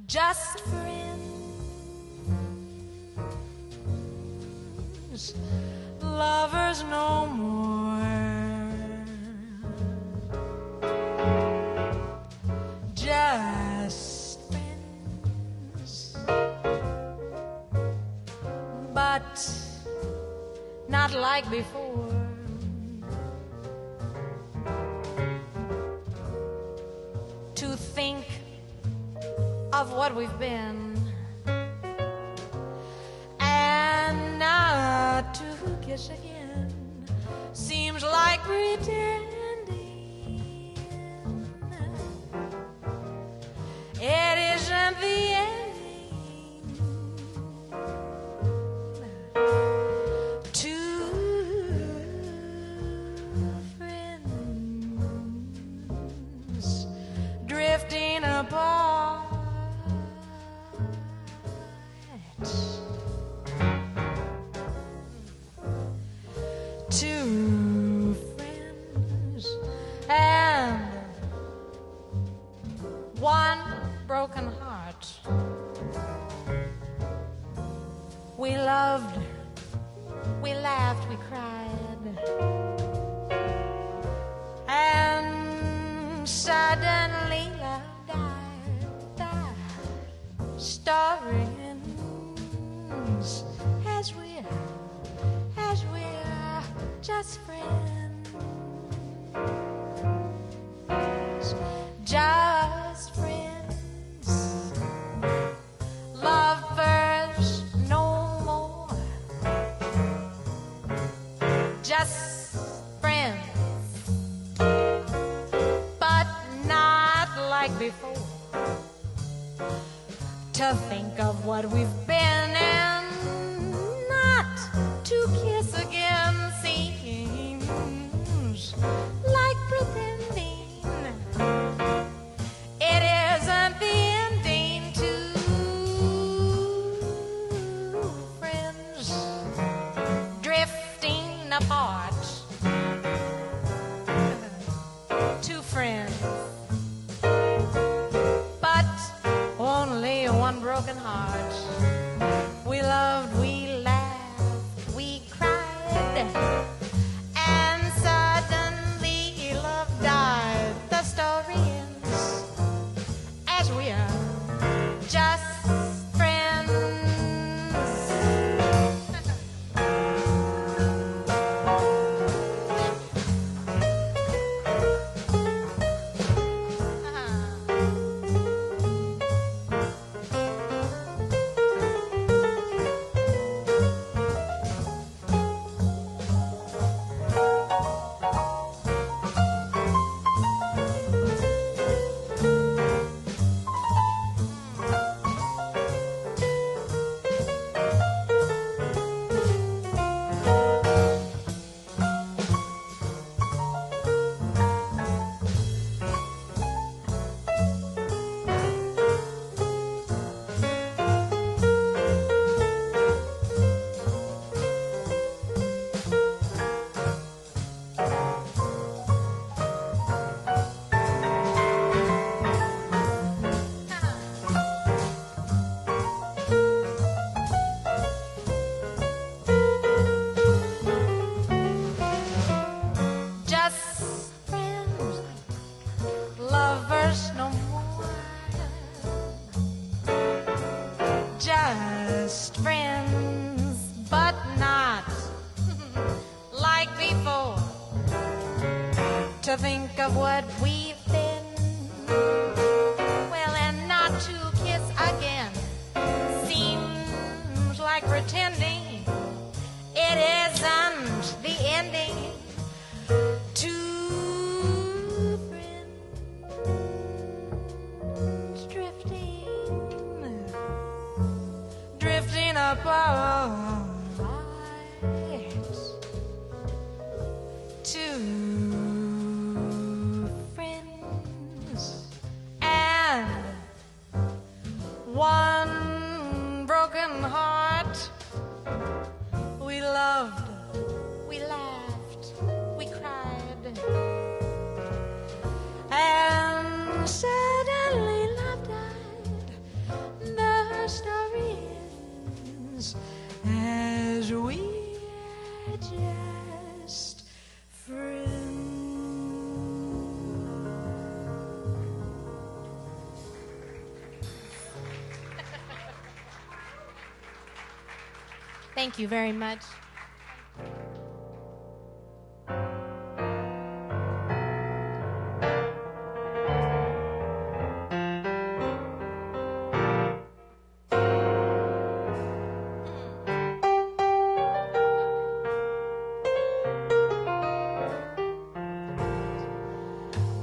just friends, lovers no more, just friends, but not like before. To think of what we've been and not to kiss again seems like pretending. It isn't the ending. Two friends drifting apart. Two friends and one broken heart. We loved, we laughed, we cried, and suddenly love died. Story ends as we're just friends, just friends, lovers no more, just friends, but not like before. To think of what we've been and not to kiss again seems like pretending. It isn't the ending. Two friends drifting apart. Two friends, but only one broken heart. We loved, we laughed, we cried, and suddenly love died. The story ends as we are just friends. Just friends, but not like before. To think of what we've been, well, and not to kiss again seems like pretending. It isn't the ending. Two friends drifting apart. Two friends and one broken heart. We loved, we laughed, we cried, and suddenly love died. Thank you very much.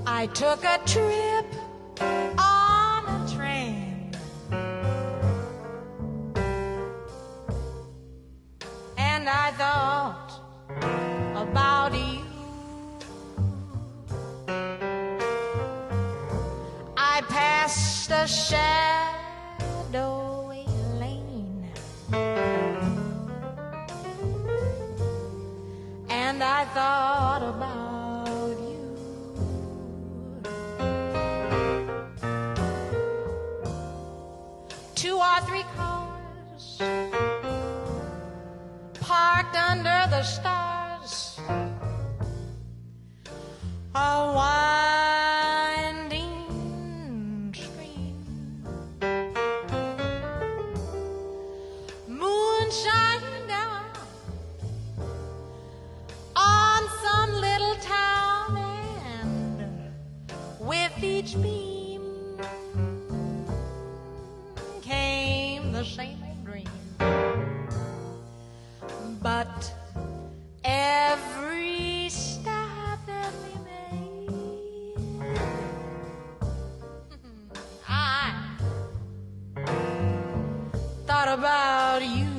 I took a trip on a train, and I thought about you. I passed a shadowy lane, and I thought about you. 2 or 3 cars parked under the stars, a winding stream, moon shining down on some little town, and with each beam came the same old dream. But every stop that we made, I thought about you.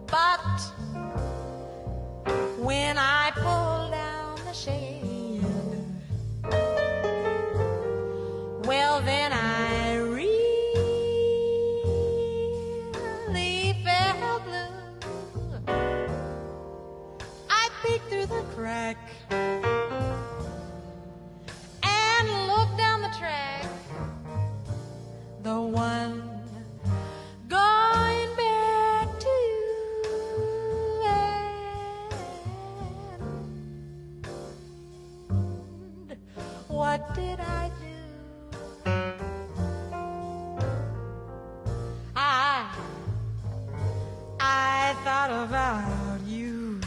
But when I pulled down the shade, well, then I really felt blue. I peeked through the crack and looked down the track, the one going back to and what did I do? I thought about you.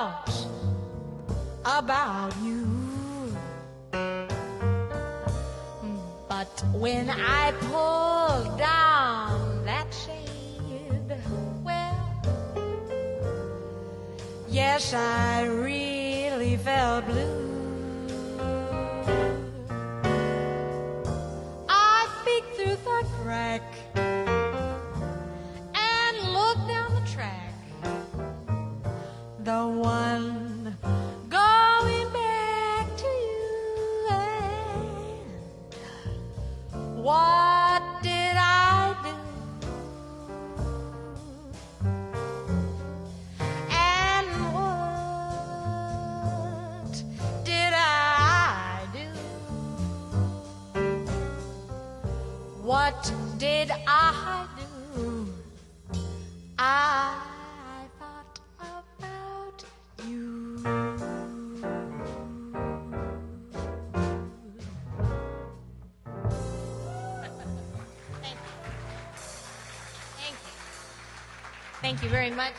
thought about you. But when I pulled down that shade, well, yes, I really felt blue. I peeked through the crack and looked down the track, the one going back to you. And what did I do? And what did I do? What did I do? I thought about you. Thank you. Thank you. Thank you very much.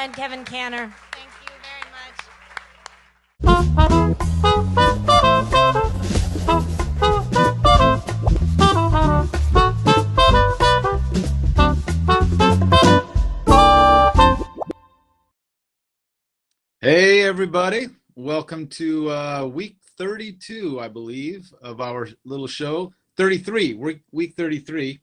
and Kevin Canner. Thank you very much. Hey, everybody. Welcome to week 32, I believe, of our little show. 33, week 33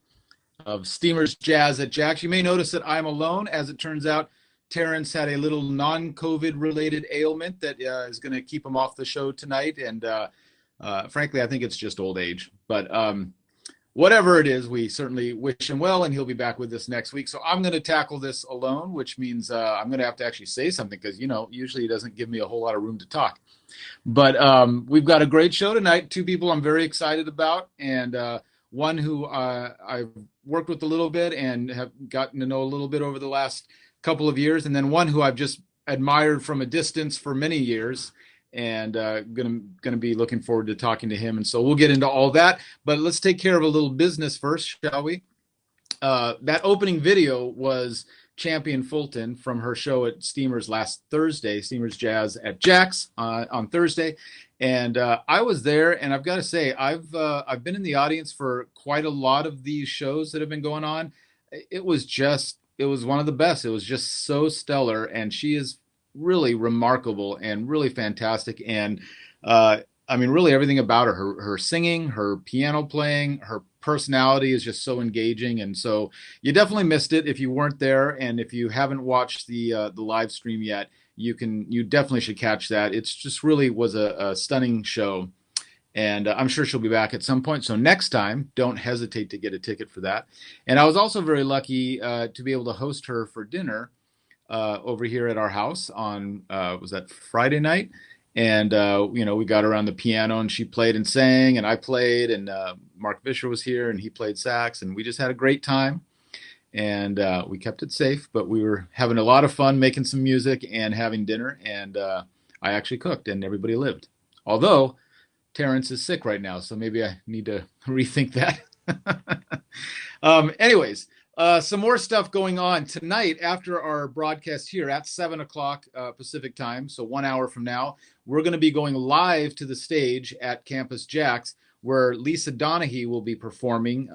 of Steamer's Jazz at JAX. You may notice that I'm alone. As it turns out, Terence had a little non-COVID related ailment that is going to keep him off the show tonight. And frankly, I think it's just old age. But whatever it is, we certainly wish him well, and he'll be back with us next week. So I'm going to tackle this alone, which means I'm going to have to actually say something because, usually he doesn't give me a whole lot of room to talk. But we've got a great show tonight. Two people I'm very excited about, and one who I've worked with a little bit and have gotten to know a little bit over the last couple of years, and then one who I've just admired from a distance for many years, and gonna be looking forward to talking to him. And so we'll get into all that, but let's take care of a little business first, shall we? That opening video was Champion Fulton from her show at Steamer's last Thursday, Steamer's Jazz at JAX on Thursday. And I was there, and I've got to say, I've been in the audience for quite a lot of these shows that have been going on. It was one of the best. It was just so stellar, and she is really remarkable and really fantastic. And really everything about her singing, her piano playing, her personality is just so engaging. And so you definitely missed it if you weren't there. And if you haven't watched the live stream yet, you definitely should catch that. It's just really was a stunning show. And I'm sure she'll be back at some point. So next time, don't hesitate to get a ticket for that. And I was also very lucky to be able to host her for dinner over here at our house on, was that Friday night? And, we got her on the piano, and she played and sang, and I played, and Mark Vischer was here, and he played sax, and we just had a great time. And we kept it safe, but we were having a lot of fun making some music and having dinner, and I actually cooked, and everybody lived. Although Terence is sick right now, so maybe I need to rethink that. Anyways, some more stuff going on tonight after our broadcast here at 7 o'clock Pacific time. So 1 hour from now, we're going to be going live to the stage at Campus JAX, where Lisa Donahue will be performing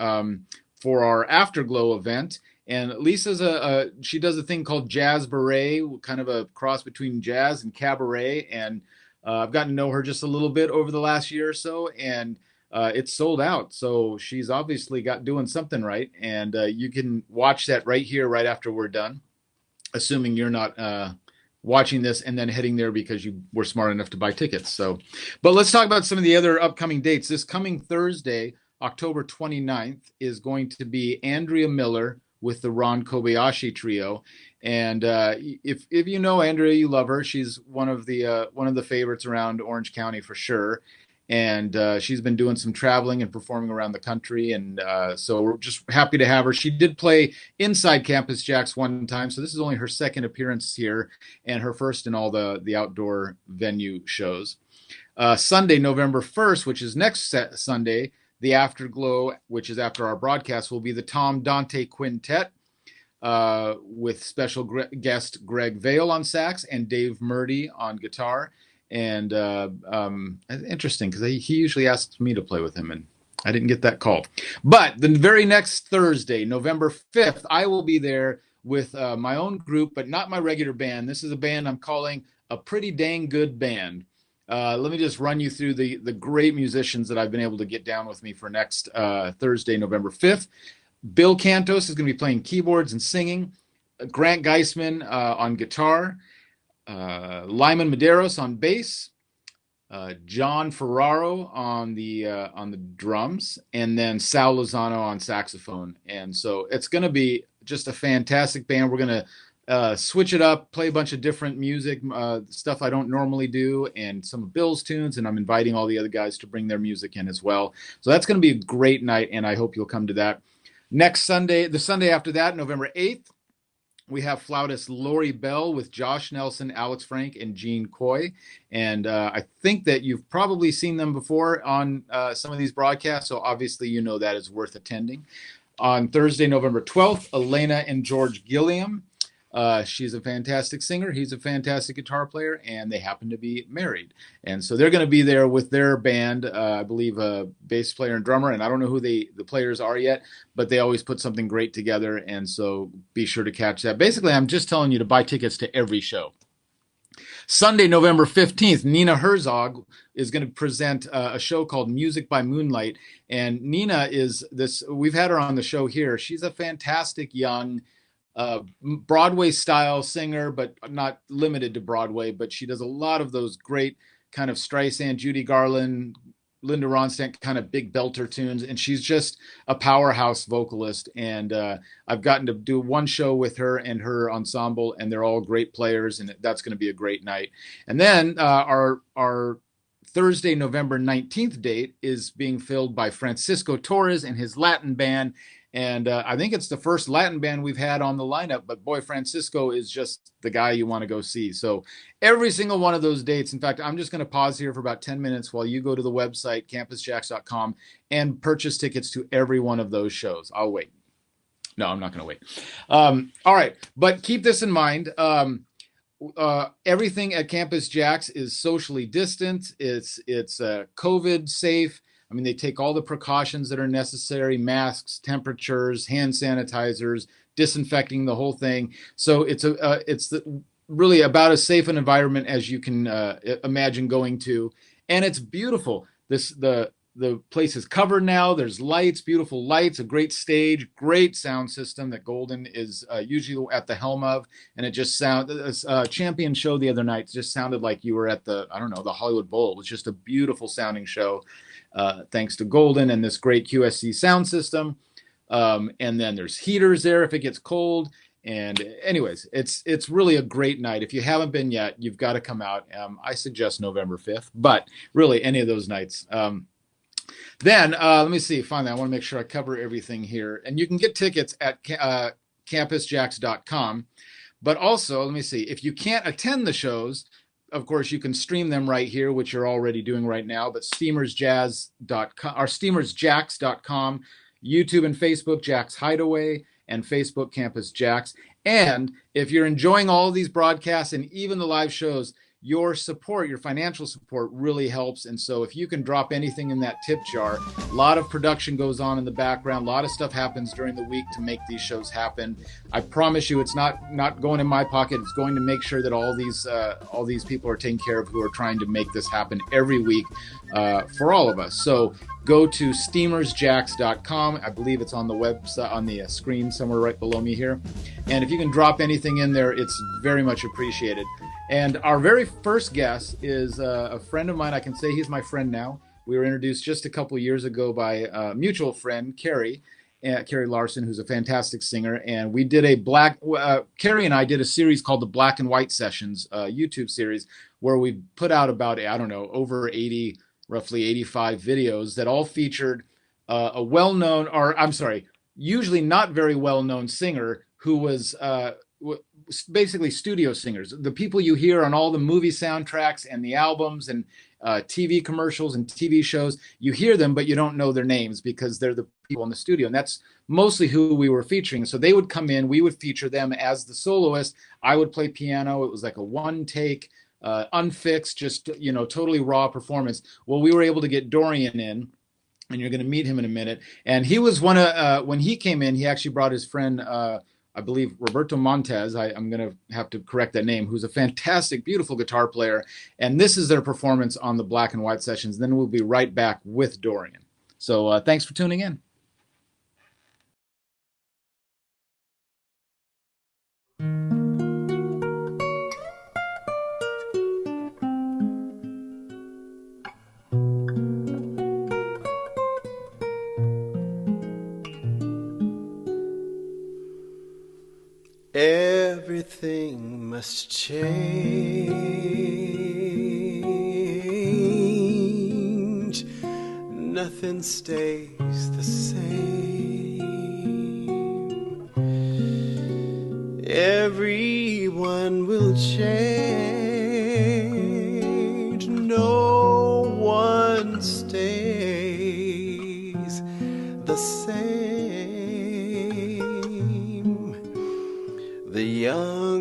for our Afterglow event. And Lisa's she does a thing called Jazz Beret, kind of a cross between jazz and cabaret. And I've gotten to know her just a little bit over the last year or so, and it's sold out. So she's obviously doing something right. And you can watch that right here, right after we're done, assuming you're not watching this and then heading there because you were smart enough to buy tickets. So, but let's talk about some of the other upcoming dates. This coming Thursday, October 29th, is going to be Andrea Miller with the Ron Kobayashi Trio. And if you know Andrea, you love her. She's one of the favorites around Orange County for sure. And she's been doing some traveling and performing around the country. And so we're just happy to have her. She did play inside Campus JAX one time. So this is only her second appearance here and her first in all the outdoor venue shows. Sunday, November 1st, which is next Sunday, the Afterglow, which is after our broadcast, will be the Tom Dante Quintet with special guest Greg Vale on sax and Dave Murdy on guitar. And interesting, because he usually asks me to play with him, and I didn't get that call. But the very next Thursday, November 5th, I will be there with my own group, but not my regular band. This is a band I'm calling a pretty dang good band. Let me just run you through the great musicians that I've been able to get down with me for next Thursday, November 5th. Bill Cantos is going to be playing keyboards and singing. Grant Geisman on guitar. Lyman Medeiros on bass, John Ferraro on the drums, and then Sal Lozano on saxophone. And so it's going to be just a fantastic band. We're going to switch it up, play a bunch of different music, stuff I don't normally do, and some of Bill's tunes, and I'm inviting all the other guys to bring their music in as well. So that's going to be a great night, and I hope you'll come to that. Next Sunday, the Sunday after that, November 8th, we have flautist Lori Bell with Josh Nelson, Alex Frank, and Gene Coy. And I think that you've probably seen them before on some of these broadcasts, so obviously you know that is worth attending. On Thursday, November 12th, Elena and George Gilliam. She's a fantastic singer. He's a fantastic guitar player, and they happen to be married. And so they're going to be there with their band, I believe a bass player and drummer, and I don't know who the players are yet, but they always put something great together. And so be sure to catch that. Basically, I'm just telling you to buy tickets to every show. Sunday, November 15th, Nina Herzog is going to present a show called Music by Moonlight. And Nina is this, we've had her on the show here. She's a fantastic young Broadway style singer, but not limited to Broadway. But she does a lot of those great kind of Streisand, Judy Garland, Linda Ronstadt kind of big belter tunes, and she's just a powerhouse vocalist. And I've gotten to do one show with her and her ensemble, and they're all great players, and that's going to be a great night. And then our Thursday, November 19th date is being filled by Francisco Torres and his Latin band. And I think it's the first Latin band we've had on the lineup, but boy, Francisco is just the guy you want to go see. So every single one of those dates, in fact, I'm just going to pause here for about 10 minutes while you go to the website, campusjax.com, and purchase tickets to every one of those shows. I'll wait. No, I'm not going to wait. All right, but keep this in mind. Everything at Campus Jax is socially distant. It's COVID safe. I mean, they take all the precautions that are necessary: masks, temperatures, hand sanitizers, disinfecting the whole thing. So it's really about as safe an environment as you can imagine going to, and it's beautiful. The place is covered now. There's lights, beautiful lights, a great stage, great sound system that Golden is usually at the helm of, and it just sounded. Champion show the other night just sounded like you were at the Hollywood Bowl. It was just a beautiful sounding show. Thanks to Golden and this great QSC sound system. And then there's heaters there if it gets cold. And anyways, it's really a great night. If you haven't been yet, you've got to come out. I suggest November 5th, but really any of those nights. Then let me see. Finally, I want to make sure I cover everything here. And you can get tickets at campusjax.com. But also, let me see. If you can't attend the shows, of course, you can stream them right here, which you're already doing right now. But steamersjax.com, YouTube and Facebook, JAXhideaway, and Facebook Campus Jax. And if you're enjoying all of these broadcasts and even the live shows, your support, your financial support really helps. And so if you can drop anything in that tip jar, a lot of production goes on in the background. A lot of stuff happens during the week to make these shows happen. I promise you it's not going in my pocket. It's going to make sure that all these people are taken care of who are trying to make this happen every week for all of us. So go to steamersjax.com. I believe it's on the website, on the screen somewhere right below me here. And if you can drop anything in there, it's very much appreciated. And our very first guest is a friend of mine. I can say he's my friend now. We were introduced just a couple years ago by a mutual friend, Carrie Larson, who's a fantastic singer. And we did Carrie and I did a series called the Black and White Sessions, YouTube series, where we put out about, over 80, roughly 85 videos that all featured a well-known, usually not very well-known singer who was basically studio singers, the people you hear on all the movie soundtracks and the albums and TV commercials and TV shows. You hear them, but you don't know their names because they're the people in the studio. And that's mostly who we were featuring. So they would come in, we would feature them as the soloist. I would play piano. It was like a one take, unfixed, just, totally raw performance. Well, we were able to get Dorian in, and you're going to meet him in a minute. And he was when he came in, he actually brought his friend, I believe Roberto Montez, I'm going to have to correct that name, who's a fantastic, beautiful guitar player. And this is their performance on the Black and White Sessions. Then we'll be right back with Dorian. So thanks for tuning in. Everything must change. Nothing stays the same. Everyone will change. No one stays the same. The young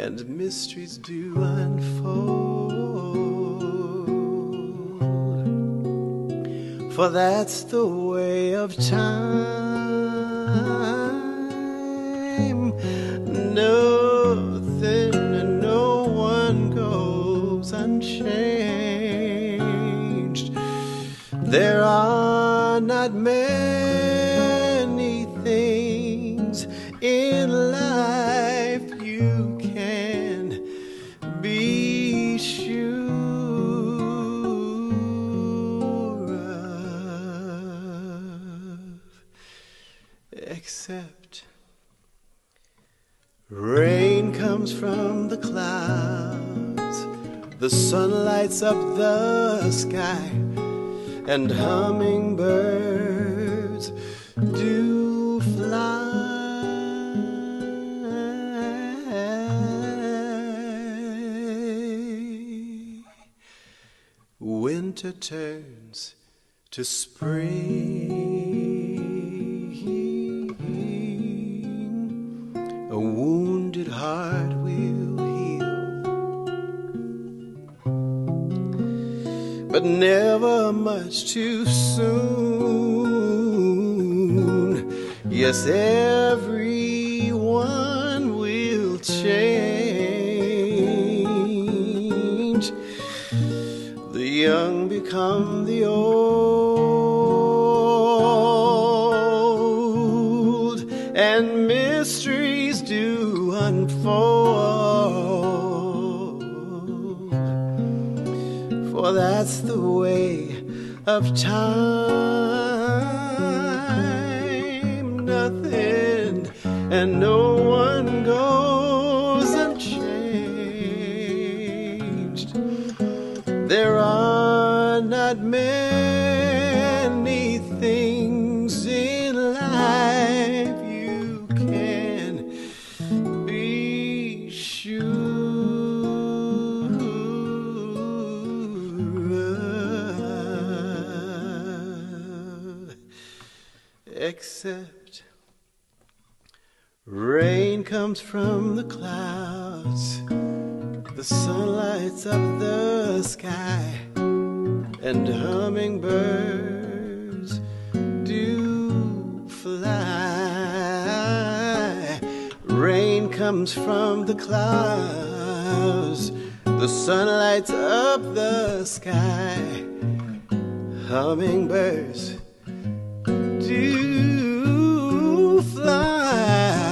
and mysteries do unfold. For that's the way of time. Nothing and no one goes unchanged. There are not many things in life you can be sure of, except rain comes from the clouds, the sun lights up the sky, and hummingbirds do fly. Winter turns to spring. A wounded heart will heal, but never much too soon. Yes, everyone will change. The young become the old, and mysteries do unfold. For that's the way of time. Nothing and no one goes unchanged. There are not many things in life you can be sure of, except rain comes from the clouds, the sun lights up the sky, and hummingbirds do fly. Rain comes from the clouds, the sun lights up the sky, hummingbirds do fly.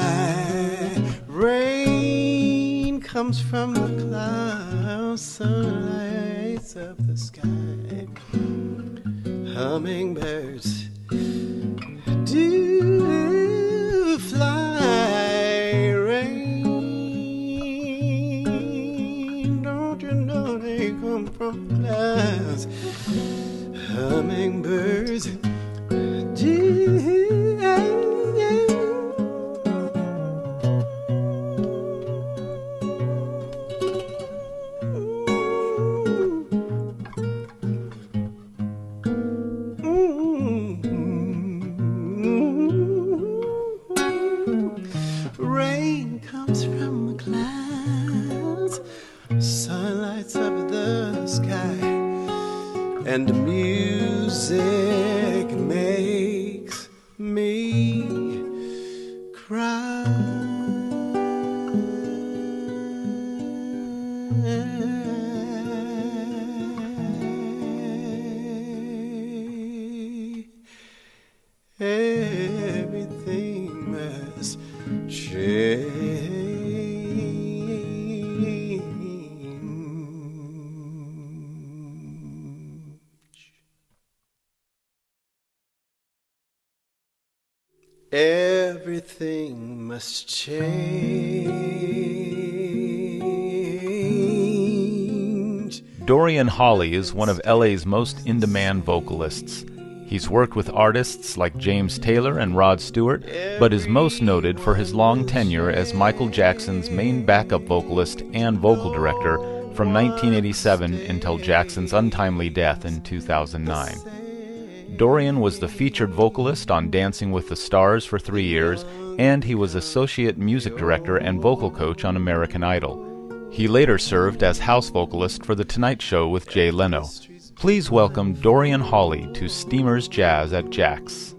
Rain comes from the clouds, sun lights up the sky, hummingbirds do fly. Rain, don't you know they come from clouds? Hummingbirds do. Rain comes from the clouds, sun lights up the sky, and music makes me cry. Everything must change. Everything must change. Dorian Hawley is one of LA's most in-demand vocalists. He's worked with artists like James Taylor and Rod Stewart, but is most noted for his long tenure as Michael Jackson's main backup vocalist and vocal director from 1987 until Jackson's untimely death in 2009. Dorian was the featured vocalist on Dancing with the Stars for 3 years and he was associate music director and vocal coach on American Idol. He later served as house vocalist for The Tonight Show with Jay Leno. Please welcome Dorian Hawley to Steamers Jazz at JAX.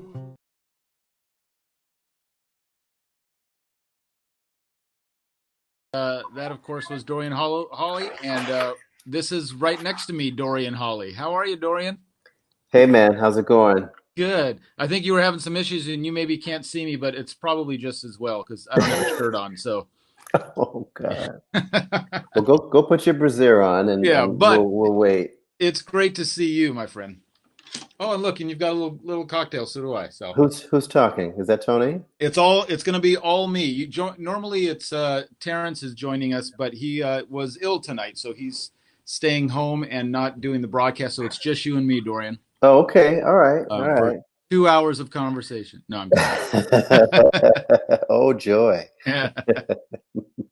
That, of course, was Dorian Hawley, and this is right next to me, Dorian Hawley. How are you, Dorian? Hey man, how's it going? Good. I think you were having some issues, and you maybe can't see me, but it's probably just as well because I don't have a shirt on. So, Oh God. Well, go put your brassiere on, and, yeah, and but we'll wait. it's great to see you, my friend. Oh, and look, and you've got a little cocktail. So do I. So Who's talking? Is that Tony? it's going to be all me. Normally it's Terence is joining us, but he was ill tonight, so he's staying home and not doing the broadcast. So it's just you and me, Dorian. Oh, okay. All right. All For right. 2 hours of conversation. No, I'm kidding. Oh, joy.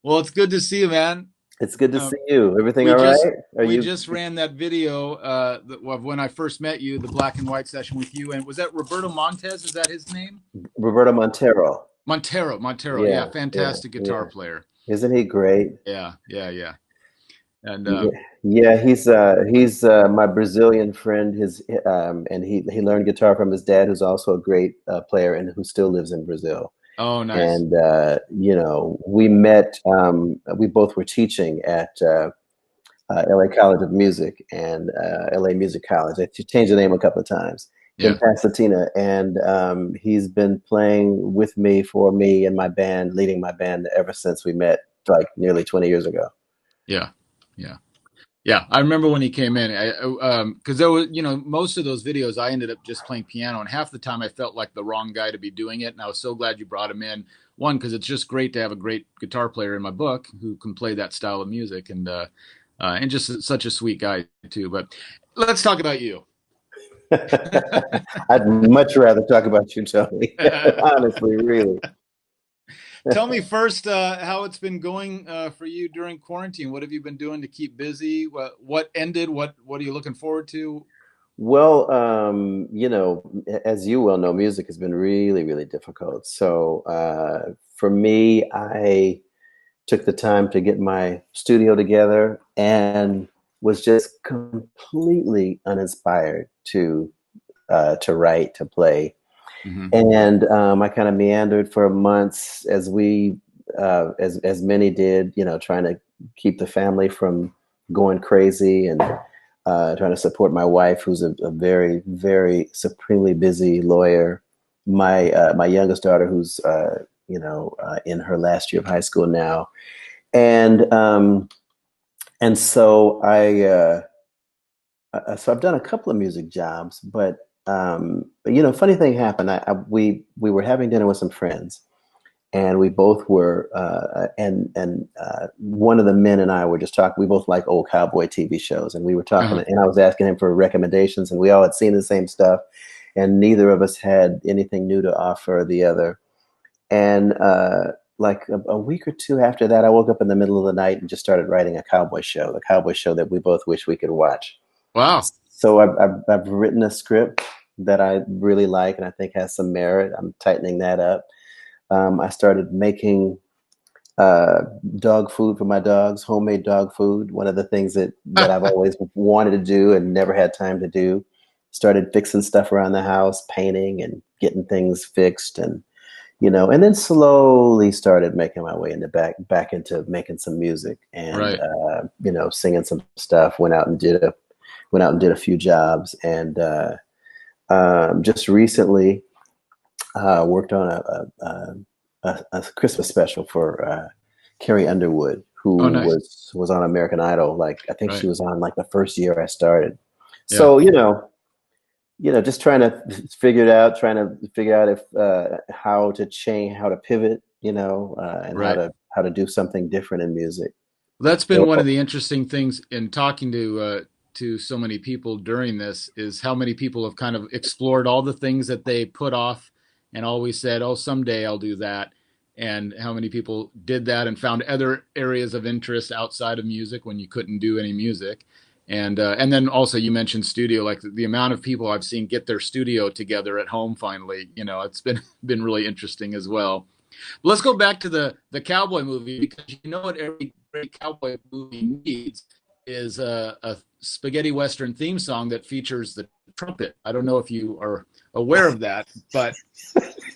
Well, it's good to see you, man. It's good to see you. Everything We all just right? we just ran that video of when I first met you, the black and white session with you, and was that Roberto Montez? Is that his name? Roberto Montero. Montero. Yeah, fantastic guitar player. Isn't he great? Yeah. And Yeah, he's my Brazilian friend. And he learned guitar from his dad, who's also a great player and who still lives in Brazil. oh, nice. And we met. We both were teaching at LA College of Music and LA Music College. They changed the name a couple of times in Pasadena, and he's been playing with me for me and my band, leading my band ever since we met, like nearly 20 years ago. Yeah. I remember when he came in, because there was, most of those videos I ended up just playing piano, and half the time I felt like the wrong guy to be doing it. And I was so glad you brought him in. One, because it's just great to have a great guitar player in my book who can play that style of music, and just such a sweet guy too. But let's talk about you. I'd much rather talk about you, Tony. Honestly, really. Tell me first how it's been going for you during quarantine. What have you been doing to keep busy? What ended? What are you looking forward to? Well, as you well know, music has been really, really difficult. So for me, I took the time to get my studio together and was just completely uninspired to write, to play. Mm-hmm. And I kind of meandered for months, as many did, trying to keep the family from going crazy, and trying to support my wife, who's a very, very supremely busy lawyer. My youngest daughter, who's in her last year of high school now, and so so I've done a couple of music jobs, but funny thing happened. We were having dinner with some friends, and we both were, and one of the men and I were just talking. We both like old cowboy TV shows, and we were talking, and I was asking him for recommendations, and we all had seen the same stuff, and neither of us had anything new to offer the other. And like a week or two after that, I woke up in the middle of the night and just started writing a cowboy show that we both wish we could watch. Wow. So I've written a script that I really like and I think has some merit. I'm tightening that up. I started making dog food for my dogs, homemade dog food. One of the things that I've always wanted to do and never had time to do. Started fixing stuff around the house, painting and getting things fixed, and and then slowly started making my way back into making some music and singing some stuff. Went out and did a few jobs, and just recently worked on a Christmas special for Carrie Underwood, who was on American Idol. Like I think she was on like the first year I started. Yeah. So just trying to figure out if how to pivot, and how to do something different in music. Well, that's been one of the interesting things in talking to so many people during this, is how many people have kind of explored all the things that they put off and always said, oh, someday I'll do that. And how many people did that and found other areas of interest outside of music when you couldn't do any music. And then also you mentioned studio, like the amount of people I've seen get their studio together at home finally. It's been really interesting as well. Let's go back to the cowboy movie, because you know what every great cowboy movie needs is a spaghetti western theme song that features the trumpet. I don't know if you are aware of that, but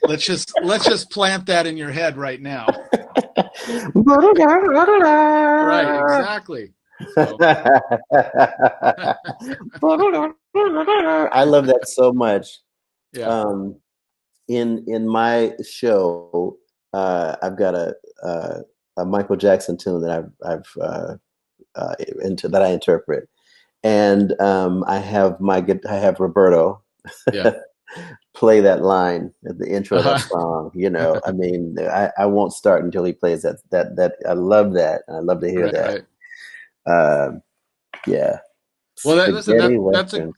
let's just plant that in your head right now. Right, exactly. So. I love that so much. Yeah. In my show, I've got a Michael Jackson tune that that I interpret, and I have Roberto Yeah. play that line at the intro of that Uh-huh. song. You know, I mean, I won't start until he plays that. I love that. I love to hear Right, that. right. Yeah, Well, listen, spaghetti that's western.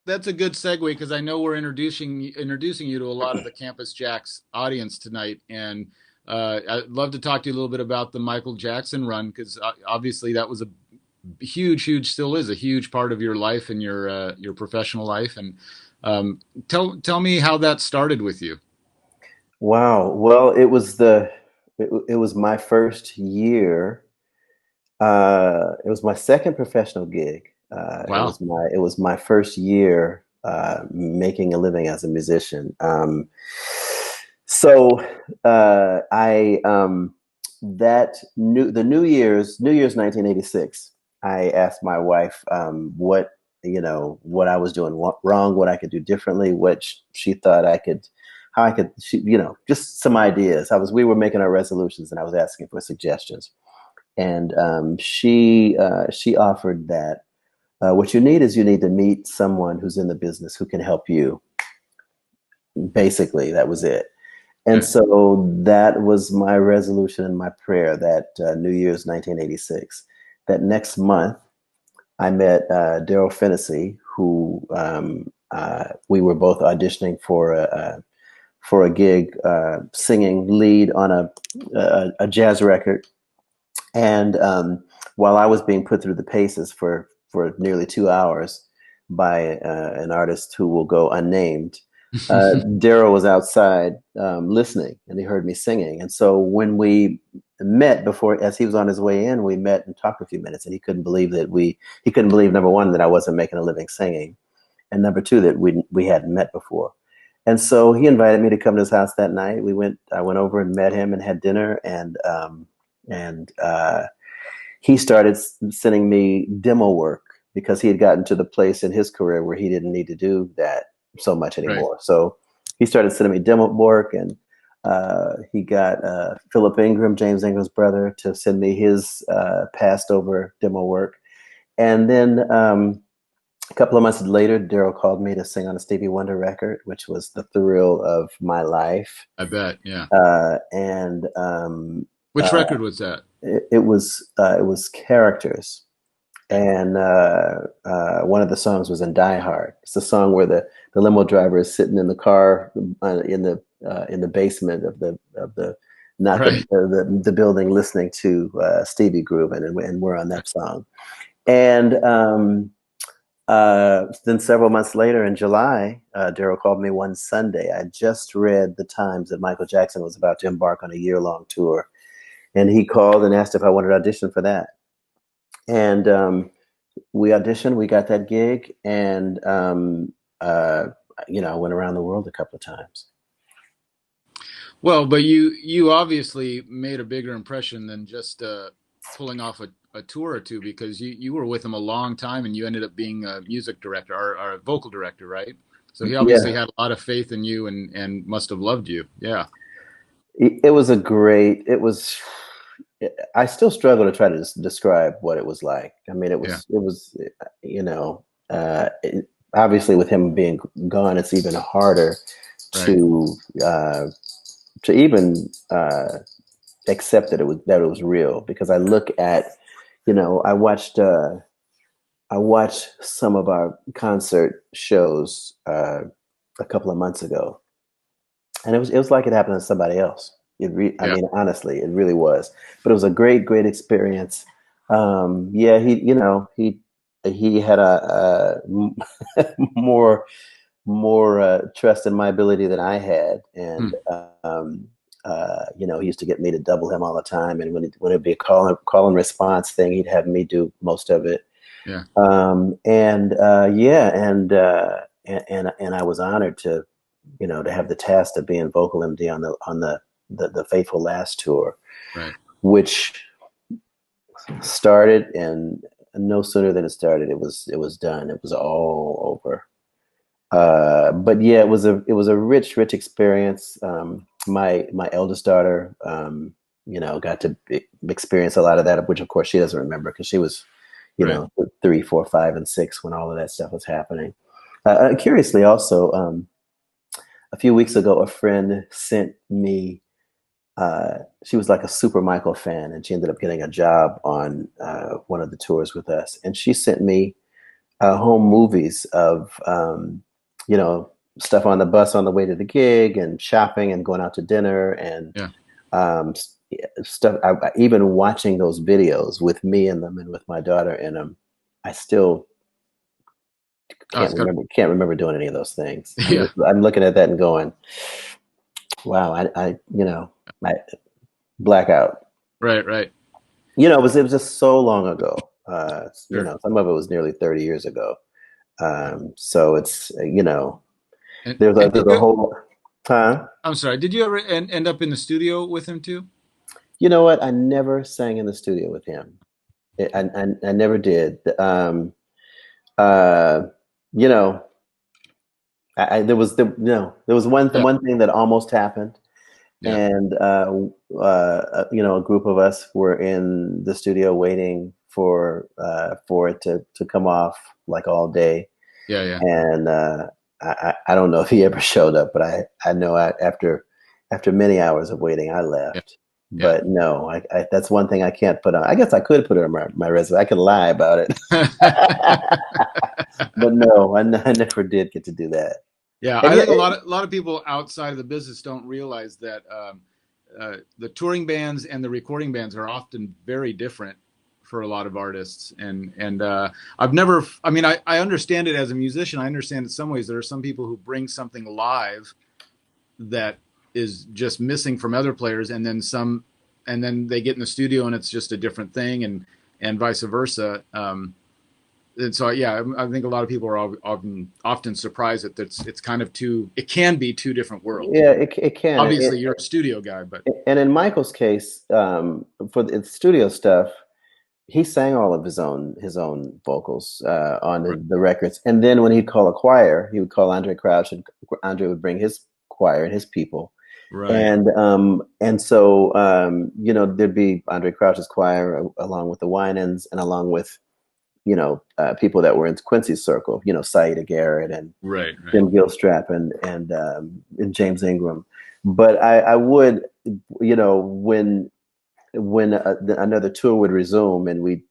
a good segue, because I know we're introducing you to a lot of the Campus Jacks audience tonight, and I'd love to talk to you a little bit about the Michael Jackson run, because obviously that was a huge, still is a huge part of your life and your professional life, and tell me how that started with you. Wow. Well, it was my first year. It was my second professional gig. Wow. It was my first year making a living as a musician. So I the New Year's 1986. I asked my wife what I was doing wrong, what I could do differently, what she thought I could, how I could, just some ideas. We were making our resolutions, and I was asking for suggestions. And she offered that what you need is you need to meet someone who's in the business who can help you. Basically, that was it. And Okay. so that was my resolution and my prayer that New Year's 1986. That next month, I met Daryl Finnessy, who we were both auditioning for a gig singing lead on a jazz record. And while I was being put through the paces for nearly 2 hours by an artist who will go unnamed, Daryl was outside listening, and he heard me singing. And so when we met as he was on his way in, we met and talked for a few minutes, and he couldn't believe he couldn't believe, number one, that I wasn't making a living singing, and number two, that we hadn't met before. And so he invited me to come to his house that night. I went over and met him and had dinner, and he started sending me demo work because he had gotten to the place in his career where he didn't need to do that so much anymore. Right. So he started sending me demo work, and he got Philip Ingram, James Ingram's brother, to send me his passed over demo work. And then a couple of months later, Daryl called me to sing on a Stevie Wonder record, which was the thrill of my life. I bet. Yeah. And Which record was that? it was Characters. And one of the songs was in Die Hard. It's a song where the limo driver is sitting in the car in the basement of the not Right. the building, listening to Stevie grooving, and we're on that song. And then several months later, in July, Daryl called me one Sunday. I just read the Times that Michael Jackson was about to embark on a year-long tour, and he called and asked if I wanted to audition for that. And we auditioned. We got that gig, and I went around the world a couple of times. Well, but you obviously made a bigger impression than just pulling off a tour or two, because you were with him a long time, and you ended up being a music director or a vocal director, right? So he obviously Yeah, had a lot of faith in you, and must have loved you. Yeah. it was a great. It was. I still struggle to try to describe what it was like. I mean, Yeah. it was, obviously with him being gone, it's even harder Right. to even accept that it was real, because I look at, I watched some of our concert shows a couple of months ago, and it was like it happened to somebody else. I Yeah. mean, honestly, it really was. But it was a great experience. Yeah, he had a more trust in my ability than I had, Hmm. and You know, he used to get me to double him all the time, and when it'd be a call and response thing, he'd have me do most of it. Yeah. And I was honored to, you know, to have the task of being vocal MD on the Faithful Last tour, Right. which started, and no sooner than it started, it was done. It was all over. But yeah, it was a rich experience. My eldest daughter, you know, got to experience a lot of that, which of course she doesn't remember because she was, you know, 3, 4, 5, and 6 when all of that stuff was happening. Curiously, also, a few weeks ago, a friend sent me. She was like a Super Michael fan, and she ended up getting a job on one of the tours with us. And she sent me home movies of, you know, stuff on the bus on the way to the gig, and shopping, and going out to dinner, and stuff. Even watching those videos with me in them and with my daughter in them, I still can't remember doing any of those things. Yeah. I'm looking at that and going, wow, I blackout. Right. You know, it was just so long ago. Sure. You know, some of it was nearly 30 years ago. So it's, you know, there's a whole time. I'm sorry. Did you ever end up in the studio with him too? You know what? I never sang in the studio with him. I never did. You know, there was one thing that almost happened. Yeah. And you know, a group of us were in the studio waiting for it to come off, like, all day. Yeah. And I don't know if he ever showed up, but I know after many hours of waiting, I left. Yeah. But no, I that's one thing I can't put on. I guess I could put it on my resume. I can lie about it. But no, I never did get to do that. Yeah, I think a lot of people outside of the business don't realize that the touring bands and the recording bands are often very different for a lot of artists. And I've never, I mean, I understand it as a musician. I understand in some ways there are some people who bring something live that is just missing from other players, and then they get in the studio and it's just a different thing, and vice versa. And so, yeah, I think a lot of people are often surprised that it's kind of it can be two different worlds. Yeah, it can. Obviously, you're a studio guy, but. And in Michael's case, for the studio stuff, he sang all of his own vocals on the records. And then when he'd call a choir, he would call Andre Crouch, and Andre would bring his choir and his people. Right. And so, you know, there'd be Andre Crouch's choir along with the Winans, and along with, you know, people that were in Quincy's circle, you know, Saida Garrett and Jim Gilstrap and James Ingram. But I would, you know, when another tour would resume and we'd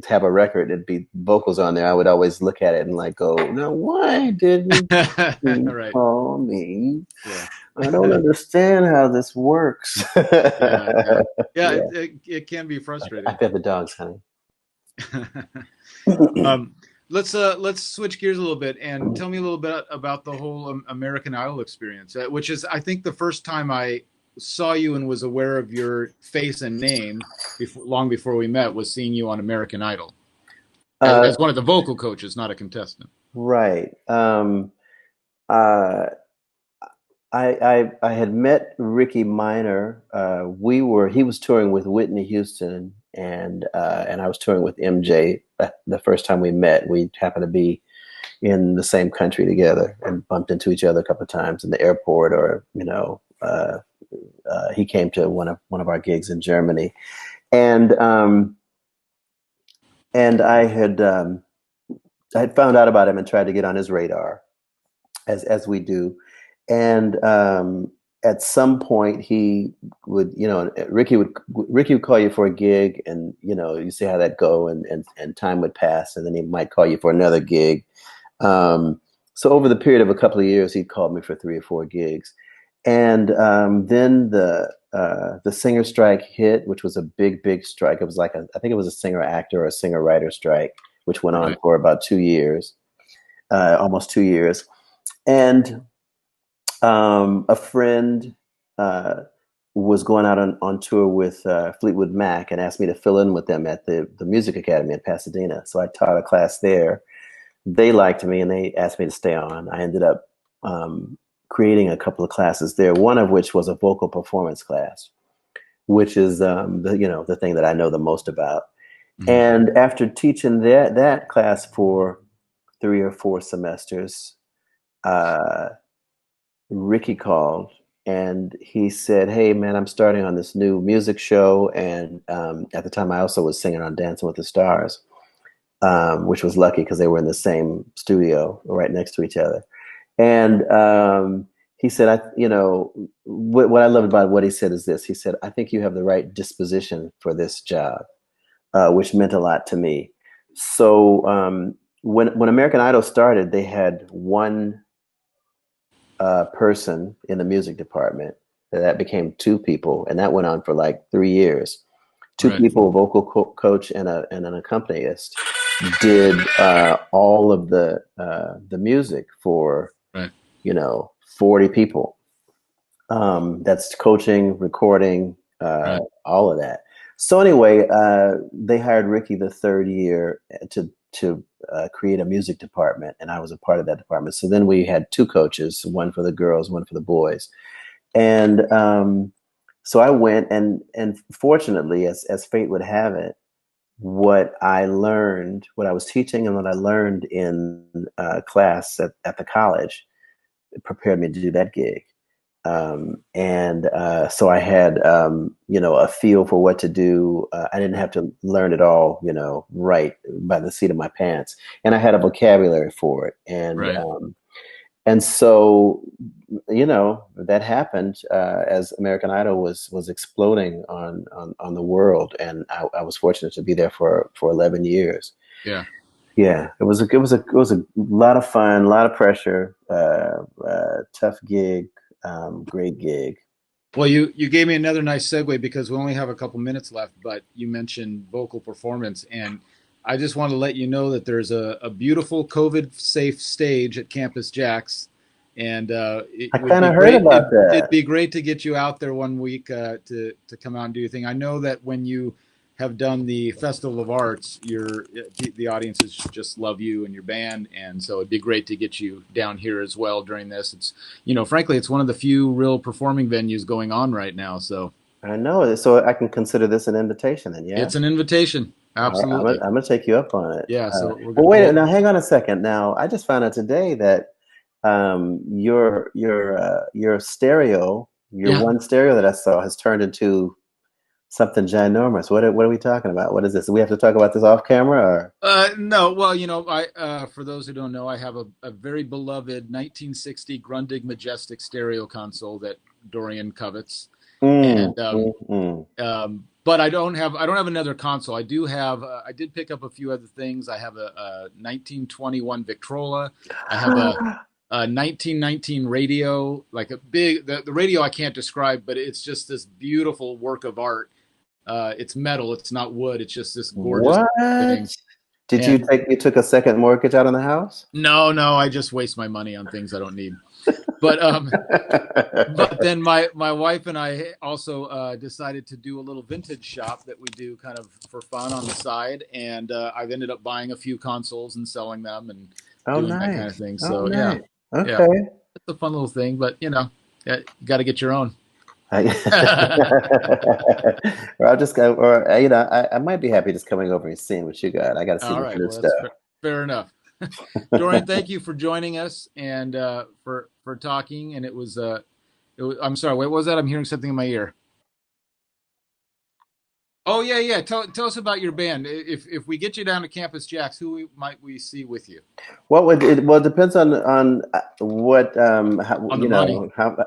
have a record, it'd be vocals on there, I would always look at it and like go, now, why didn't you call me? Yeah. I don't understand how this works. Yeah. It can be frustrating. I fed the dogs, honey. Let's switch gears a little bit and tell me a little bit about the whole American Idol experience, which is, I think, the first time I saw you and was aware of your face and name long before we met was seeing you on American Idol as one of the vocal coaches, not a contestant. Right. I had met Ricky Minor. He was touring with Whitney Houston, and I was touring with MJ. The first time we met, we happened to be in the same country together and bumped into each other a couple of times in the airport, or, you know, he came to one of our gigs in Germany, and I had found out about him and tried to get on his radar, as we do. And at some point he would, you know, Ricky would call you for a gig, and, you know, you see how that go, and time would pass, and then he might call you for another gig. So over the period of a couple of years, he called me for 3 or 4 gigs. And then the singer strike hit, which was a big strike. It was like I think it was a singer-actor or a singer-writer strike, which went on for about 2 years, almost 2 years. And a friend was going out on tour with Fleetwood Mac and asked me to fill in with them at the Music Academy in Pasadena. So I taught a class there. They liked me and they asked me to stay on. I ended up creating a couple of classes there, one of which was a vocal performance class, which is the thing that I know the most about. Mm-hmm. And after teaching that class for 3 or 4 semesters, Ricky called and he said, "Hey man, I'm starting on this new music show." And at the time I also was singing on Dancing with the Stars, which was lucky because they were in the same studio right next to each other. And he said, what I loved about what he said is this. He said, "I think you have the right disposition for this job," which meant a lot to me. So when American Idol started, they had one person in the music department. That became 2 people, and that went on for like 3 years. 2 people, a vocal coach and an accompanist, did all of the music for 40 people. That's coaching, recording, all of that. So anyway, they hired Ricky the 3rd year to create a music department, and I was a part of that department. So then we had 2 coaches, one for the girls, one for the boys. And so I went, and fortunately, as fate would have it, what I was teaching and what I learned in class at the college, it prepared me to do that gig. So I had, a feel for what to do. I didn't have to learn it all, right by the seat of my pants. And I had a vocabulary for it. And so, that happened as American Idol was exploding on the world. And I was fortunate to be there for 11 years. Yeah. Yeah, it was a lot of fun, a lot of pressure, tough gig. Great gig. Well, you gave me another nice segue because we only have a couple minutes left, but you mentioned vocal performance, and I just want to let you know that there's a beautiful COVID-safe stage at Campus JAX, and I kind of heard about that. It'd be great to get you out there one week to come out and do your thing. I know that when you have done the Festival of Arts, the audiences just love you and your band, and so it'd be great to get you down here as well during this. It's frankly, it's one of the few real performing venues going on right now. So I know, so I can consider this an invitation, then. Yeah, it's an invitation. Absolutely, I'm gonna take you up on it. Yeah. So wait, now hang on a second. Now I just found out today that your stereo, one stereo that I saw has turned into something ginormous. What are we talking about? What is this? Do we have to talk about this off camera, or? No. Well, I for those who don't know, I have a very beloved 1960 Grundig Majestic stereo console that Dorian covets, but I don't have another console. I do have. I did pick up a few other things. I have a 1921 Victrola. I have a 1919 radio, like a big. The radio I can't describe, but it's just this beautiful work of art. It's metal. It's not wood. It's just this gorgeous thing. Did you took a second mortgage out on the house? No. I just waste my money on things I don't need. But but then my wife and I also decided to do a little vintage shop that we do kind of for fun on the side, and I've ended up buying a few consoles and selling them and doing that kind of thing. So nice. Okay, it's a fun little thing, but you got to get your own. Or I'll just go, or I might be happy just coming over and seeing what you got. I got to see the good stuff. Fair enough. Dorian, thank you for joining us and for talking. And it was I'm sorry, what was that? I'm hearing something in my ear. Oh yeah. Tell us about your band. If we get you down to Campus JAX, who might we see with you? Well, it depends on what on the money. How.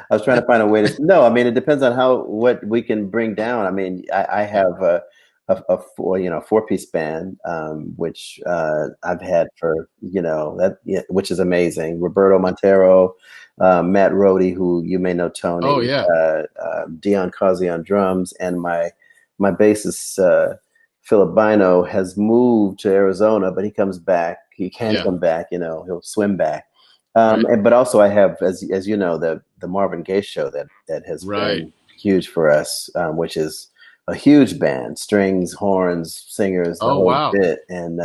I was trying to find a way to. No, I mean it depends on what we can bring down. I mean, I have a 4-piece band, which I've had for which is amazing. Roberto Montero. Matt Rohde, who you may know, Tony. Oh yeah. Dion Causey on drums, and my bassist Philip Bino has moved to Arizona, but he comes back. He can come back. He'll swim back. Right. But also I have, as you know, the Marvin Gaye show that has Right. been huge for us, which is a huge band, strings, horns, singers, the Oh, whole wow. bit. And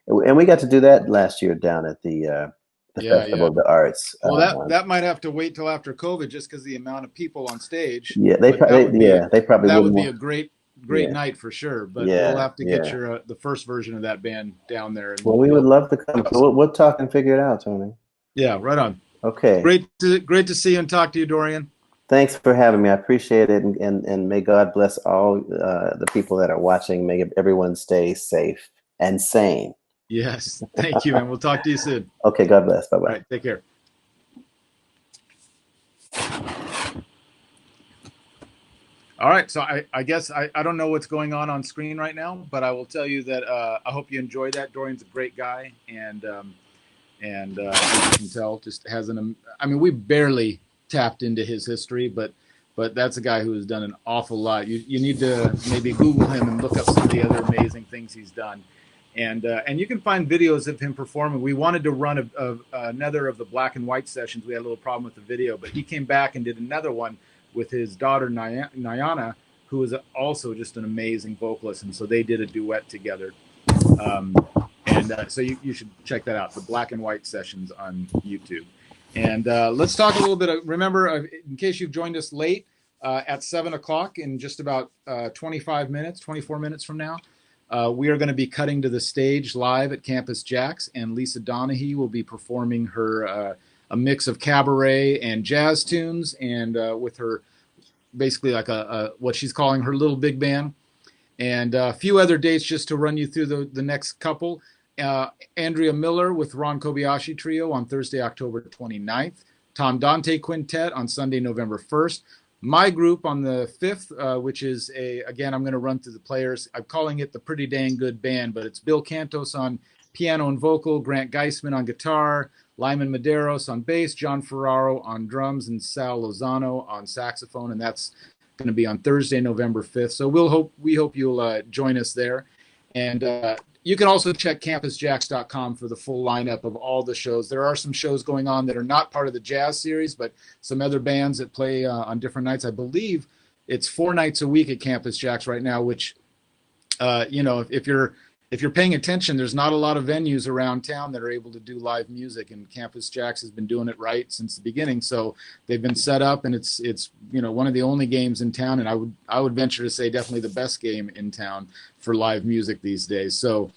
we got to do that last year down at the Yeah, Festival yeah. of the Arts. Well, that might have to wait till after COVID, just because the amount of people on stage. Yeah, But they probably that would wouldn't be want. a great Yeah, night for sure. But we'll yeah, have to get yeah. your the first version of that band down there, and Well, we we'll would be love to come. able. So we'll talk and figure it out, Tony. Yeah, right on. Okay. Great to see you and talk to you, Dorian. Thanks for having me. I appreciate it, and may God bless all the people that are watching. May everyone stay safe and sane. Yes, thank you, and we'll talk to you soon. Okay, God bless. Bye All bye. right, take care. All right, so I guess I don't know what's going on screen right now, but I will tell you that I hope you enjoy that. Dorian's a great guy, and as you can tell, just has an. I mean, we barely tapped into his history, but that's a guy who has done an awful lot. You need to maybe Google him and look up some of the other amazing things he's done, and you can find videos of him performing. We wanted to run another of the black and white sessions. We had a little problem with the video, but he came back and did another one with his daughter Nyana, who is also just an amazing vocalist, and so they did a duet together. So you should check that out, the black and white sessions on YouTube. And let's talk a little bit. Remember, in case you've joined us late, at 7 o'clock in just about 24 minutes from now, we are going to be cutting to the stage live at Campus JAX, and Lisa Donahue will be performing her a mix of cabaret and jazz tunes, and with her basically like a what she's calling her little big band. And a few other dates just to run you through the next couple. Andrea Miller with Ron Kobayashi Trio on Thursday, October 29th. Tom Dante Quintet on Sunday, November 1st. My group on the 5th, which is again, I'm going to run through the players. I'm calling it the Pretty Dang Good Band, but it's Bill Cantos on piano and vocal, Grant Geisman on guitar, Lyman Medeiros on bass, John Ferraro on drums, and Sal Lozano on saxophone. And that's going to be on Thursday, November 5th. So we hope you'll join us there. And you can also check campusjax.com for the full lineup of all the shows. There are some shows going on that are not part of the jazz series, but some other bands that play on different nights. I believe it's 4 nights a week at Campus JAX right now, which, if you're paying attention, there's not a lot of venues around town that are able to do live music, and Campus JAX has been doing it right since the beginning. So they've been set up, and it's one of the only games in town, and I would venture to say definitely the best game in town for live music these days. So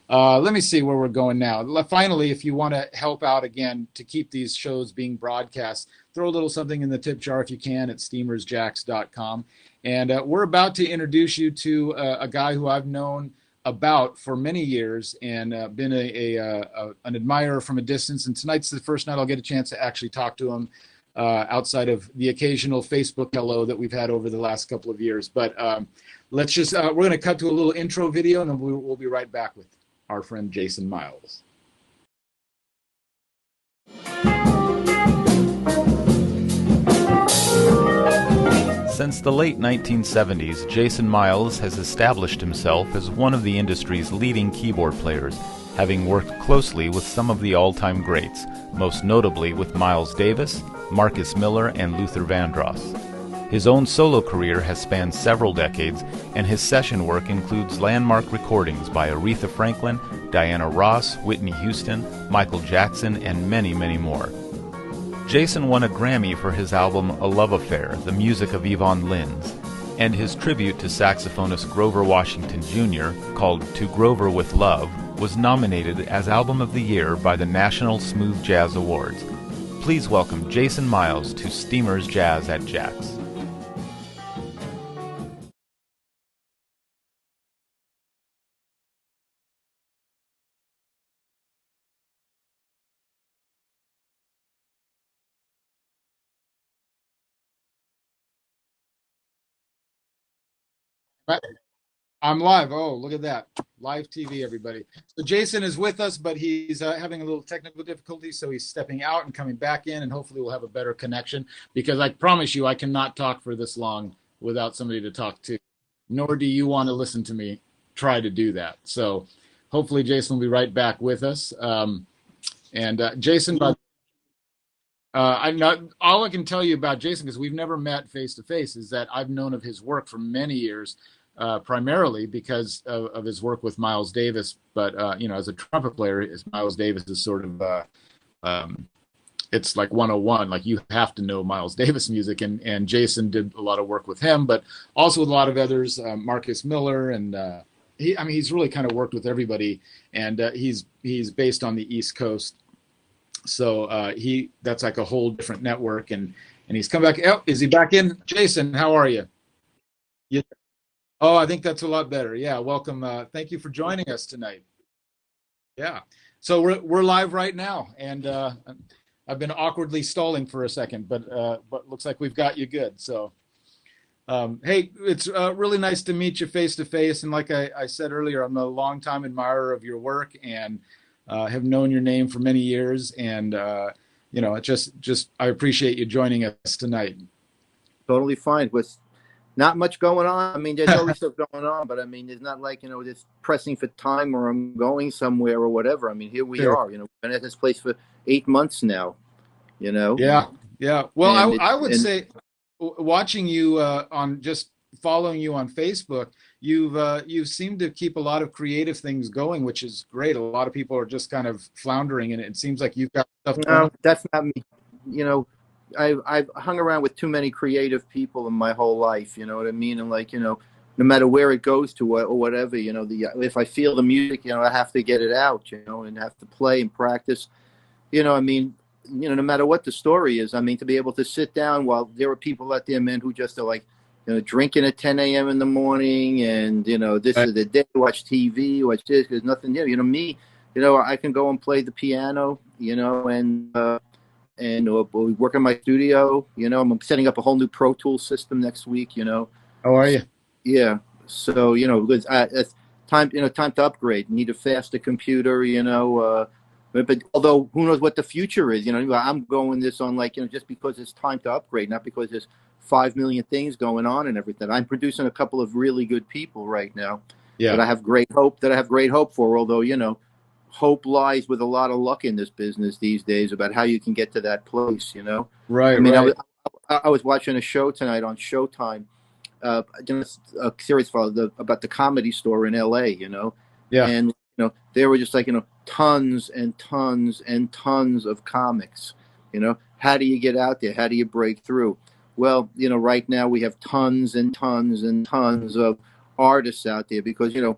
let me see where we're going now. Finally, if you want to help out again to keep these shows being broadcast, throw a little something in the tip jar if you can at steamersjax.com. And we're about to introduce you to a guy who I've known about for many years and been an admirer from a distance. And tonight's the first night I'll get a chance to actually talk to him outside of the occasional Facebook hello that we've had over the last couple of years. But let's just, we're going to cut to a little intro video, and then we'll be right back with our friend Jason Miles. Since the late 1970s, Jason Miles has established himself as one of the industry's leading keyboard players, having worked closely with some of the all-time greats, most notably with Miles Davis, Marcus Miller, and Luther Vandross. His own solo career has spanned several decades, and his session work includes landmark recordings by Aretha Franklin, Diana Ross, Whitney Houston, Michael Jackson, and many, many more. Jason won a Grammy for his album A Love Affair, the music of Yvonne Lins, and his tribute to saxophonist Grover Washington Jr., called To Grover with Love, was nominated as Album of the Year by the National Smooth Jazz Awards. Please welcome Jason Miles to Steamers Jazz at JAX. I'm live. Oh, look at that. Live TV, everybody. So Jason is with us, but he's having a little technical difficulty, so he's stepping out and coming back in, and hopefully we'll have a better connection, because I promise you I cannot talk for this long without somebody to talk to, nor do you want to listen to me try to do that. So hopefully Jason will be right back with us. Jason, I'm not. All I can tell you about Jason, because we've never met face to face, is that I've known of his work for many years, primarily because of his work with Miles Davis. But you know, as a trumpet player, Miles Davis is sort of um, it's like 101. Like you have to know Miles Davis music, and Jason did a lot of work with him, but also with a lot of others, Marcus Miller, and I mean, he's really kind of worked with everybody, and he's based on the East Coast. So that's like a whole different network, and he's come back. Oh, is he back in? Jason, how are you? Yeah. Oh, I think that's a lot better. Yeah, welcome. Thank you for joining us tonight. Yeah. So we're live right now, and I've been awkwardly stalling for a second, but looks like we've got you good. So hey, it's really nice to meet you face to face, and like I said earlier, I'm a longtime admirer of your work, and have known your name for many years, and you know, it just I appreciate you joining us tonight. Totally fine. With not much going on. I mean, there's always stuff going on, but I mean, it's not like, you know, it's pressing for time or I'm going somewhere or whatever. I mean, here we Sure. are. You know, we've been at this place for 8 months now. You know. Yeah, yeah. Well, And I would say watching you on just following you on Facebook, you've seemed to keep a lot of creative things going, which is great. A lot of people are just kind of floundering, and it seems like you've got stuff going No, on. that's not me. You know, I've hung around with too many creative people in my whole life. You know what I mean? And like, you know, no matter where it goes to or whatever, you know, if I feel the music, you know, I have to get it out, you know, and have to play and practice. You know, I mean, you know, no matter what the story is, I mean, to be able to sit down while there are people out there, man, who just are like, you know, drinking at 10 a.m. in the morning, and you know, this is the day, watch TV, watch this. There's nothing new. You know, me, you know, I can go and play the piano, you know, and we work in my studio. You know, I'm setting up a whole new Pro Tools system next week. You know, How are you? yeah. So you know, because it's time. You know, time to upgrade. Need a faster computer. You know, but although who knows what the future is? You know, I'm going this on like, you know, just because it's time to upgrade, not because there's 5 million things going on and everything. I'm producing a couple of really good people right now that I Yeah. have great hope for. Although, you know, hope lies with a lot of luck in this business these days about how you can get to that place. You know, I Right, mean, right. I was watching a show tonight on Showtime, a series about the Comedy Store in L.A. You know, Yeah. and you know, there were just like, you know, tons and tons and tons of comics. You know, how do you get out there? How do you break through? Well, you know, right now we have tons and tons and tons of artists out there, because, you know,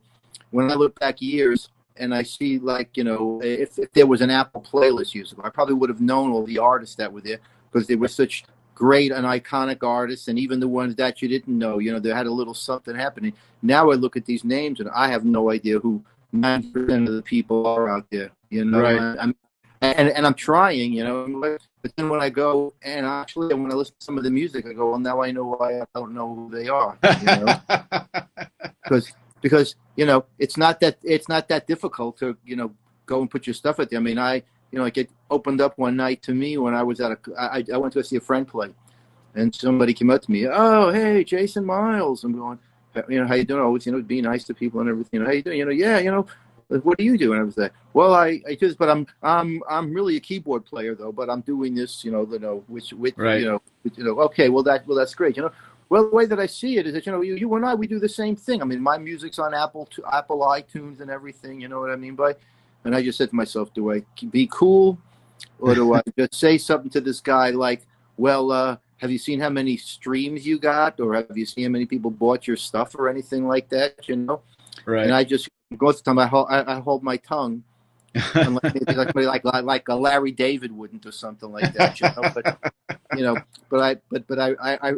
when I look back years and I see, like, you know, if there was an Apple playlist years ago, I probably would have known all the artists that were there, because they were such great and iconic artists, and even the ones that you didn't know, you know, they had a little something happening. Now I look at these names and I have no idea who 90% of the people are out there, you know. Right. And I'm trying, you know, but then when I go and actually when I listen to some of the music, I go, well, now I know why I don't know who they are, you know, because you know, it's not that difficult to, you know, go and put your stuff out there. I mean, you know, I get opened up one night to me when I was I went to go see a friend play, and somebody came up to me, oh, hey, Jason Miles. I'm going, you know, how you doing? Always, you know, be nice to people and everything. You know, how you doing? You know, yeah, you know, what do you do? And I was like, well, I just, but I'm really a keyboard player though, but I'm doing this, you know, which, Right. you know, okay, well, that's great. You know, well, the way that I see it is that, you know, you and I, we do the same thing. I mean, my music's on Apple iTunes and everything, you know what I mean? And I just said to myself, do I be cool, or do I just say something to this guy like, well, have you seen how many streams you got, or have you seen how many people bought your stuff or anything like that, you know? And Right. I just, most of the time, I hold my tongue, unless maybe like somebody like a Larry David wouldn't, or something like that, you know. But you know,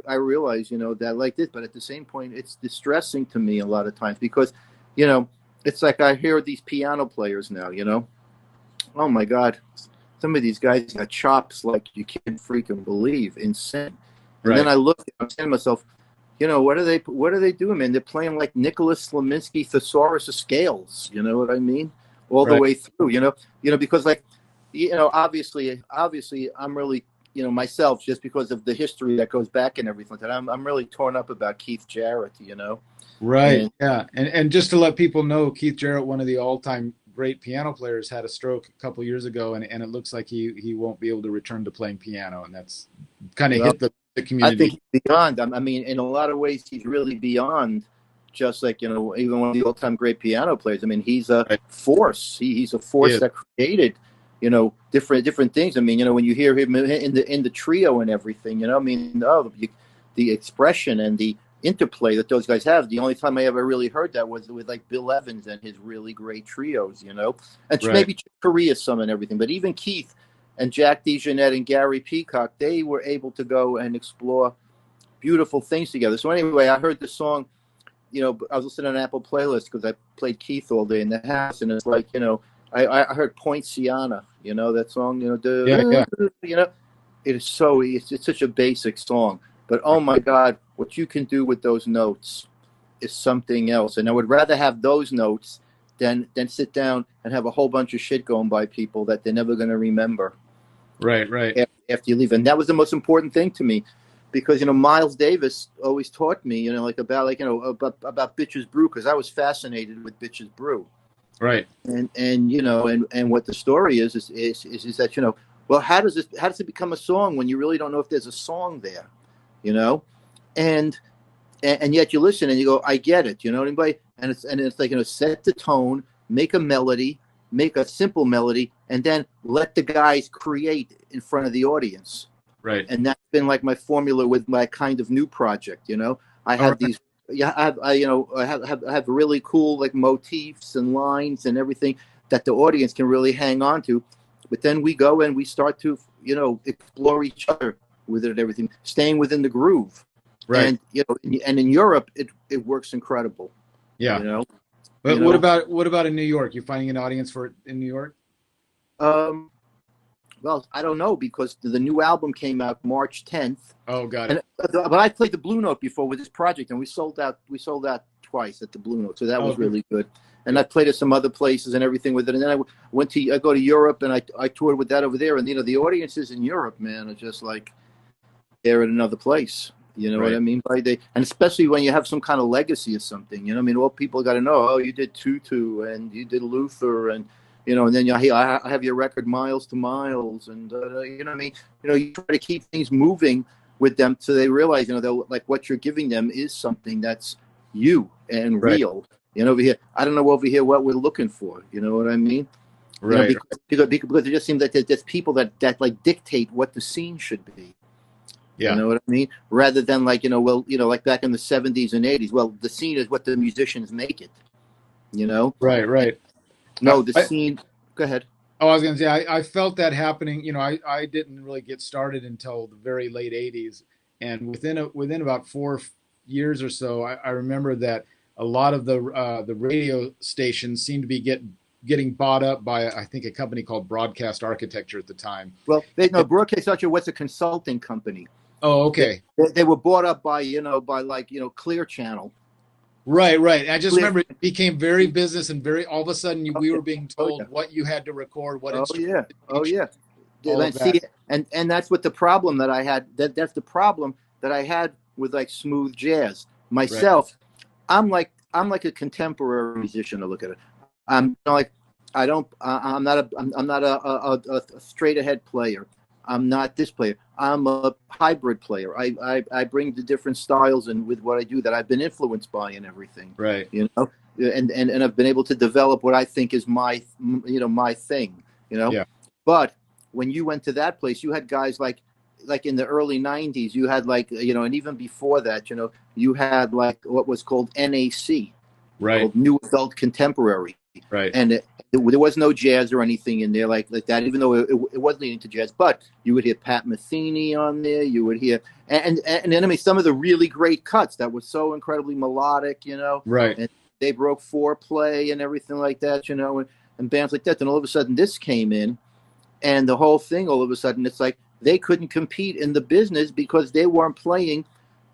I realize, you know, that like this, but at the same point, it's distressing to me a lot of times, because, you know, it's like I hear these piano players now, you know, oh my God, some of these guys got chops like you can't freaking believe, insane. And then Right. I look, I'm saying to myself, you know, what are they doing, man? They're playing like Nicholas Slaminski Thesaurus of Scales, you know what I mean? All the Right. way through, you know, because like, you know, obviously I'm really, you know, myself, just because of the history that goes back and everything like that, I'm really torn up about Keith Jarrett, you know. Right. And Yeah. And just to let people know, Keith Jarrett, one of the all-time great piano players, had a stroke a couple years ago, and it looks like he won't be able to return to playing piano, and that's kind of hit the community. I think he's beyond. I mean, in a lot of ways, he's really beyond. Just like, you know, even one of the all-time great piano players. I mean, he's a force. He's a force that created, you know, different things. I mean, you know, when you hear him in the trio and everything, you know, I mean, the expression and the interplay that those guys have. The only time I ever really heard that was with like Bill Evans and his really great trios, you know, and maybe Chick Corea some and everything. But even Keith and Jack DeJohnette and Gary Peacock, they were able to go and explore beautiful things together. So anyway, I heard the song. You know, I was listening to an Apple playlist because I played Keith all day in the house, and it's like, you know, I heard Point Siana, you know, that song, you know, you know, it's such a basic song, but oh my God, what you can do with those notes is something else. And I would rather have those notes than sit down and have a whole bunch of shit going by people that they're never going to remember. Right. After you leave. And that was the most important thing to me. Because, you know, Miles Davis always taught me, you know, like about Bitches Brew, because I was fascinated with Bitches Brew. Right. And you know, and what the story is that, you know, well, how does it become a song when you really don't know if there's a song there, you know? And yet you listen and you go, I get it, you know, anybody? And it's like, you know, set the tone, make a melody, make a simple melody, and then let the guys create in front of the audience. Right. And that's been like my formula with my kind of new project, you know. I have these, I have really cool like motifs and lines and everything that the audience can really hang on to. But then we go and we start to, you know, explore each other with it and everything, staying within the groove. Right. And, you know, and in Europe, it works incredible. Yeah. You know. But what about in New York? You finding an audience for it in New York? Well, I don't know, because the new album came out March 10th. Oh, got it. But I played the Blue Note before with this project, and we sold out twice at the Blue Note, so that was really good. And I played at some other places and everything with it. And then I go to Europe, and I toured with that over there. And, you know, the audiences in Europe, man, are just like they're in another place. You know what I mean? And especially when you have some kind of legacy or something. You know what I mean? All people got to know, oh, you did Tutu, and you did Luther, and you know, and then I have your record Miles to Miles, and you know what I mean. You know, you try to keep things moving with them so they realize, you know, they'll like what you're giving them is something that's you and real. You know, over here, I don't know over here what we're looking for. You know what I mean? Right. You know, because it just seems that there's people that like dictate what the scene should be. Yeah. You know what I mean? Rather than like, you know, well, you know, like back in the 70s and 80s, well, the scene is what the musicians make it. You know? Right. No, the scene. Go ahead. Oh, I was going to say, I felt that happening. You know, I didn't really get started until the very late 80s. And within about 4 years or so, I remember that a lot of the radio stations seemed to be getting bought up by, I think, a company called Broadcast Architecture at the time. Well, Broadcast Architecture was a consulting company. Oh, okay. They were bought up by Clear Channel. Right. I just remember it became very business and all of a sudden we were being told what you had to record, what instrument. Oh yeah. And that's what the problem that I had. That's the problem that I had with like smooth jazz. Myself, I'm like a contemporary musician to look at it. I'm not a straight ahead player. I'm not this player. I'm a hybrid player. I bring the different styles and with what I do that I've been influenced by and everything. Right. You know, and I've been able to develop what I think is my thing. You know. Yeah. But when you went to that place, you had guys like in the early 90s, you had like, you know, and even before that, you know, you had like what was called NAC. Right. Called New Adult Contemporary. Right. And there was no jazz or anything in there like that, even though it was leading to jazz. But you would hear Pat Metheny on there. You would hear and then I mean some of the really great cuts that were so incredibly melodic, you know. Right. And they broke foreplay and everything like that, you know, and bands like that. Then all of a sudden this came in, and the whole thing all of a sudden it's like they couldn't compete in the business because they weren't playing,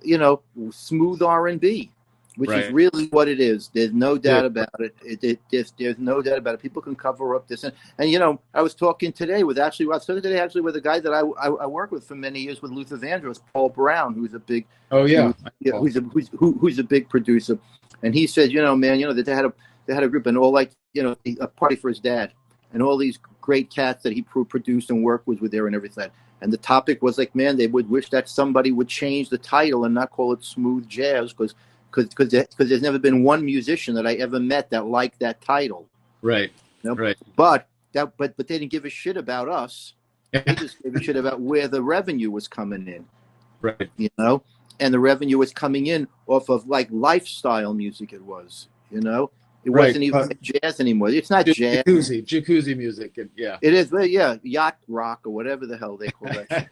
you know, smooth R&B. Which is really what it is. There's no doubt about it. There's no doubt about it. People can cover up this. And you know, I was talking today with a guy that I worked with for many years with Luther Vandross, Paul Brown, who's a big who's a big producer. And he said, you know, man, you know, that they had a group and all like a party for his dad, and all these great cats that he produced and worked with were there and everything. And the topic was like, man, they would wish that somebody would change the title and not call it smooth jazz, because there's never been one musician that I ever met that liked that title. Right. You know? Right. But they didn't give a shit about us. They just gave a shit about where the revenue was coming in. Right. You know, and the revenue was coming in off of like lifestyle music. It was, you know, it wasn't even jazz anymore. It's not jazz. Jacuzzi music. Yeah. It is. Well, yeah, yacht rock or whatever the hell they call that. Shit.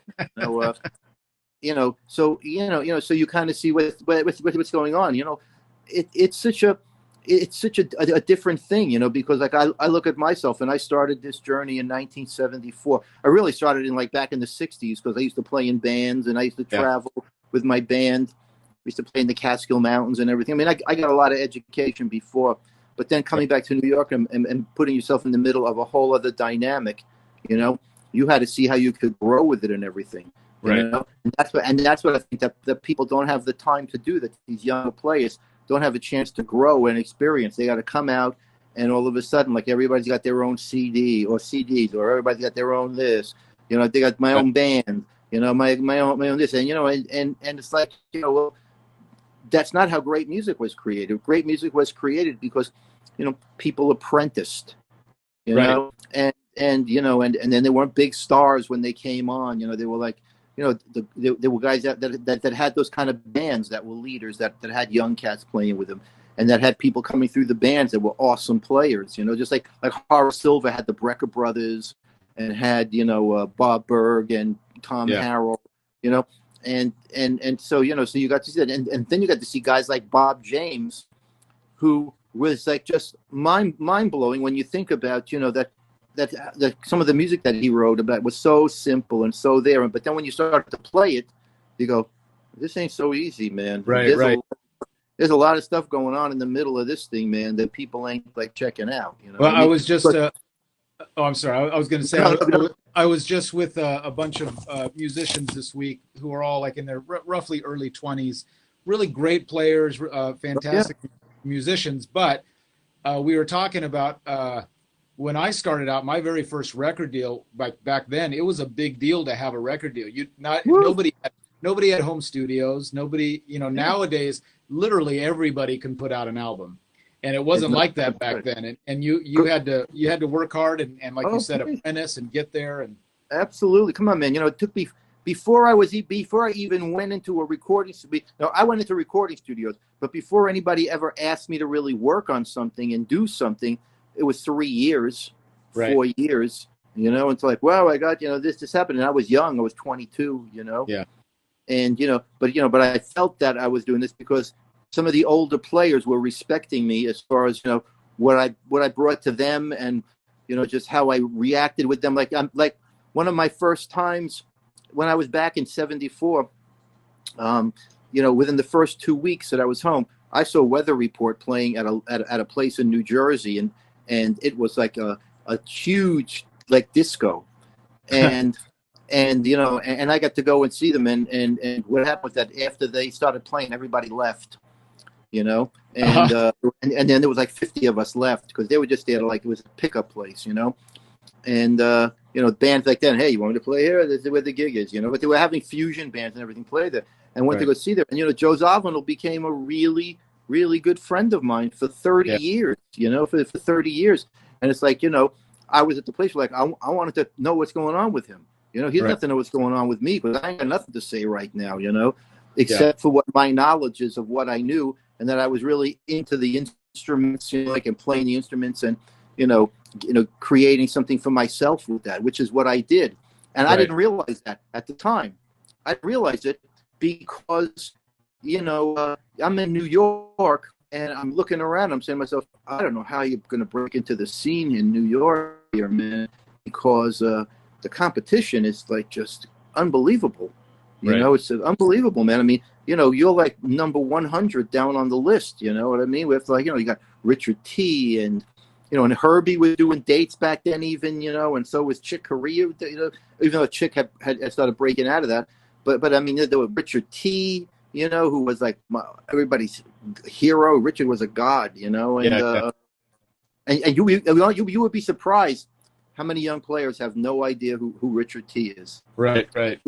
So you kind of see what's going on. You know, it's such a different thing, you know, because like I look at myself, and I started this journey in 1974. I really started in like back in the 60s, because I used to play in bands, and I used to travel with my band. We used to play in the Catskill Mountains and everything. I mean, I got a lot of education before, but then coming back to New York and putting yourself in the middle of a whole other dynamic, you know, you had to see how you could grow with it and everything. Right. You know? And that's what I think that people don't have the time to do, that these young players don't have a chance to grow and experience. They got to come out, and all of a sudden, like, everybody's got their own CD or CDs, or everybody's got their own this. You know, they got my own band. You know, my own this, and you know, and it's like, you know, well, that's not how great music was created. Great music was created because, you know, people apprenticed. You know, and you know, and then they weren't big stars when they came on. You know, they were like, you know, there were guys that had those kind of bands that were leaders, that had young cats playing with them, and that had people coming through the bands that were awesome players. You know, just like Horace Silver had the Brecker Brothers, and had, you know, Bob Berg and Tom Harrell. You know, and so, you know, so you got to see that, and then you got to see guys like Bob James, who was like just mind blowing when you think about, you know, that some of the music that he wrote about was so simple and so there, but then when you start to play it, you go, this ain't so easy, man. There's a lot of stuff going on in the middle of this thing, man, that people ain't like checking out. You know, well, I was just I'm sorry, I was going to say, I was just with a bunch of musicians this week who are all like in their roughly early 20s, really great players, fantastic musicians, but we were talking about when I started out, my very first record deal, back then, it was a big deal to have a record deal. Nobody had home studios. Nobody, you know, nowadays, literally everybody can put out an album, and it wasn't like that back then. And you had to work hard and like you said, apprentice and get there. And absolutely, come on, man. You know, it took me before I even went into a recording studio. No, I went into recording studios, but before anybody ever asked me to really work on something and do something, it was 3 years, 4 years, you know. It's like, wow, I got, you know, this happened, and I was young. I was 22, you know. Yeah. And but I felt that I was doing this because some of the older players were respecting me as far as, you know, what I brought to them, and, you know, just how I reacted with them. Like, I'm like, one of my first times when I was back in '74, you know, within the first 2 weeks that I was home, I saw Weather Report playing at a place in New Jersey, and it was like a huge like disco, and you know, and I got to go and see them, and what happened was that after they started playing, everybody left, you know, and then there was like 50 of us left because they were just there to, like, it was a pickup place, you know, and you know, bands like that, hey, you want me to play here? This is where the gig is, you know, but they were having fusion bands and everything play there, and went to go see them, and, you know, Joe Zawinul became a really, really good friend of mine for 30 years, you know, for 30 years. And it's like, you know, I was at the place where, like, I wanted to know what's going on with him. You know, he doesn't have to know what's going on with me, because I ain't got nothing to say right now, you know, except for what my knowledge is of what I knew, and that I was really into the instruments, you know, like, and playing the instruments, and, you know, creating something for myself with that, which is what I did. And I didn't realize that at the time. I realized it because, you know, I'm in New York, and I'm looking around. I'm saying to myself, I don't know how you're going to break into the scene in New York here, man, because the competition is, like, just unbelievable. You know, it's unbelievable, man. I mean, you know, you're like number 100 down on the list. You know what I mean? With, like, you know, you got Richard T. and, you know, and Herbie was doing dates back then, even, you know, and so was Chick Corea, you know, even though Chick had started breaking out of that. But I mean, there was Richard T., you know, who was like everybody's hero. Richard was a god, you know, and And you would be surprised how many young players have no idea who Richard T is. Right, right.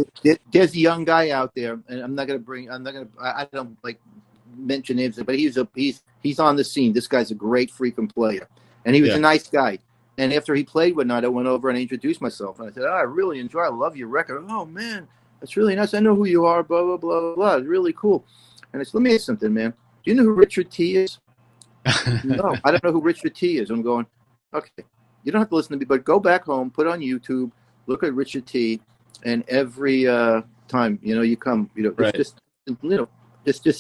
There's a young guy out there, and I don't like mention names, but he's on the scene. This guy's a great freaking player, and he was a nice guy. And after he played one night, I went over and introduced myself, and I said, I really I love your record. Oh man, that's really nice. I know who you are. Blah blah blah blah. It's really cool. And I said, let me ask you something, man. Do you know who Richard T is? No, I don't know who Richard T is. I'm going, okay. You don't have to listen to me, but go back home, put on YouTube, look at Richard T, and every time you come, right. just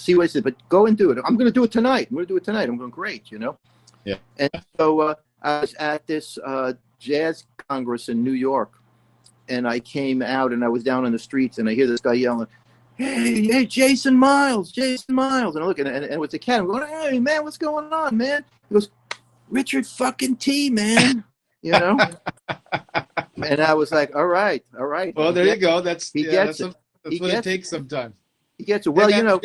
see what I said. But go and do it. I'm going to do it tonight. I'm going, great, Yeah. And so I was at this jazz congress in New York, and I came out and I was down on the streets, and I hear this guy yelling, "Hey, Jason Miles!" And I look and with the cat, I'm going, "Hey, man, what's going on, man?" He goes, "Richard fucking T, man." And I was like, all right. Well, there you go. That's what it takes sometimes. He gets it. Well, go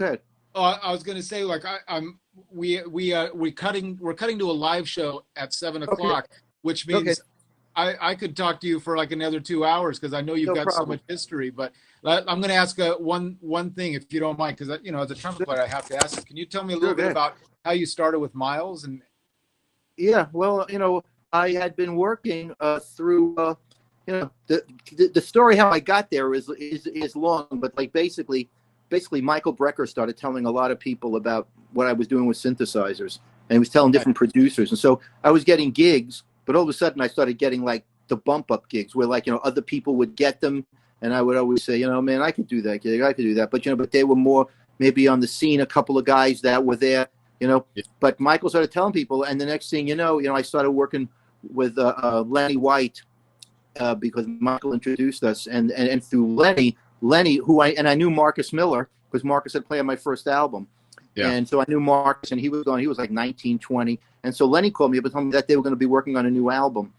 ahead. Oh, I was going to say, like, we're cutting to a live show at 7:00, which means I could talk to you for like another 2 hours because I know you've got so much history. But I'm going to ask one thing, if you don't mind, because as a trumpet player, I have to ask. Can you tell me a little bit about how you started with Miles? And yeah, well, I had been working through, the story how I got there is long, but like basically Michael Brecker started telling a lot of people about what I was doing with synthesizers, and he was telling different producers, and so I was getting gigs, but all of a sudden I started getting like the bump up gigs where like other people would get them, and I would always say, man, I could do that gig, I could do that, but they were more maybe on the scene, a couple of guys that were there, but Michael started telling people, and the next thing I started working with Lenny White because Michael introduced us, and through Lenny, who I knew Marcus Miller because Marcus had played on my first album, and so I knew Marcus, and he was like 19, 20, and so Lenny called me up and told me that they were going to be working on a new album,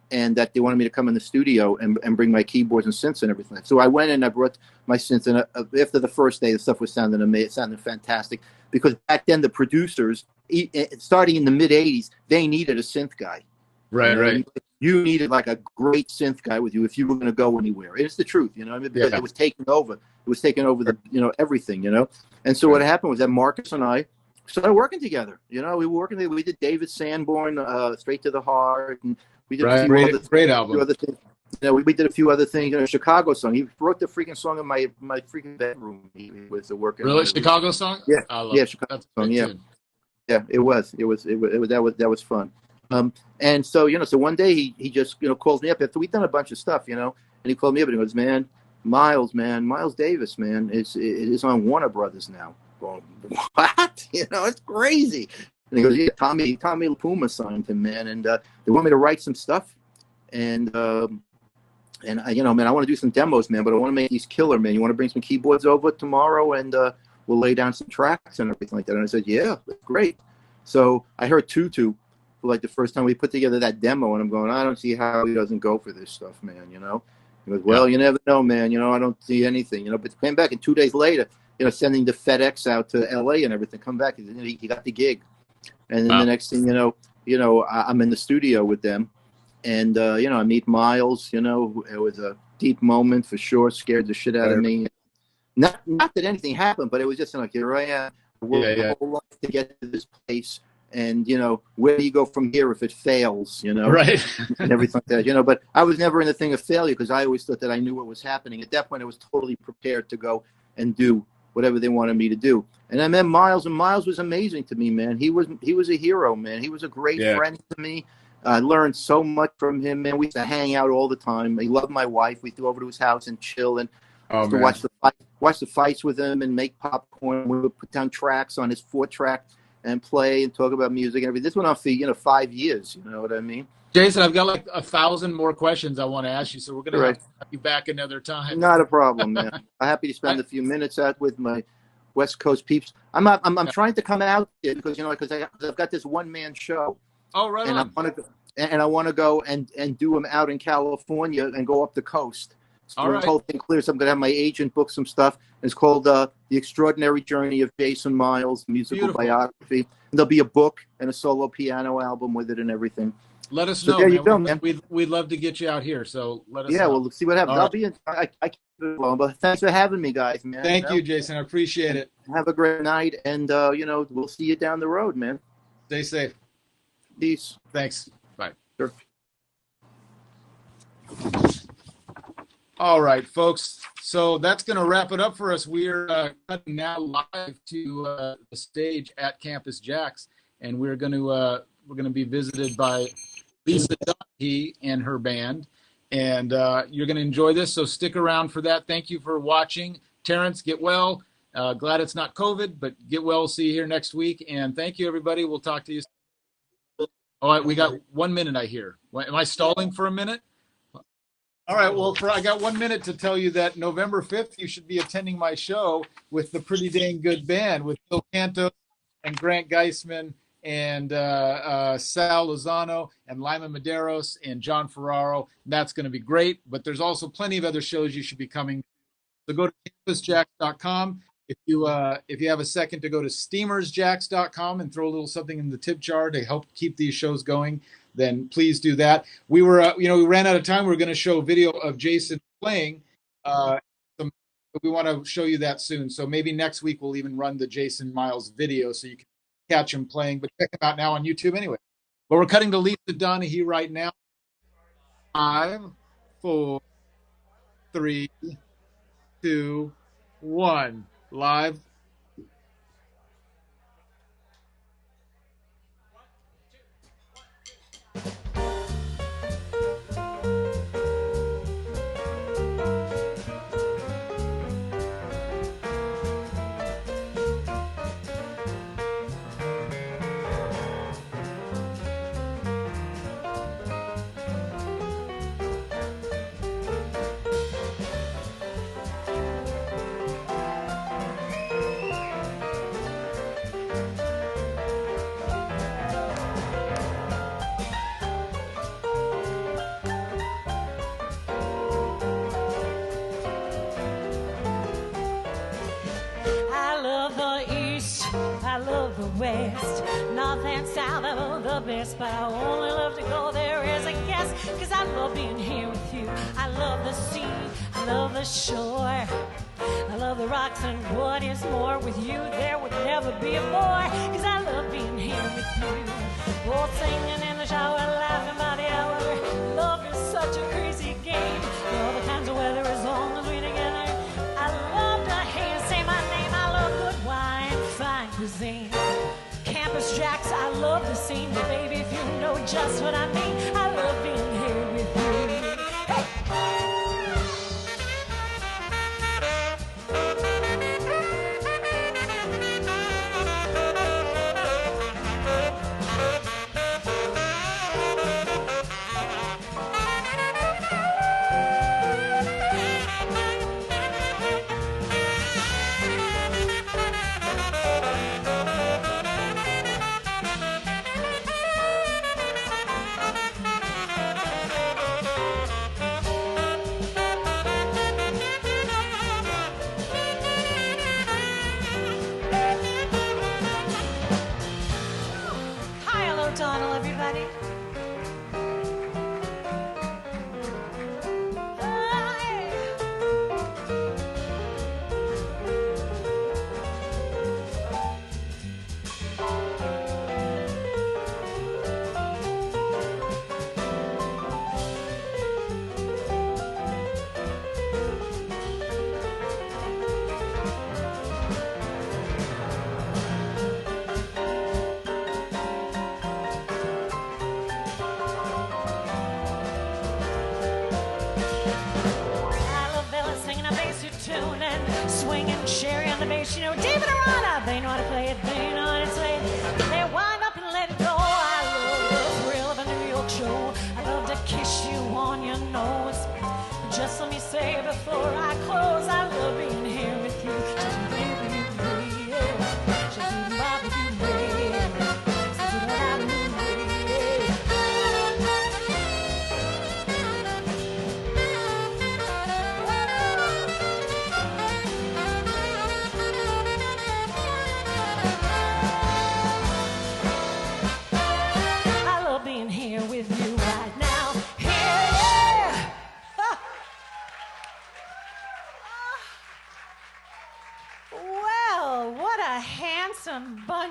and that they wanted me to come in the studio and bring my keyboards and synths and everything. So I went and I brought my synths, and after the first day, the stuff was sounding amazing, it sounded fantastic, because back then the producers, starting in the mid '80s, they needed a synth guy. Right. You needed like a great synth guy with you if you were going to go anywhere. It's the truth, because it was taking over. It was taking over the, everything, And so what happened was that Marcus and I started working together. We were working. We did David Sanborn, Straight to the Heart, and we did a few great album. Other things. We did a few other things. A Chicago song. He wrote the freaking song in my freaking bedroom. He was working. Really, Chicago song? Yeah, Chicago song. Yeah. Yeah, it was that was fun. And so, so one day he just, calls me up after we'd done a bunch of stuff, and he called me up and he goes, Miles Davis, man, is on Warner Brothers now. Going, what? It's crazy. And he goes, yeah, Tommy LaPuma signed him, man. And they want me to write some stuff. And I, man, I want to do some demos, man, but I want to make these killer, man. You want to bring some keyboards over tomorrow and we'll lay down some tracks and everything like that. And I said, yeah, that's great. So I heard Tutu for like the first time we put together that demo, and I'm going, I don't see how he doesn't go for this stuff, man. He goes, well, you never know, man. I don't see anything, but came back, and 2 days later, sending the FedEx out to LA and everything, come back, he got the gig. And then the next thing, I'm in the studio with them, and, I meet Miles, it was a deep moment for sure, scared the shit out of me. Not that anything happened, but it was just like, here I am, worked my whole life to get to this place. And, where do you go from here if it fails, Right. and everything like that, but I was never in the thing of failure because I always thought that I knew what was happening. At that point, I was totally prepared to go and do whatever they wanted me to do. And I met Miles, and Miles was amazing to me, man. He was a hero, man. He was a great friend to me. I learned so much from him, man. We used to hang out all the time. He loved my wife. We flew over to his house and chill and watch the fights with him and make popcorn. We would put down tracks on his 4-track and play and talk about music and everything. This went on for 5 years. You know what I mean? Jason, I've got like 1,000 more questions I want to ask you, so we're gonna have you back another time. Not a problem, man. I'm happy to spend a few minutes out with my West Coast peeps. I'm trying to come out here because because I've got this one-man show. Oh, right. And I want to go and do them out in California and go up the coast. All when right. the whole thing clears, I'm going to have my agent book some stuff. It's called The Extraordinary Journey of Jason Miles, musical Beautiful. biography. And there'll be a book and a solo piano album with it and everything. Let us So know. there Man. you go, man. We'd love to get you out here. So let us Yeah, know. we'll see what happens. All I'll right. be in. I keep it long, but thanks for having me, guys, man. Thank you, Jason. I appreciate it. Have a great night, and we'll see you down the road, man. Stay safe. Peace. Thanks. Bye. Sure. All right, folks. So that's going to wrap it up for us. We're cutting now live to the stage at Campus JAX, and we're going to be visited by Lisa Dunhee and her band, and you're going to enjoy this. So stick around for that. Thank you for watching. Terence, get well. Glad it's not COVID, but get well. See you here next week, and thank you, everybody. We'll talk to you. All right, we got 1 minute. I hear. Am I stalling for a minute? All right, well, I got 1 minute to tell you that November 5th, you should be attending my show with the Pretty Dang Good Band with Phil Cantos and Grant Geisman and Sal Lozano and Lima Medeiros and John Ferraro. That's going to be great, but there's also plenty of other shows you should be coming. So go to campusjax.com. If you have a second to go to steamersjax.com and throw a little something in the tip jar to help keep these shows going, then please do that. We were, we ran out of time. We were going to show video of Jason playing. We want to show you that soon. So maybe next week we'll even run the Jason Miles video so you can catch him playing. But check him out now on YouTube anyway. But we're cutting to Lisa Dunhee right now. 5, 4, 3, 2, 1. Live. West, north and south, I love the best, but I only love to go there as a guest, cause I love being here with you. I love the sea, I love the shore, I love the rocks, and what is more, with you there would never be a bore, cause I love being here with you. Oh, singing in the shower, laughing by the hour, love is such a crazy game, all the kinds of weather as long as we're together. I love to hear you say my name, I love good wine, fine cuisine. Campus JAX, I love the scene, but baby, if you know just what I mean, I love being here with you. Hey! Donald, everybody. You know, David Arana, they know how to play it, they know how to play it. They wind up and let it go. I love the thrill of a New York show. I love to kiss you on your nose. Just let me say before I close, I love being here with you. Just baby, you, yeah. Just bobby, you, yeah. So do what I mean, yeah.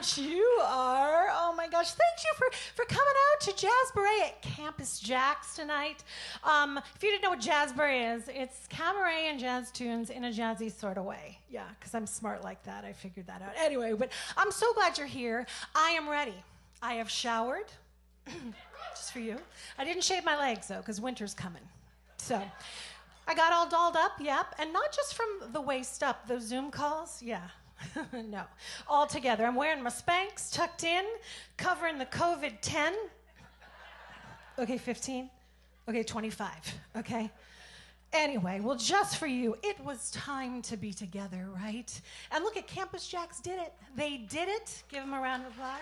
And you are. Oh my gosh, thank you for coming out to Jazz Beret at Campus JAX tonight. If you didn't know what Jazz Beret is, it's cabaret and jazz tunes in a jazzy sort of way. Yeah, because I'm smart like that. I figured that out. Anyway, but I'm so glad you're here. I am ready. I have showered. Just for you. I didn't shave my legs, though, because winter's coming. So I got all dolled up, yep. And not just from the waist up. Those Zoom calls, yeah. No, all together. I'm wearing my Spanx tucked in, covering the COVID-10. Okay, 15. Okay, 25. Okay. Anyway, well, just for you, it was time to be together, right? And look at Campus JAX did it. They did it. Give them a round of applause.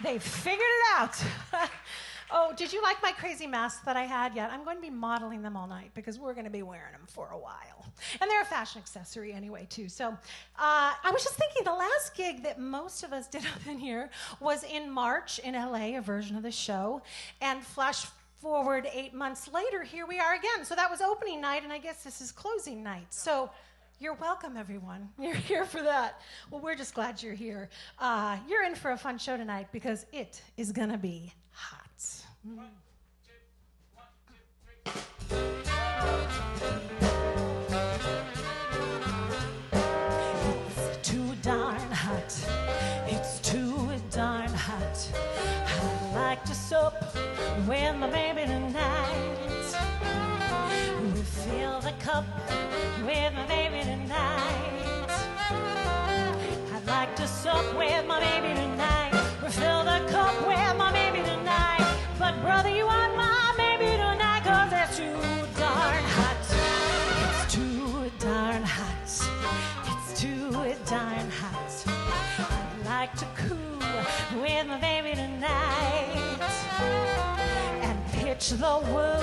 They figured it out. Oh, did you like my crazy masks that I had? Yeah, I'm going to be modeling them all night because we're going to be wearing them for a while. And they're a fashion accessory anyway, too. So I was just thinking the last gig that most of us did up in here was in March in LA, a version of the show. And flash forward 8 months later, here we are again. So that was opening night, and I guess this is closing night. So you're welcome, everyone. You're here for that. Well, we're just glad you're here. You're in for a fun show tonight because it is going to be hot. 1, 2, 1, 2, 3. It's too darn hot. It's too darn hot. I'd like to sup with my baby tonight. Refill the cup with my baby tonight. I'd like to sup with my baby tonight. Refill the cup with my baby tonight. But brother, you want my baby tonight, 'cause it's too darn hot. It's too darn hot. It's too darn hot. I'd like to cool with my baby tonight. And pitch the woo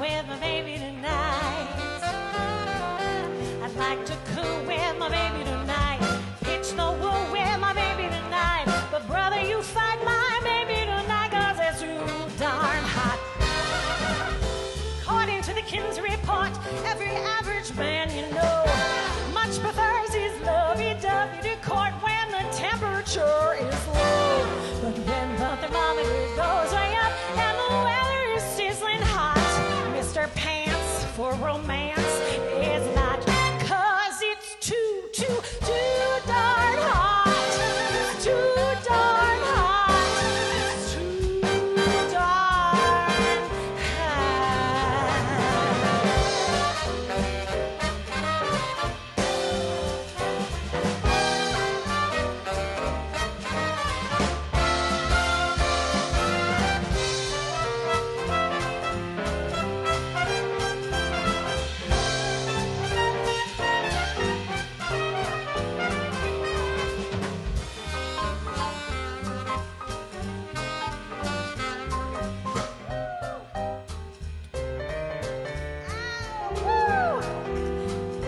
with my baby tonight. I'd like to cool with my baby tonight. Pitch the woo with my baby tonight. But brother, you fight my baby tonight, 'cause it's too darn hot. According to the Kinsey report, every average man you know much prefers his lovey-dovey to court when the temperature is low. But when the thermometer goes way up and the weather is sizzling hot, Mr. Pants for romance is not, 'cause it's too darn hot. It's too darn hot. It's too darn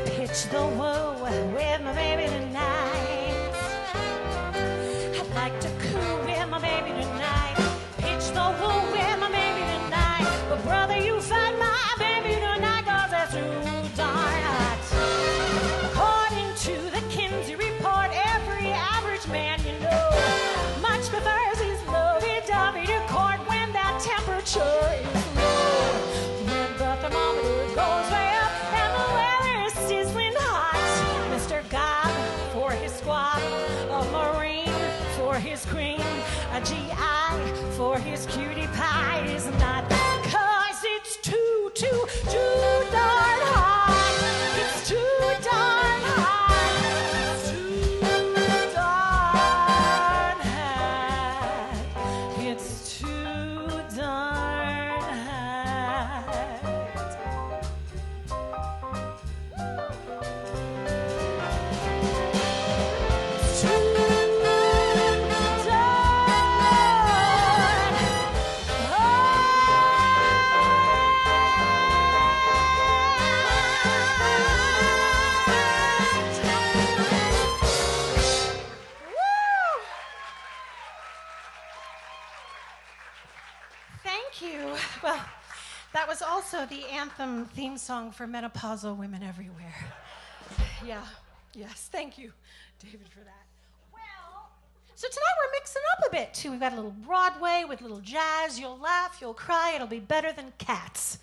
pitch the woo with my baby tonight. I'd like to coo with my baby tonight. Pitch the woo with my baby tonight. But brother, you find my baby tonight, 'cause it's too darn hot. According to the Kinsey report, every average man you know much prefers his lovey-dovey to court when that temperature is low. When the thermometer goes way up and the weather is sizzling hot, Mr. God for his squad, a Marine for his cream, a GI for his cutie pie is not, 'cause it's too darn hot. It's too darn hot. It's too darn hot. It's too darn hot. It's too Thank you. Well, that was also the anthem theme song for menopausal women everywhere. Yeah, yes, thank you, David, for that. Well, mixing up a bit too. We've got a little Broadway with a little jazz. You'll laugh, you'll cry. It'll be better than Cats.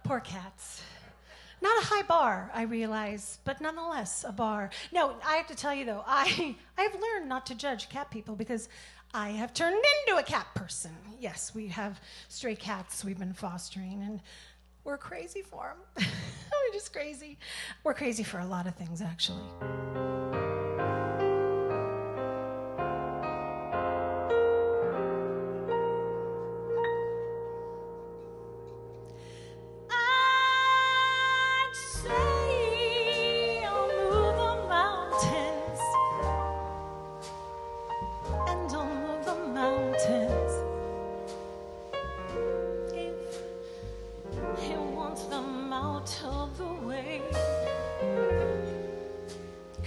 Poor Cats. Not a high bar, I realize, but nonetheless a bar. No, I have to tell you though, I have learned not to judge cat people because I have turned into a cat person. Yes, we have stray cats we've been fostering, and we're crazy for them. We're just crazy. We're crazy for a lot of things, actually.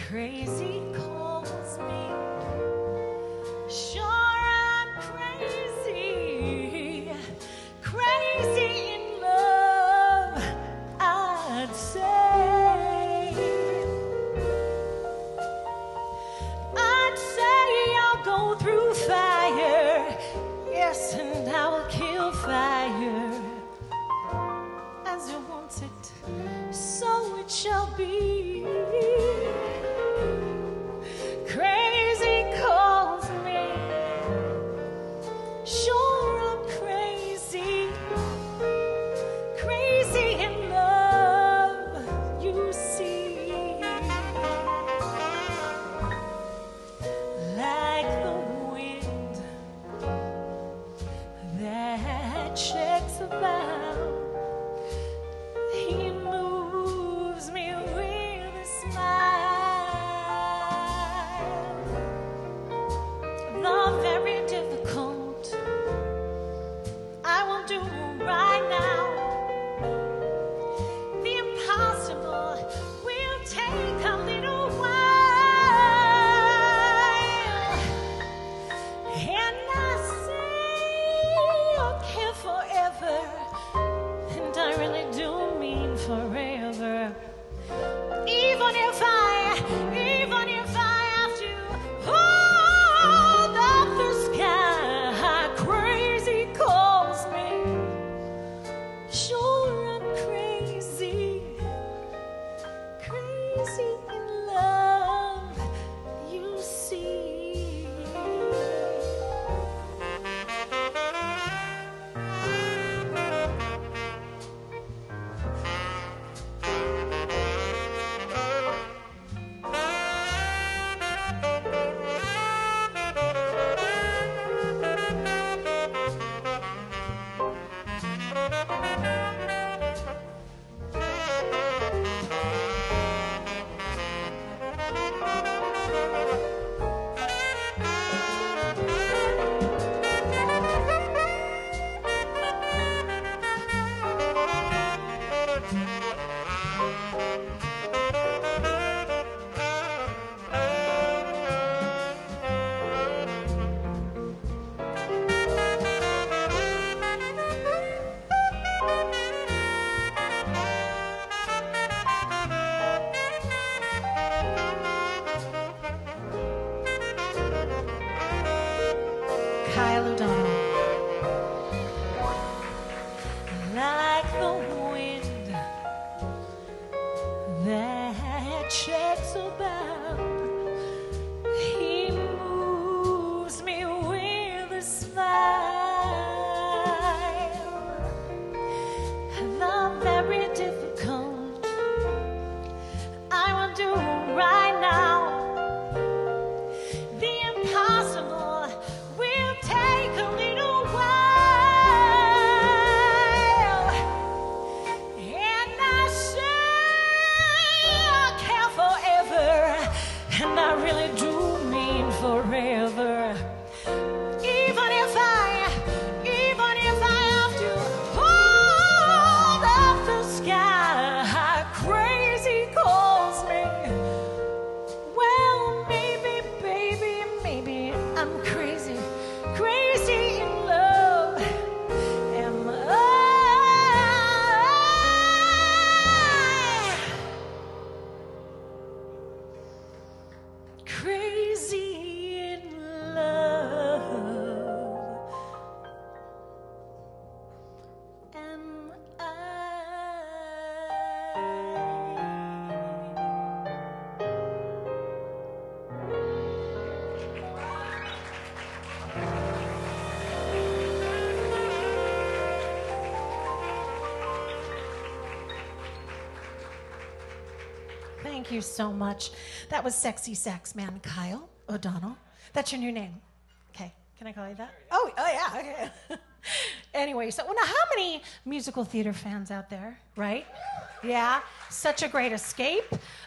Crazy calls me. Sure, I'm crazy. Crazy in love, I'd say. I'd say I'll go through fire. Yes, and I will kill fire. As you want it, so it shall be. Crazy calls me. Sure, I'm crazy. Crazy in love, you see. Like the wind that shakes about. He moves me with a smile. The very difficult I will do right now. The impossible will take a little while. And I say I'll care forever. And I really do mean forever. Even if I have to hold up the sky, crazy calls me. Sure, I'm crazy, crazy in love, you see. Kyle O'Donnell. Like the wind that shakes about, he moves me with a smile. The very difficult I will do right now. The impossible will take a little while. And I say I'll care forever. And I really do mean forever. Even if I have to hold up the sky, crazy calls me. Well, maybe, baby, maybe I'm crazy, crazy in love. Am I? Crazy in love. Thank you so much. That was sexy sax man Kyle O'Donnell. That's your new name. Okay, can I call you that? Oh yeah, okay. Anyway, so now how many musical theater fans out there, right? Yeah, such a great escape.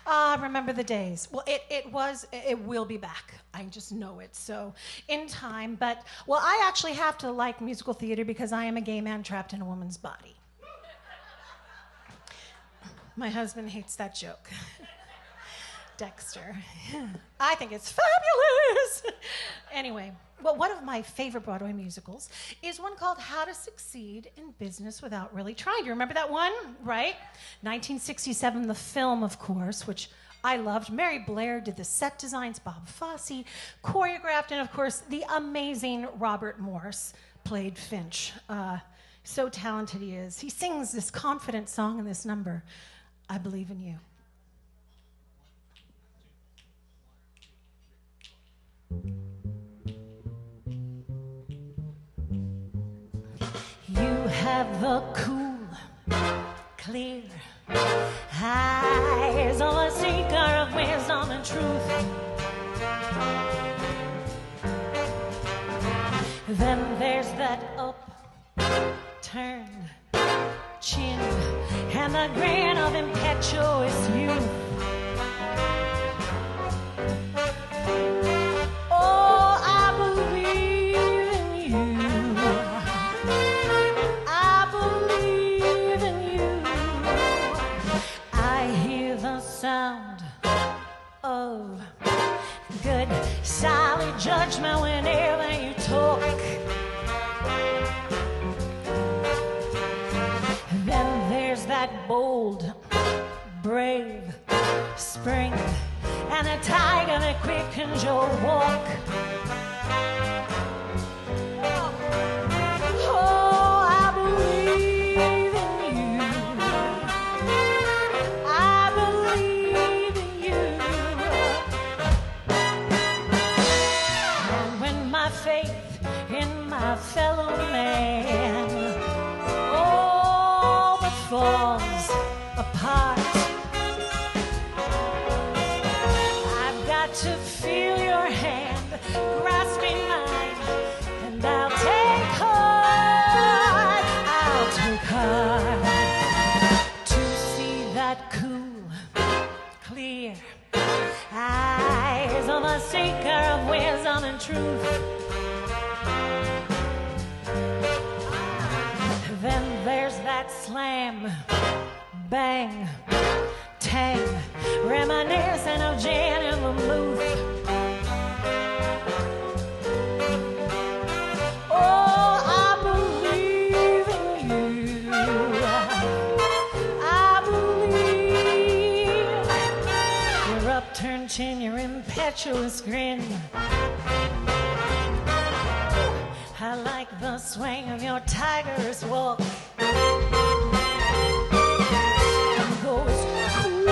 Remember the days. Well, it will be back. I just know it. So in time, but well, I actually have to like musical theater because I am a gay man trapped in a woman's body. My husband hates that joke. Dexter. I think it's fabulous. Anyway, well, one of my favorite Broadway musicals is one called How to Succeed in Business Without Really Trying. Do you remember that one? Right? 1967, the film, of course, which I loved. Mary Blair did the set designs, Bob Fosse choreographed, and of course, the amazing Robert Morse played Finch. So talented he is. He sings this confident song in this number, I Believe in You. You have the cool, clear eyes of a seeker of wisdom and truth. Then there's that upturned chin and the grin of impetuous youth. Oh, I believe in you. I believe in you. I hear the sound of good, solid judgment whenever you talk. Then there's that bold, brave spring and a tiger that quickens your walk. Oh, I believe in you. I believe in you. And when my faith in my fellow man all but falls apart, I've got to feel your hand grasping mine, and I'll take heart, I'll take heart to see that cool, clear eyes of a seeker of wisdom and truth. Then there's that slam, bang, tang, reminiscent of gin and vermouth. Oh, I believe in you. I believe your upturned chin, your impetuous grin. I like the swing of your tiger's walk. Those cool,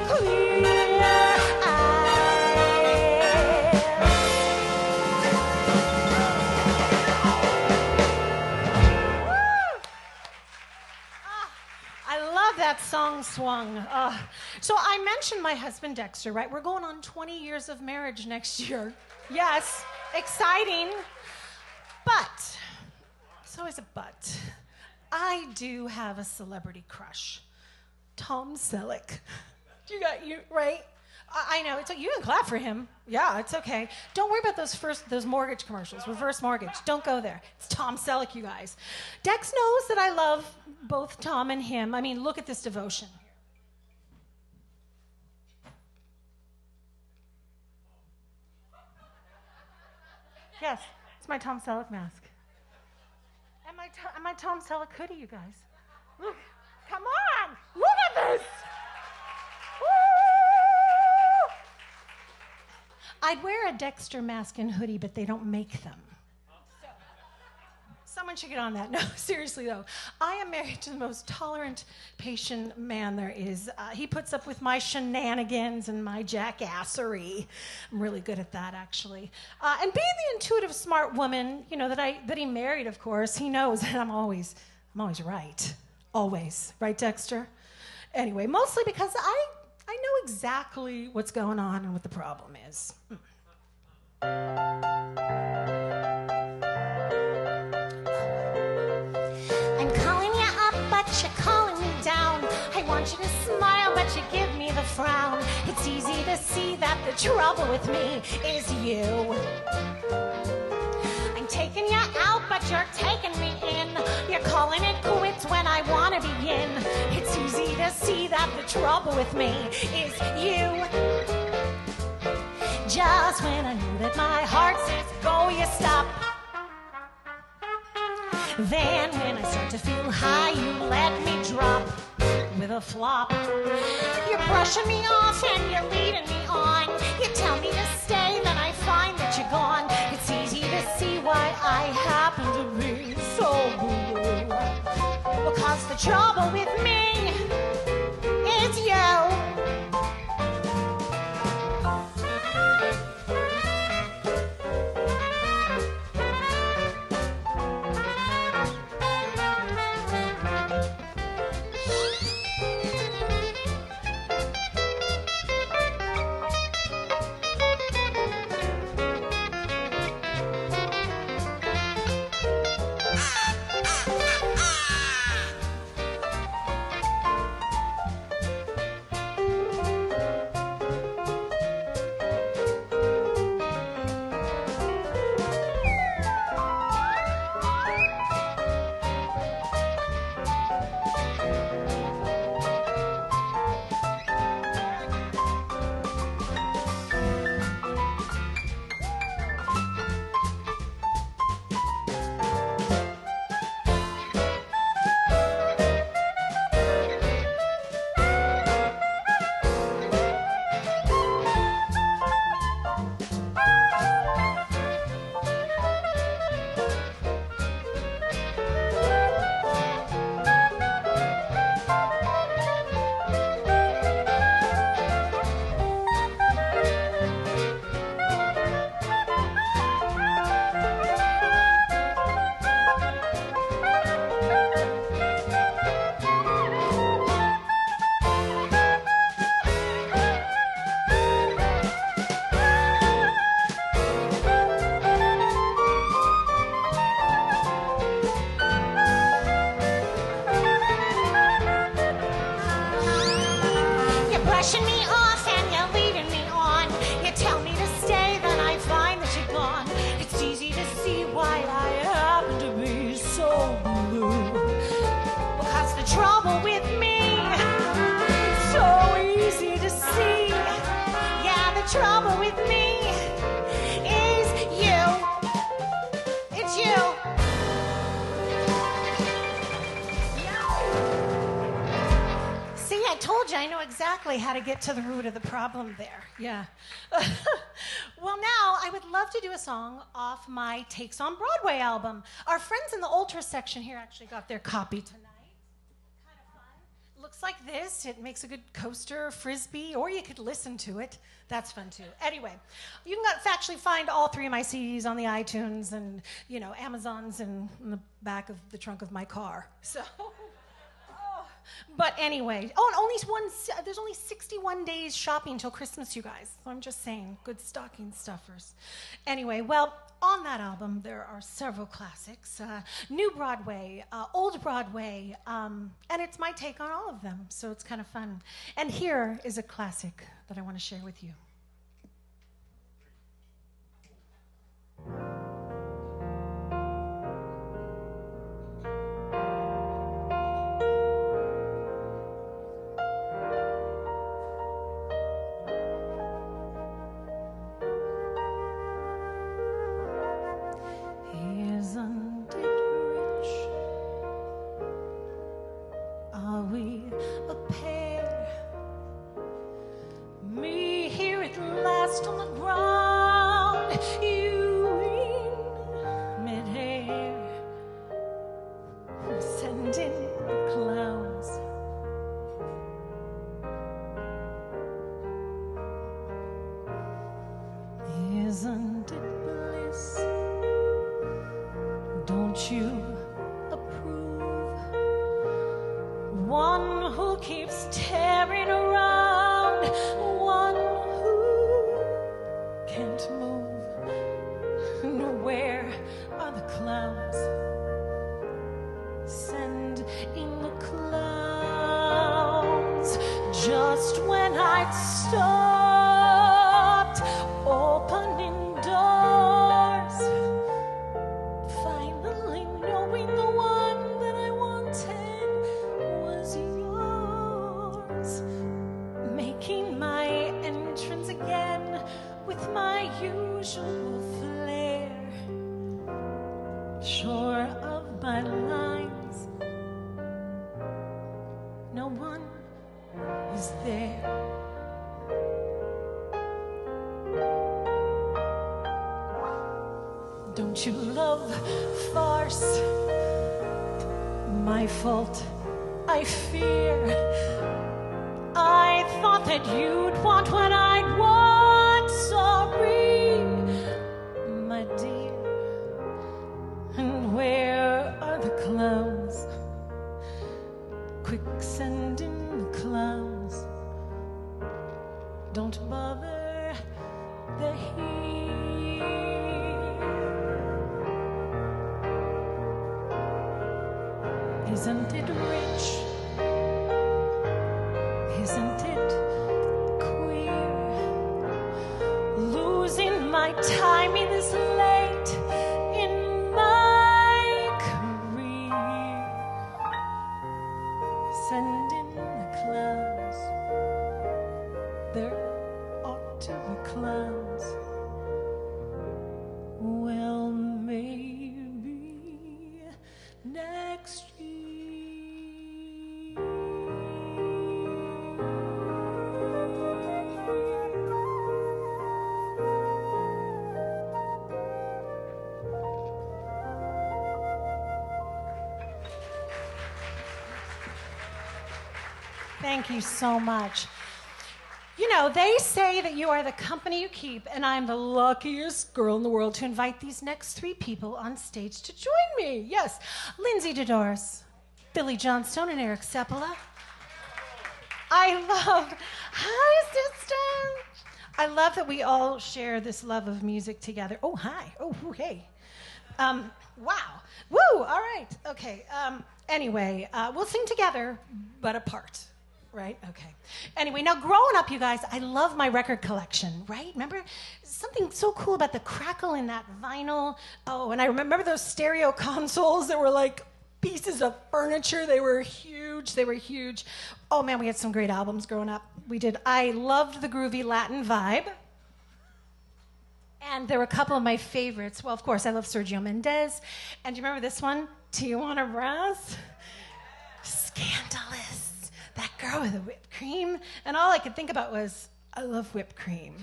clear eyes. I love that song swung. So I mentioned my husband Dexter, right? We're going on 20 years of marriage next year. Yes, exciting. But, it's always a but. I do have a celebrity crush. Tom Selleck. You right? I know. It's you can clap for him. Yeah, it's okay. Don't worry about those mortgage commercials. Reverse mortgage. Don't go there. It's Tom Selleck, you guys. Dex knows that I love both Tom and him. I mean, look at this devotion. Yes, it's my Tom Selleck mask. And my Tom Selleck hoodie, you guys. Look, come on, look at this. Woo! I'd wear a Dexter mask and hoodie, but they don't make them. So, someone should get on that. No, seriously though. I am married to the most tolerant, patient man there is. He puts up with my shenanigans and my jackassery. I'm really good at that, actually. And being the intuitive, smart woman, you know, that he married, of course, he knows that I'm always right. Always. Right, Dexter? Anyway, mostly because I know exactly what's going on and what the problem is. I'm calling you up, but you're calling me down. I want you to smile, but you give me the frown. It's easy to see that the trouble with me is you. I'm taking you out, but you're taking me in. You're calling it quits when I want to begin. It's easy to see that the trouble with me is you. Just when I knew that my heart says go, you stop. Then when I start to feel high, you let me drop with a flop. You're brushing me off and you're leading me on. You tell me to stay, then I find that you're gone. It's easy to see why I happen to be so blue. Because the trouble with me is you. Brushing me off and you're leading me on. You tell me to stay, then I find that you're gone. It's easy to see why I happen to be so blue. Because the trouble with me is so easy to see. Yeah, the trouble with me is you. It's you. See, I told you I know exactly how to get to the root of the problem there. Yeah. Well, now I would love to do a song off my Takes on Broadway album. Our friends in the Ultra section here actually got their copy tonight. Kind of fun. It looks like this. It makes a good coaster, frisbee, or you could listen to it. That's fun too. Anyway, you can actually find all three of my CDs on the iTunes and, you know, Amazon's in the back of the trunk of my car. So. But anyway, and there's only 61 days shopping until Christmas, you guys. So I'm just saying, good stocking stuffers. Anyway, well, on that album, there are several classics. New Broadway, Old Broadway, and it's my take on all of them, so it's kind of fun. And here is a classic that I want to share with you. On the ground, you in midair, sending the clouds. Isn't it bliss? Don't you approve? One who keeps tearing around shore of my lines. No one is there. Don't you love farce? My fault, I fear. I thought that you'd want what I'd want. Sorry, my dear. And where are the clowns? Quick send in the clowns. Don't bother, they're here. Isn't it rich? Isn't it queer? Losing my time this late in my career. Send in the clowns. There ought to be clowns. Well, maybe next year. Thank you so much. You know, they say that you are the company you keep, and I'm the luckiest girl in the world to invite these next three people on stage to join me. Yes, Lindsay DeDoris, Billy Johnstone, and Eric Seppala. Hi, sister. I love that we all share this love of music together. Oh, hi. Oh, hey. Wow. Woo, all right. Okay. Anyway, we'll sing together, but apart. Right? Okay. Anyway, now growing up, you guys, I love my record collection, right? Remember something so cool about the crackle in that vinyl? Oh, and I remember those stereo consoles that were like pieces of furniture. They were huge. Oh man, we had some great albums growing up. We did. I loved the groovy Latin vibe. And there were a couple of my favorites. Well, of course, I love Sergio Mendes. And do you remember this one? Tijuana Brass? Scandalous. That girl with the whipped cream. And all I could think about was, I love whipped cream.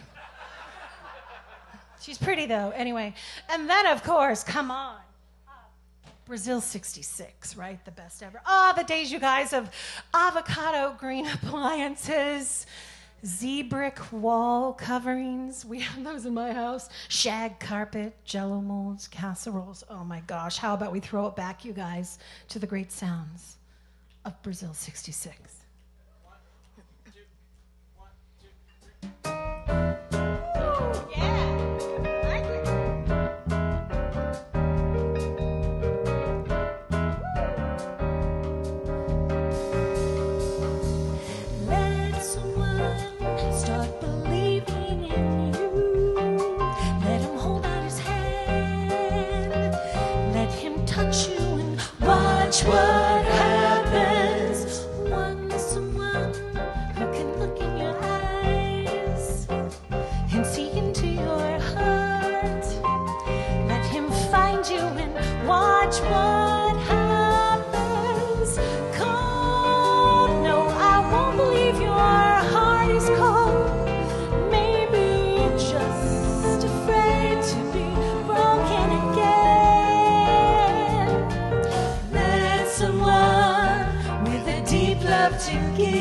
She's pretty, though. Anyway. And then, of course, come on. Brazil 66, right? The best ever. Oh, the days, you guys, of avocado green appliances, Z-brick wall coverings. We have those in my house. Shag carpet, Jello molds, casseroles. Oh, my gosh. How about we throw it back, you guys, to the great sounds of Brazil 66. What happens when someone who can look in your eyes and see into your heart? Let him find you and watch what happens. Cold, no, I won't believe your heart is cold. Maybe just afraid to be broken again. Someone with a deep love to give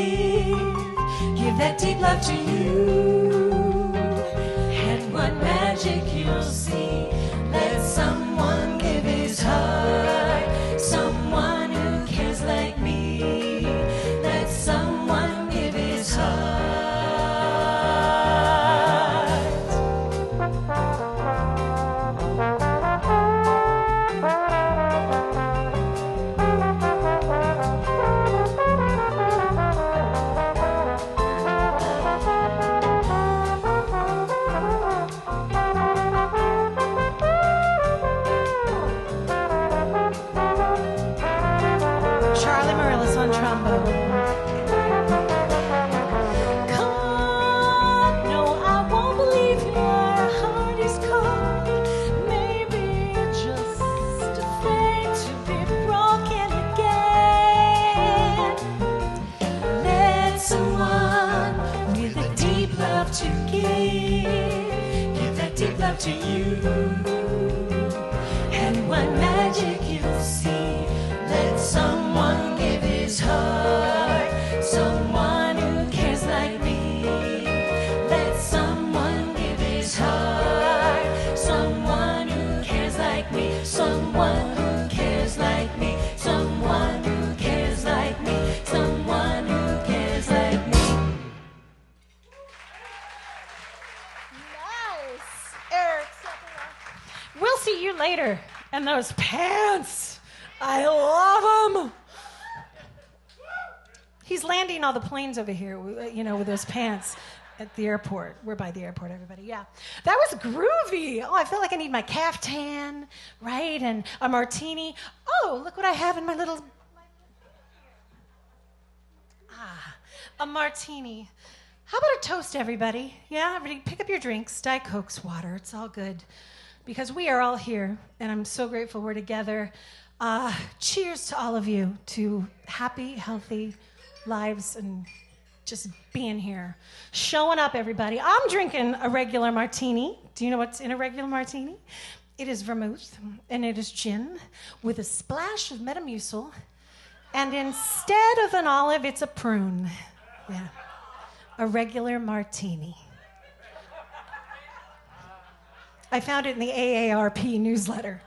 that deep love to you, and what magic you'll see. Let someone give his heart, someone who cares like me. Let someone give his heart. to you. And what magic you'll see. Let someone give his heart, someone who cares like me. Let someone give his heart, someone who cares like me. Someone who cares like me. Someone who cares like me. Someone who cares like me. Nice. Eric, We'll see you later. And those pants, I love them. He's landing all the planes over here, you know, with those pants at the airport. We're by the airport, everybody. Yeah. That was groovy. Oh, I feel like I need my caftan, right? And a martini. Oh, look what I have in my little... a martini. How about a toast, everybody? Yeah, everybody pick up your drinks. Diet Cokes, water. It's all good. Because we are all here, and I'm so grateful we're together. Cheers to all of you, to happy, healthy lives, and just being here. Showing up, everybody. I'm drinking a regular martini. Do you know what's in a regular martini? It is vermouth, and it is gin with a splash of Metamucil, and instead of an olive, it's a prune. Yeah, a regular martini. I found it in the AARP newsletter.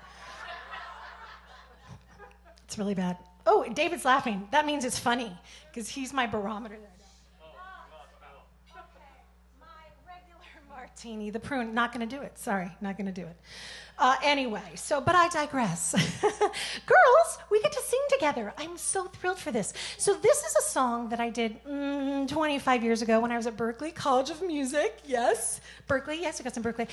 It's really bad. Oh, David's laughing. That means it's funny, because he's my barometer. My regular martini, the prune, not going to do it. Sorry, not going to do it. Anyway, but I digress. Girls, we get to sing together. I'm so thrilled for this. So this is a song that I did 25 years ago when I was at Berklee College of Music. Yes, Berklee. Yes, I got some Berklee.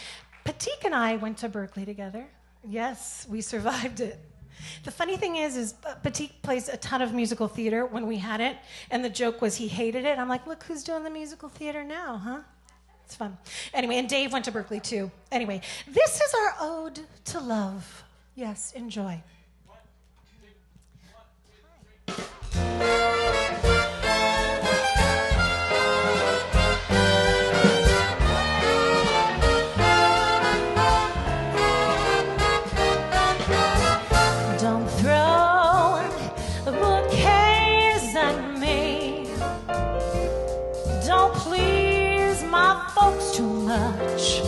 Patik and I went to Berklee together. Yes, we survived it. The funny thing is Patik plays a ton of musical theater when we had it, and the joke was he hated it. I'm like, look who's doing the musical theater now, huh? It's fun. Anyway, and Dave went to Berklee too. Anyway, this is our ode to love. Yes, enjoy. Don't throw the bouquets at me. Don't please my folks too much.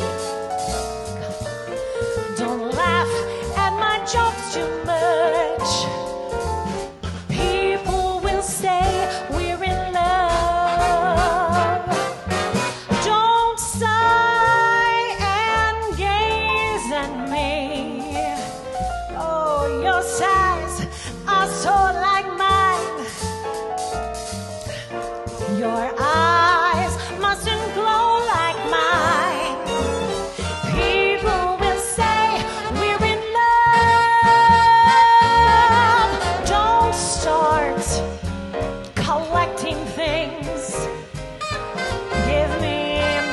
Don't laugh at my jokes too much. People will say we're in love. Don't sigh and gaze at me. Oh, your sighs are so like mine. Your eyes mustn't glow like mine. People will say we're in love. Don't start collecting things. Give me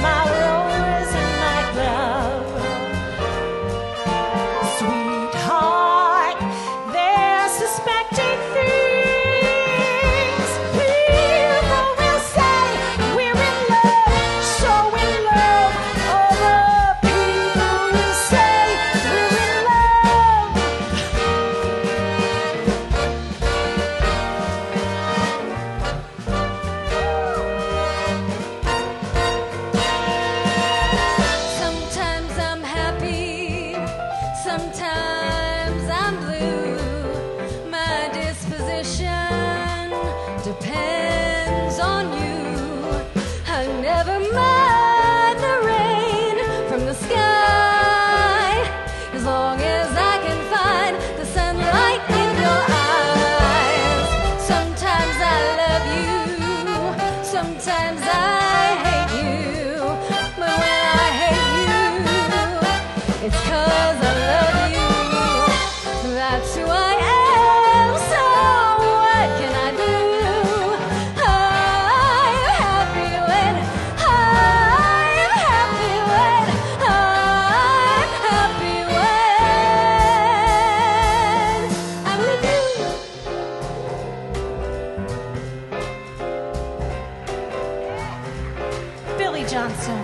my rose and my glove. Sweetheart, they're suspecting things. People will say we're in love, so in love. Oh, the people will say we're in love. Sometimes I'm happy, sometimes I'm blue. My disposition depends on you. I never mind the rain from the sky, as long as I can find the sunlight in your eyes. Sometimes I love you, sometimes I hate you, but when I hate you, it's 'cause I love you. That's who I am, so what can I do? I'm happy when I'm happy when I'm happy when I'm with you. Billy Johnson.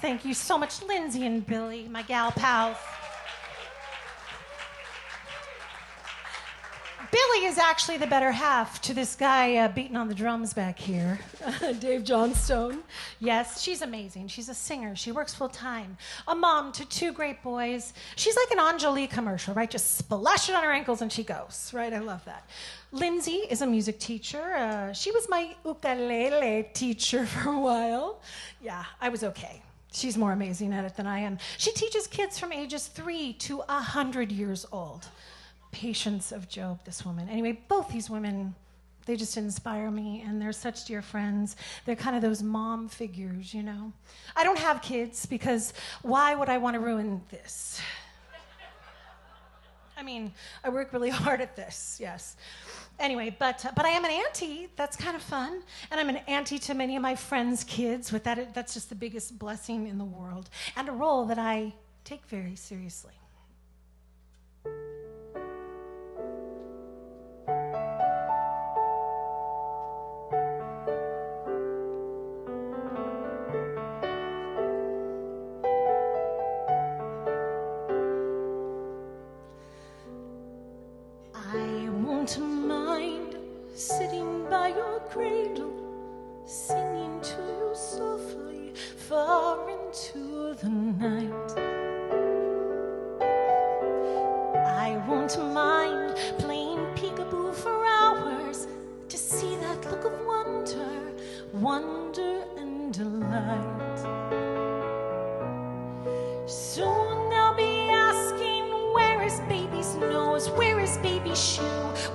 Thank you so much, Lindsay and Billy, my gal pals. Billy is actually the better half to this guy beating on the drums back here, Dave Johnstone. Yes, she's amazing. She's a singer. She works full time. A mom to 2 great boys. She's like an Angeli commercial, right? Just splash it on her ankles and she goes, right? I love that. Lindsay is a music teacher. She was my ukulele teacher for a while. Yeah, I was okay. She's more amazing at it than I am. She teaches kids from ages 3 to 100 years old. Patience of Job, this woman. Anyway, both these women, they just inspire me, and they're such dear friends. They're kind of those mom figures, you know. I don't have kids because why would I want to ruin this? I mean, I work really hard at this, yes. Anyway, but I am an auntie. That's kind of fun. And I'm an auntie to many of my friends' kids. With that, that's just the biggest blessing in the world, and a role that I take very seriously. Sitting by your cradle, singing to you softly, far into the night. I won't mind playing peekaboo for hours to see that look of wonder and delight. Soon they'll be asking, where is baby's nose? Where is baby's shoe?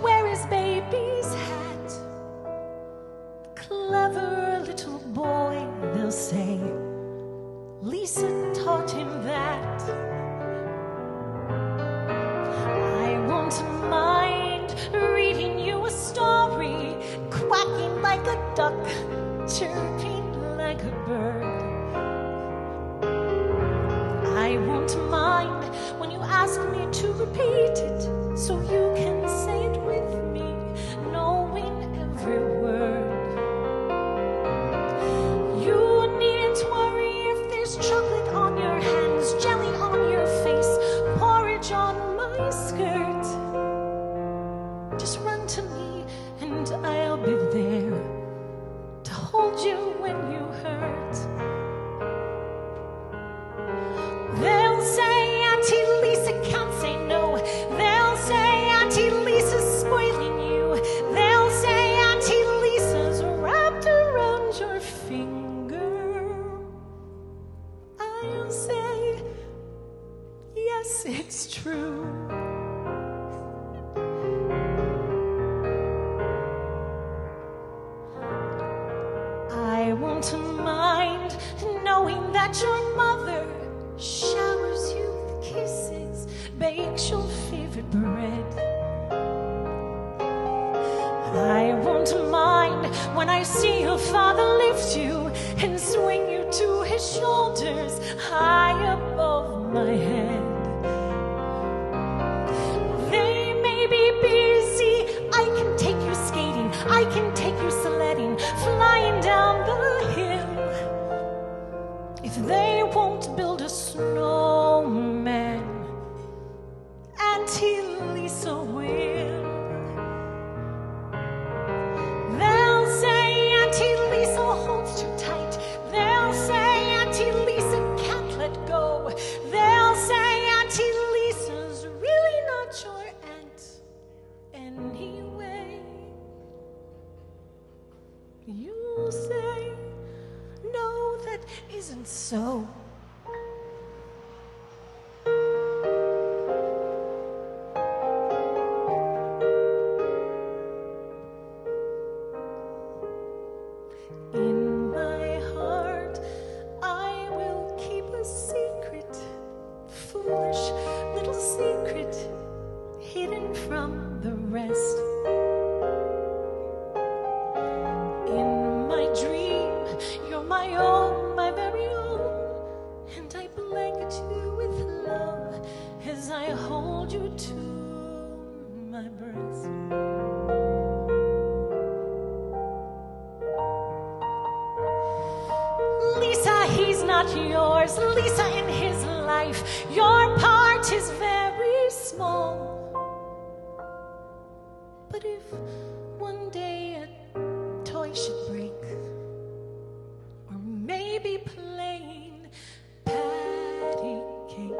Where is baby's hat? Clever little boy, they'll say. Lisa taught him that. I won't mind reading you a story, quacking like a duck, chirping like a bird. I won't mind when you ask me to repeat it, so you can say it with me, knowing every word. You needn't worry if there's chocolate on your hands, jelly on your face, porridge on my skirt. Just run to me and I'll be there to hold you when you hurt. They'll say Auntie Lisa can't say no. They'll say Auntie Lisa's spoiling you. They'll say Auntie Lisa's wrapped around your finger. I'll say, yes, it's true. I won't mind knowing that your mother showers you with kisses, bakes your favorite bread. I won't mind when I see your father lift you and swing you to his shoulders high above my head. They may be busy, I can take you skating, I can take you sledding, flying down the hill. If they won't build a snowman, Auntie Lisa will. They'll say Auntie Lisa holds too tight. They'll say Auntie Lisa can't let go. They'll say Auntie Lisa's really not your aunt anyway. You say, no, that isn't so. In my heart, I will keep a secret, foolish little secret, hidden from the rest. In my dream, you're my own, my very own, and I blanket you with love as I hold you to my breast. Lisa, he's not not yours. Lisa, in his life, your part is very small. But if one day a toy should break, or maybe plain patty cake,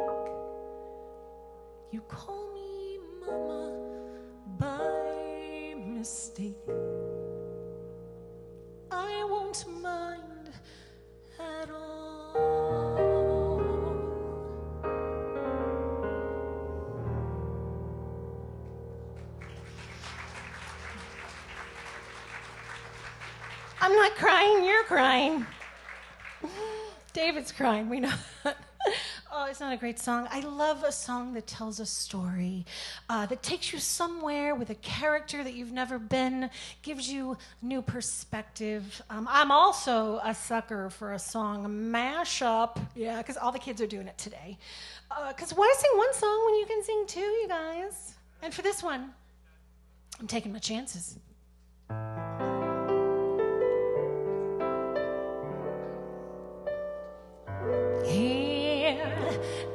you call me Mama by mistake. I won't mind at all. I'm not crying, you're crying. David's crying, we know that. Oh, it's not a great song. I love a song that tells a story, that takes you somewhere with a character that you've never been, gives you new perspective. I'm also a sucker for a song mashup, yeah, because all the kids are doing it today. Because why sing one song when you can sing two, you guys? And for this one, I'm taking my chances. Here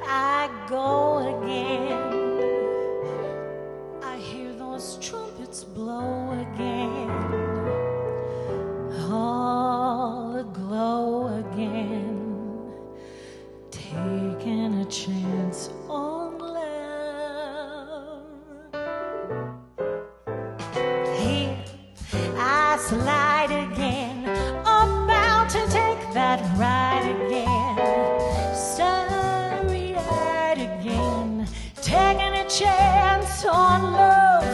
I go again. I hear those trumpets blow again. All aglow again. Taking a chance on love. Here I slide again. About to take that ride again. Taking a chance on love.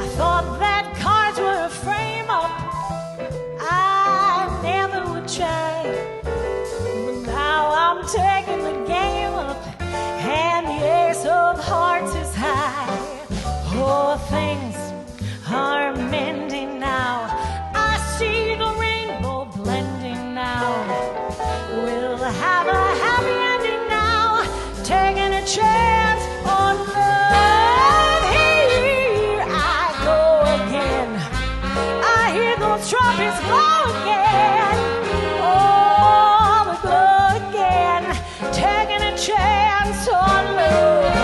I thought that cards were a frame up. I never would try. But now I'm taking the game up, and the ace of hearts is high. Oh, things are mending now. I see the rainbow blending now. We'll have a happy ending now. Taking a chance on love. Here I go again. I hear those trumpets blow again. Oh, they blow again. Taking a chance on love.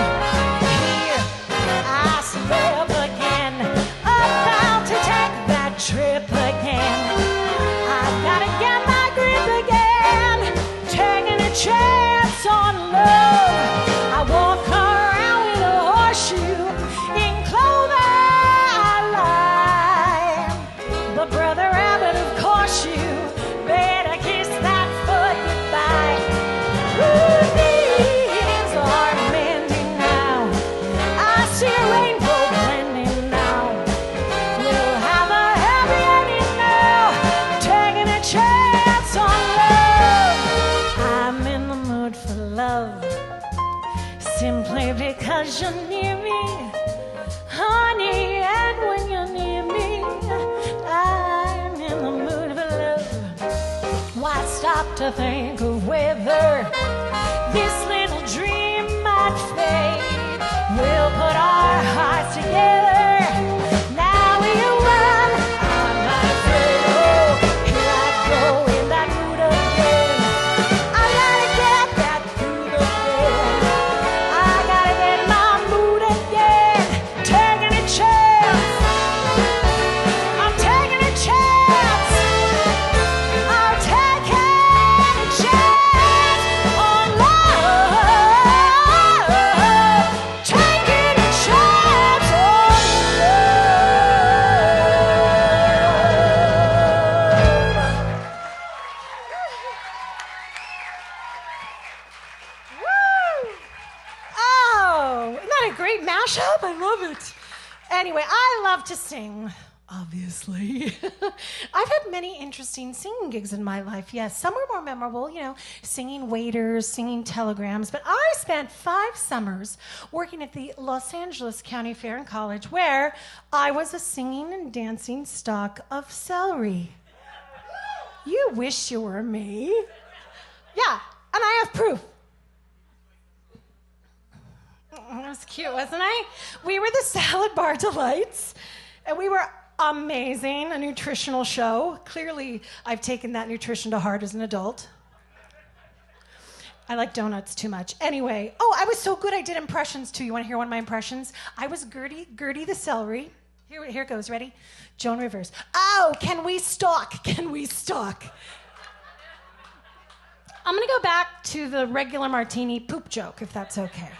Here I slip again. About to take that trip again. I gotta get my grip again. Taking a chance on love. I walk around with a horseshoe in clover I lie. But Brother Rabbit, of course you better kiss that foot goodbye. Ooh, things are mending now. I see a rainbow blending now. We'll have a happy ending now. Taking a chance on love. I'm in the mood for love. Simply because you're near me, honey, and when you're near me, I'm in the mood for love. Why stop to think of whether this little dream might fade? We'll put our hearts together. Now we'll run. I'm not afraid. Oh, here I go in that mood again. I gotta get that mood again. I gotta get my mood again. Taking a chance. I'm taking a chance. I'm taking a chance on love. Taking a chance on love. Woo! Oh, isn't that a great mashup? I love it. Anyway, I love to sing, obviously. I've had many interesting singing gigs in my life. Yes, some were more memorable, singing waiters, singing telegrams. But I spent 5 summers working at the Los Angeles County Fair and College, where I was a singing and dancing stalk of celery. You wish you were me. Yeah, and I have proof. That was cute, wasn't I? We were the Salad Bar Delights, and we were amazing, a nutritional show. Clearly, I've taken that nutrition to heart as an adult. I like donuts too much. Anyway, oh, I was so good I did impressions too. You want to hear one of my impressions? I was Gertie the celery. Here it goes. Ready? Joan Rivers. Oh, can we stalk? Can we stalk? I'm going to go back to the regular martini poop joke, if that's okay.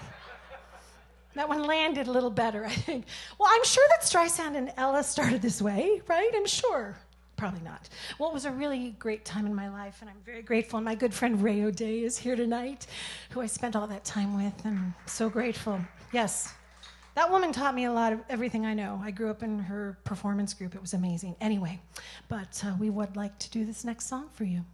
That one landed a little better, I think. Well, I'm sure that Streisand and Ella started this way, right? I'm sure. Probably not. Well, it was a really great time in my life, and I'm very grateful. And my good friend Ray O'Day is here tonight, who I spent all that time with, and I'm so grateful. Yes, that woman taught me a lot of everything I know. I grew up in her performance group. It was amazing. Anyway, but we would like to do this next song for you.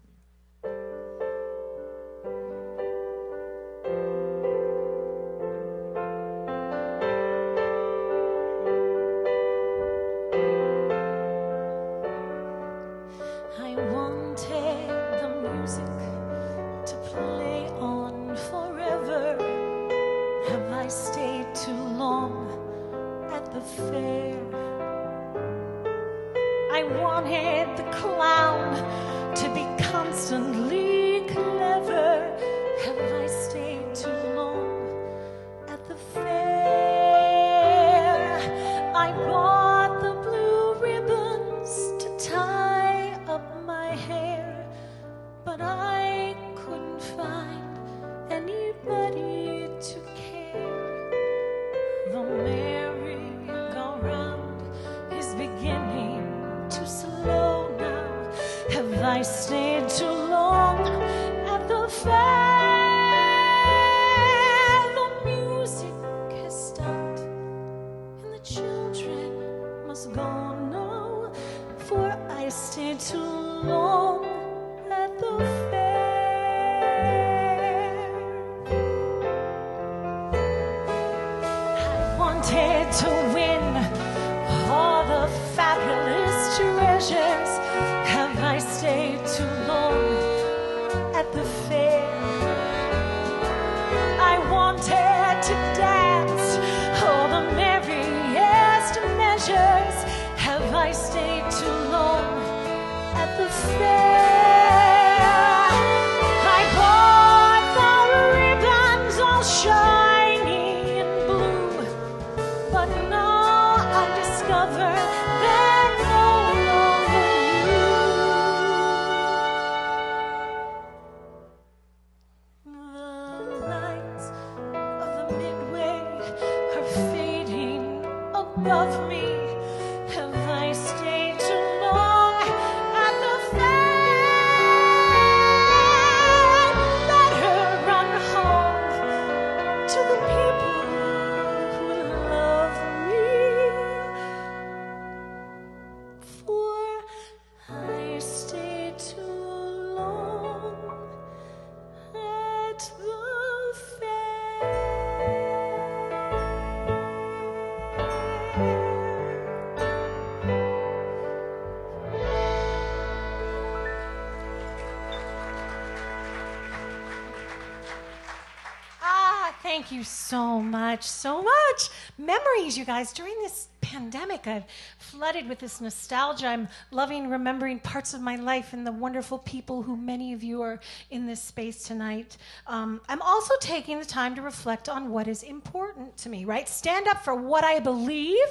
Thank you so much, so much. Memories, you guys. During this pandemic, I've flooded with this nostalgia. I'm loving remembering parts of my life and the wonderful people who many of you are in this space tonight. I'm also taking the time to reflect on what is important to me, right? Stand up for what I believe.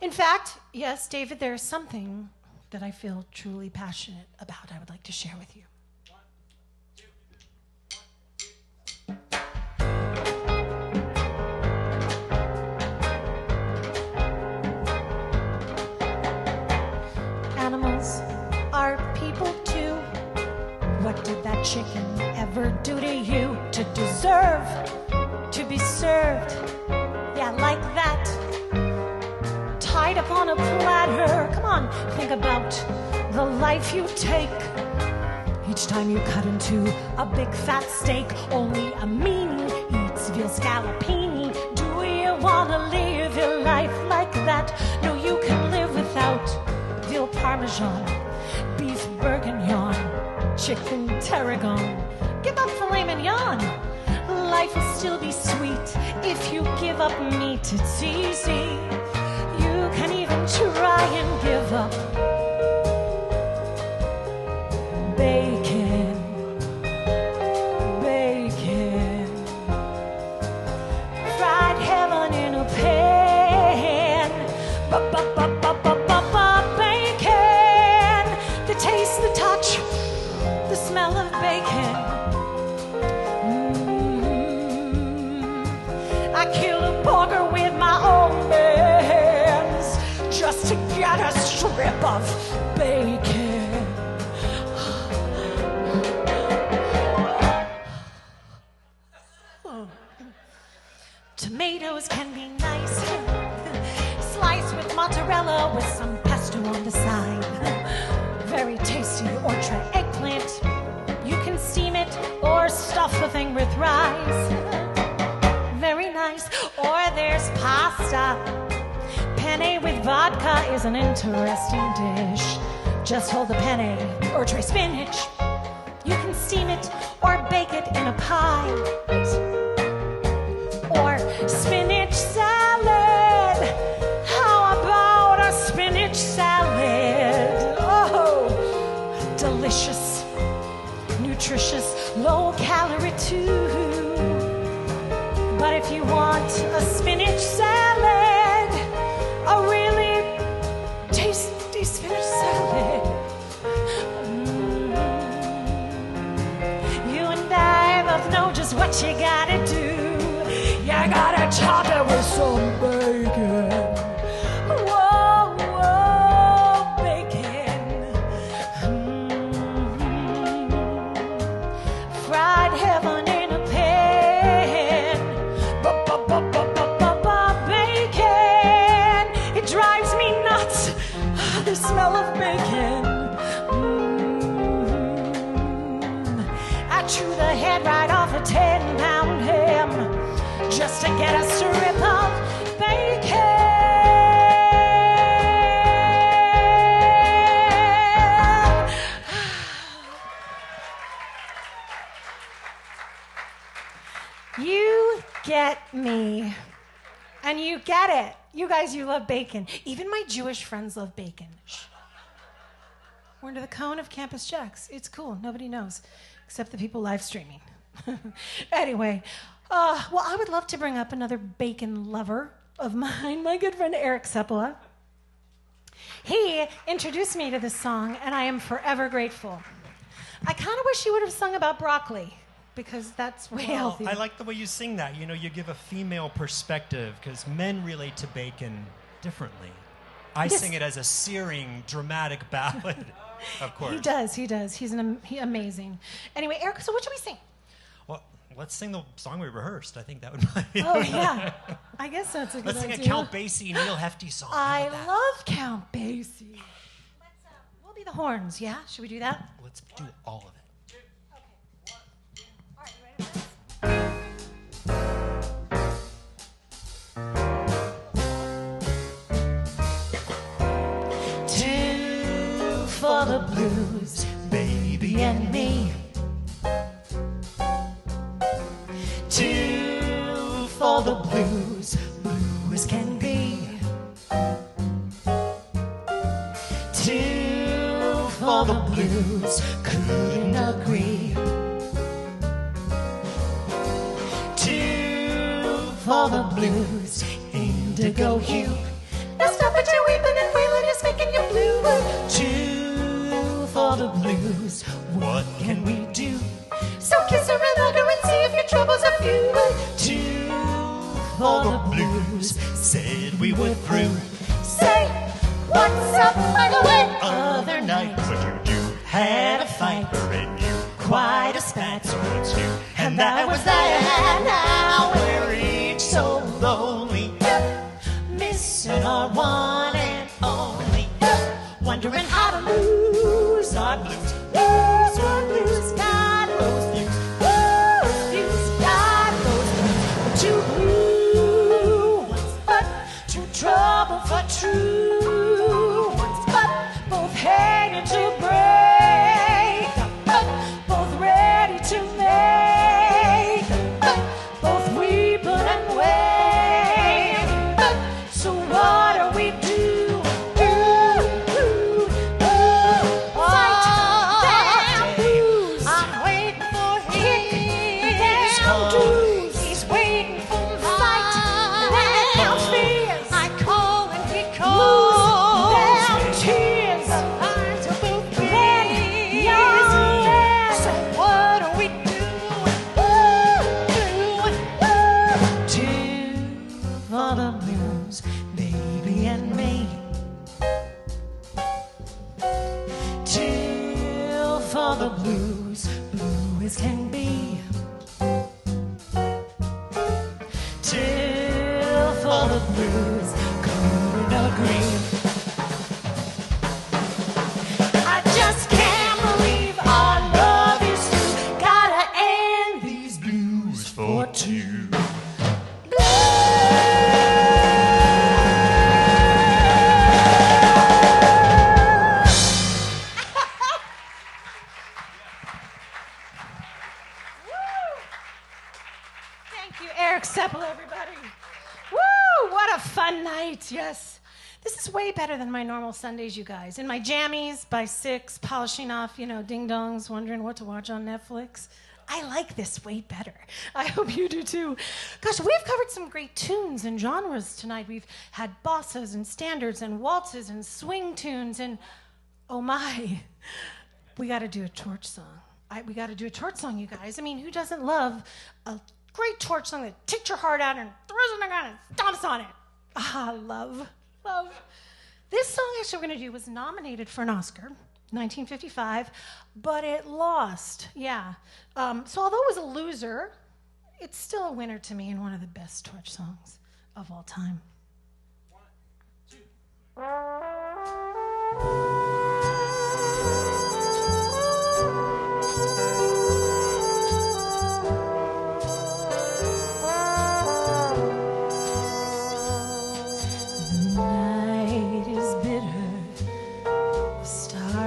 In fact, yes, David, there is something that I feel truly passionate about I would like to share with you. Animals are people too. What did that chicken ever do to you to deserve to be served? Yeah, like that. Tied up on a platter. Come on, think about the life you take. Each time you cut into a big fat steak, only a meanie eats veal scallopini. Do you wanna live your life like that? No, you can live without veal parmesan, beef bourguignon, chicken tarragon. Give up filet mignon. Life will still be sweet if you give up meat. It's easy. You can even try and give up bacon. Bacon. I kill a porker with my own hands just to get a strip of bacon. Tomatoes can be nice, sliced with mozzarella with some pesto on the side. Very tasty. Or try eggplant. You can steam it or stuff the thing with rice. Very nice. Or there's pasta. Penne with vodka is an interesting dish. Just hold the penne. Or try spinach. You can steam it or bake it in a pie. Or spinach salad. How about a spinach salad? Oh, delicious, nutritious, low calorie too. But if you want a spinach salad, a really tasty spinach salad, you and I both know just what you gotta do. You gotta chop it with some bacon. Whoa, whoa, bacon. Fried heaven in a pan. Bacon. It drives me nuts, the smell of bacon. I chew the head right off a 10-pound ham just to get a strip of bacon. You get me. And you get it. You guys, you love bacon. Even my Jewish friends love bacon. Shh. We're under the cone of Campus JAX. It's cool. Nobody knows, except the people live streaming. Anyway, well, I would love to bring up another bacon lover of mine, my good friend Eric Sepala. He introduced me to this song, and I am forever grateful. I kind of wish he would have sung about broccoli, because that's way healthy. I like the way you sing that. You know, you give a female perspective, because men relate to bacon differently. I sing it as a searing, dramatic ballad, of course. He does. He's amazing. Anyway, Eric, so what should we sing? Well, let's sing the song we rehearsed. I think that would be... Oh, yeah. I guess that's a good Let's sing idea. a Count Basie, Neil Hefti song. I love Count Basie. We'll be the horns, yeah? Should we do that? Let's do all of it. All right, you ready for this? Two for the blues, baby and me. Two for the blues, blue as can be. Two for the blues, couldn't agree. Two for the blues, indigo hue. Now stop it, you're weeping and wailing, it's making you blue. Two for the blues, what can we do? So kiss her and hug her and see if your troubles are few. Two for the blues, said we were through. Say, what's up, by the way? Other night, what'd you do? Had a fight, her and you, quite a spat. So what's new? And that was that. Now we're each so lonely, missing our one and only, wondering how to lose our blues. Lose our blues, God, those blues. Lose blues, God, those blues. Too blue ones, but too trouble for true ones, but both hanging to break, but both ready to make, but both we blues, coated in green. I just can't believe our love is through. Gotta end these blues for two. Thank you, Eric Seppel, everybody. Woo! What a fun night, yes. This is way better than my normal Sundays, you guys. In my jammies by 6, polishing off, ding-dongs, wondering what to watch on Netflix. I like this way better. I hope you do too. Gosh, we've covered some great tunes and genres tonight. We've had bossas and standards and waltzes and swing tunes and, oh my, we got to do a torch song. We got to do a torch song, you guys. I mean, who doesn't love a great torch song that takes your heart out and throws it on the ground and stomps on it? Ah, love. This song actually we're going to do was nominated for an Oscar, 1955, but it lost. Yeah. So although it was a loser, it's still a winner to me and one of the best torch songs of all time. 1, 2.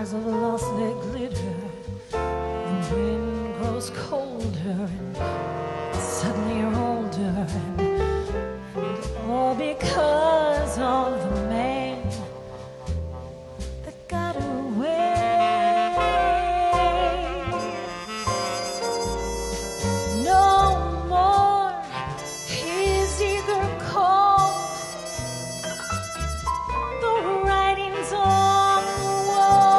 Of the lost that glitter, the wind grows colder and suddenly you're older, and all because of the man that got away. No more his eager call, the writings on the wall.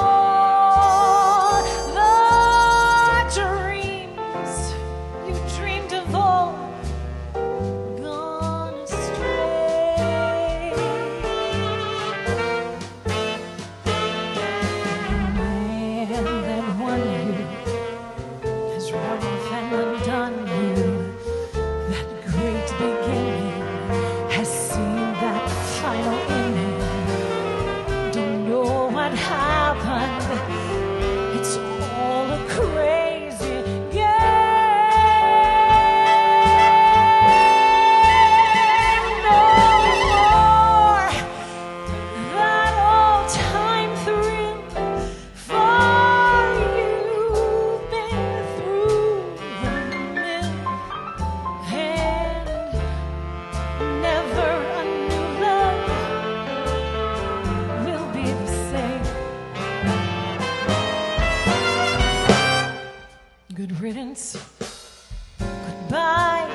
Goodbye.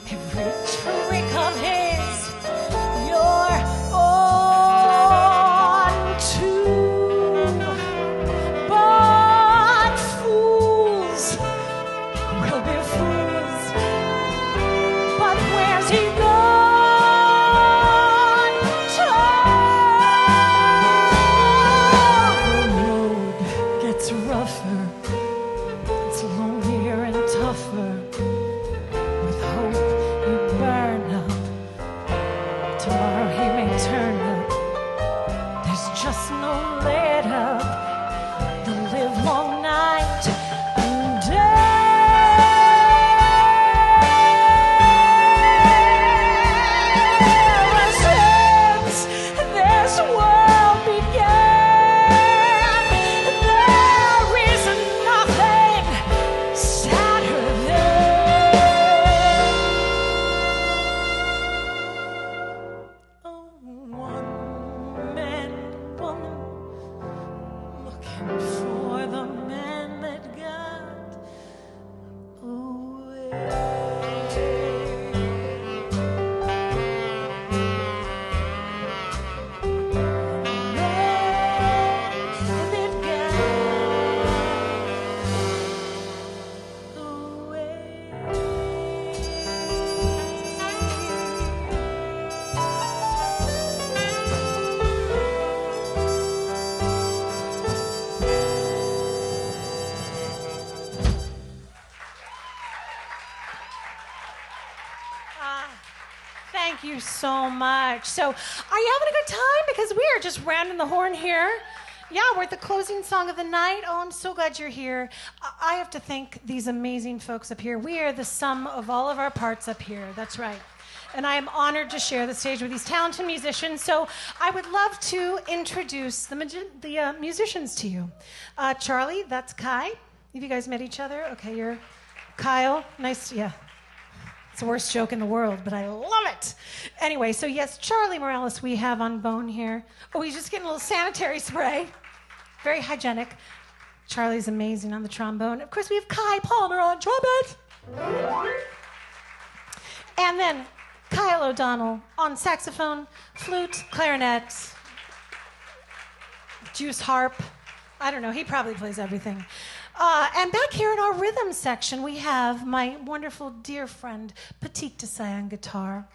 Every trick of his, you're on to. But fools will be fools. But where's he gone to? The road gets rougher. It's lonelier and tougher. With hope you burn up. Thank you so much. So, are you having a good time? Because we are just rounding the horn here. Yeah, we're at the closing song of the night. Oh, I'm so glad you're here. I have to thank these amazing folks up here. We are the sum of all of our parts up here. That's right. And I am honored to share the stage with these talented musicians. So I would love to introduce the musicians to you. Charlie, that's Kai. Have you guys met each other? Okay, you're Kyle. Nice, yeah. It's the worst joke in the world, but I love it. Anyway, so yes, Charlie Morales we have on bone here. Oh, he's just getting a little sanitary spray. Very hygienic. Charlie's amazing on the trombone. Of course, we have Kai Palmer on trumpet. And then Kyle O'Donnell on saxophone, flute, clarinet, juice harp. I don't know, he probably plays everything. And back here in our rhythm section, we have my wonderful dear friend, Patik Desai on guitar.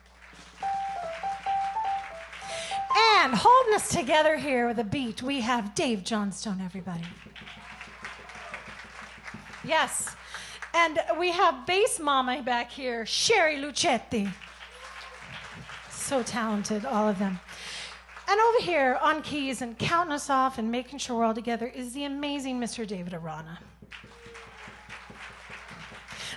And holding us together here with a beat, we have Dave Johnstone, everybody. Yes. And we have bass mama back here, Sherry Lucetti. So talented, all of them. And over here on keys and counting us off and making sure we're all together is the amazing Mr. David Arana.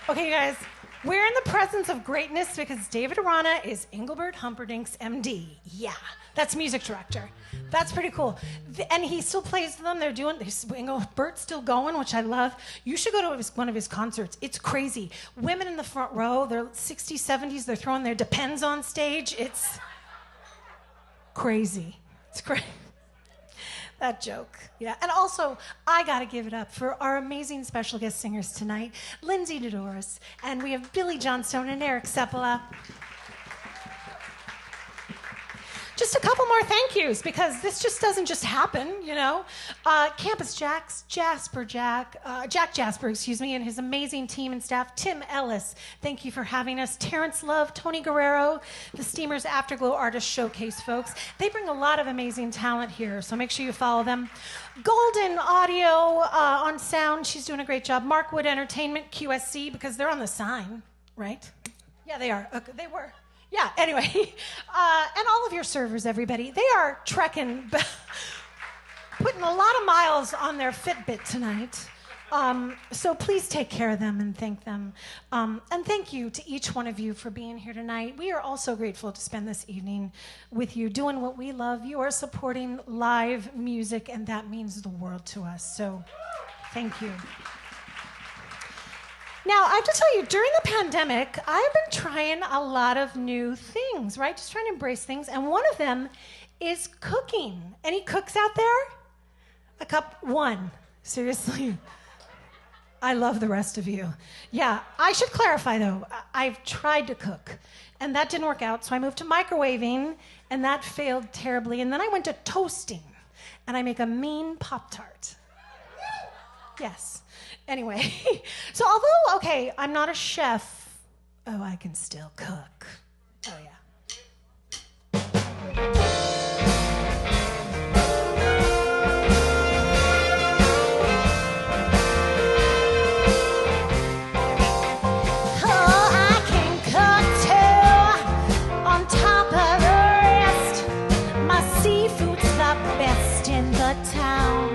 Okay, you guys, we're in the presence of greatness because David Arana is Engelbert Humperdinck's MD. Yeah, that's music director. That's pretty cool. And he still plays them. They're doing, Engelbert's still going, which I love. You should go to one of his concerts. It's crazy. Women in the front row, they're 60s, 70s, they're throwing their Depends on stage. It's crazy. It's crazy. That joke. Yeah. And also, I got to give it up for our amazing special guest singers tonight, Lindsay Dodoris, and we have Billy Johnstone and Eric Sepala. Just a couple more thank yous, because this just doesn't just happen, you know. Campus JAX, Jack Jasper, and his amazing team and staff. Tim Ellis, thank you for having us. Terence Love, Tony Guerrero, the Steamers Afterglow Artist Showcase folks. They bring a lot of amazing talent here, so make sure you follow them. Golden Audio on sound, she's doing a great job. Markwood Entertainment, QSC, because they're on the sign, right? Yeah, they are. Okay, they were. Yeah, anyway, and all of your servers, everybody, they are trekking, putting a lot of miles on their Fitbit tonight. So please take care of them and thank them. And thank you to each one of you for being here tonight. We are also grateful to spend this evening with you doing what we love. You are supporting live music, and that means the world to us. So thank you. Now, I have to tell you, during the pandemic, I've been trying a lot of new things, right? Just trying to embrace things. And one of them is cooking. Any cooks out there? One. Seriously. I love the rest of you. Yeah, I should clarify, though. I've tried to cook, and that didn't work out. So I moved to microwaving, and that failed terribly. And then I went to toasting, and I make a mean Pop-Tart. Yes. Anyway, so although, okay, I'm not a chef, I can still cook. Oh, yeah. Oh, I can cook too, on top of the rest. My seafood's the best in the town.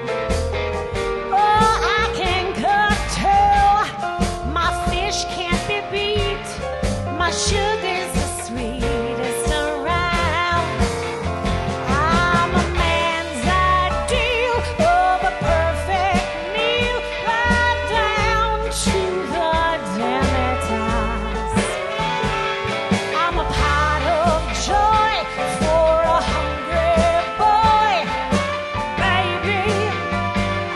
My sugar's the sweetest around. I'm a man's ideal of a perfect meal, right down to the demi-tasse. I'm a pot of joy for a hungry boy. Baby,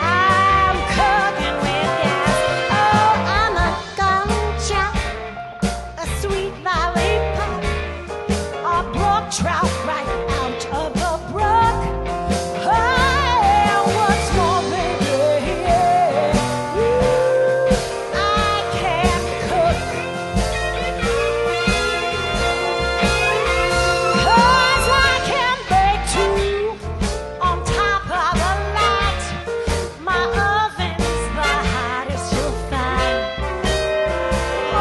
I'm cooking with gas. Oh, I'm a ganja, a sweet lollipop, a brook trout right out of the brook. Hey, what's more, baby? Yeah. Ooh, I can cook. 'Cause I can bake too, on top of the lot. My oven's the hottest you'll find. Oh,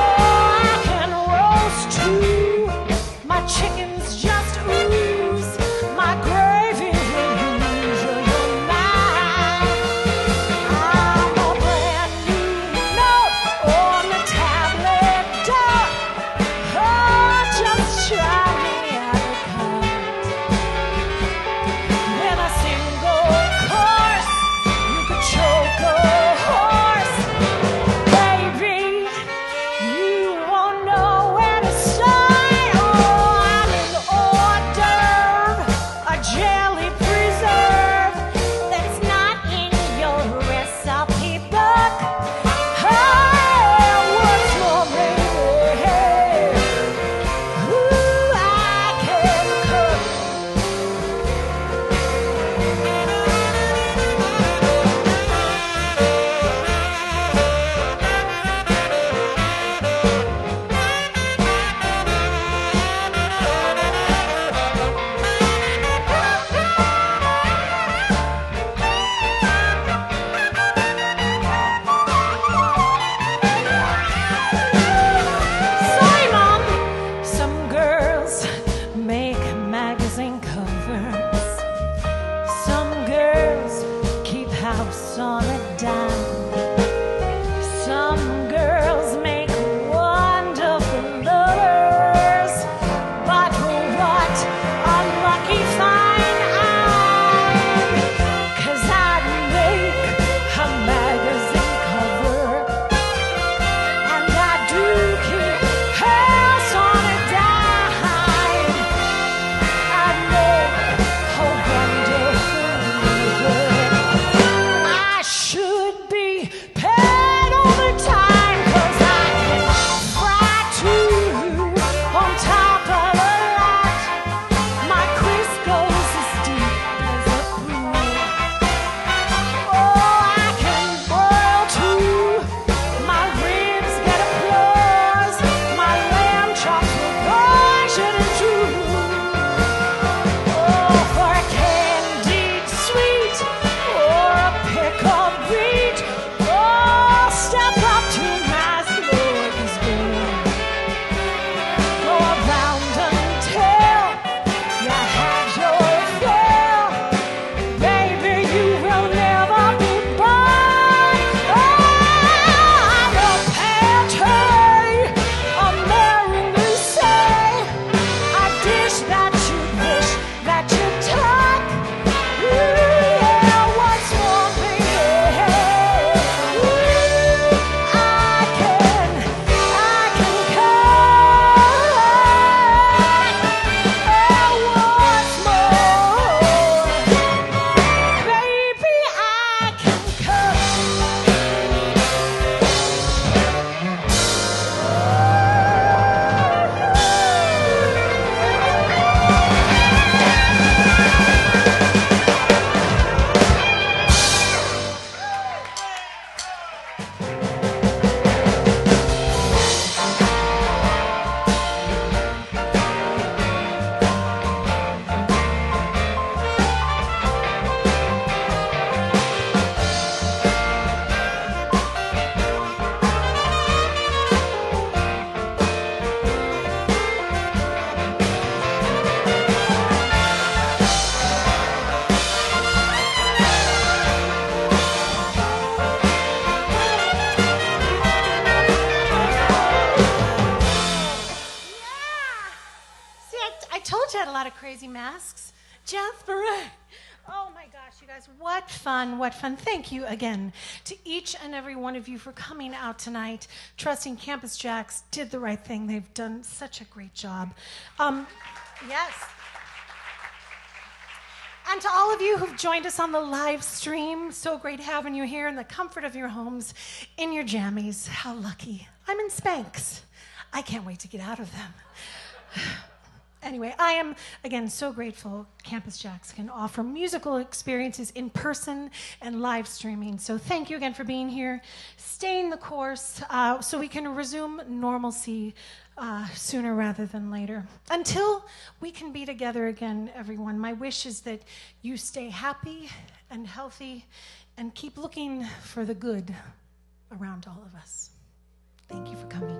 I can roast too. My my chickens just ooze, my gravy will lose your mind. I'm a brand new note on the tablet door. Oh, just try me out with a single course. You could choke a horse, baby. You won't know where to start. Oh, I'm an hors d'oeuvre, a jelly preserve that's not in your recipe book. Oh, what's more, baby? Ooh, I can cook. Sorry, Mom. Some girls make magazine covers. Some girls keep house on a dime. Some girls make wonderful lovers. But what unlucky find I'm, 'cause I'd make a magazine cover. And I do keep house on a dime. I make a wonderful lover. I should be paid overtime, 'cause I can fry too on top of the lot. My Crisco's as deep as a pool. Oh, I can broil too. My ribs get applause. My lamb chops were kosher and true. Oh, for a candied sweet or a pickled beet. Oh, step up to my smorgasbord. Go around until you have your fill. Baby, you will never be bored. I'm a pantry, a Mary say, a dish that you wish that you took. Yeah, what's more, baby? I can cut. Oh, what's more? Baby, I can cut. See, I told you I had a lot of crazy masks. Jasper. Oh my gosh, you guys, what fun, what fun. Thank you again to each and every one of you for coming out tonight, trusting Campus JAX did the right thing. They've done such a great job. Yes. And to all of you who've joined us on the live stream, so great having you here in the comfort of your homes, in your jammies. How lucky. I'm in Spanx. I can't wait to get out of them. Anyway, I am, again, so grateful Campus JAX can offer musical experiences in person and live streaming. So thank you again for being here. Staying the course so we can resume normalcy sooner rather than later. Until we can be together again, everyone, my wish is that you stay happy and healthy and keep looking for the good around all of us. Thank you for coming.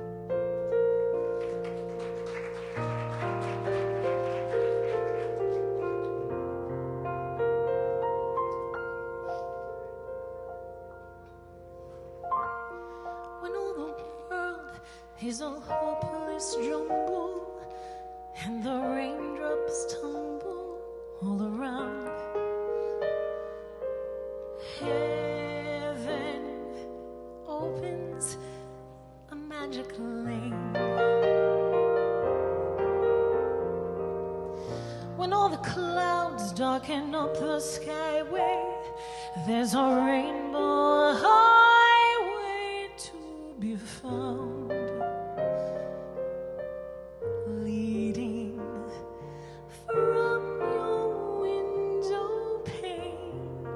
when all the clouds darken up the skyway, there's a rainbow highway to be found, leading from your window pane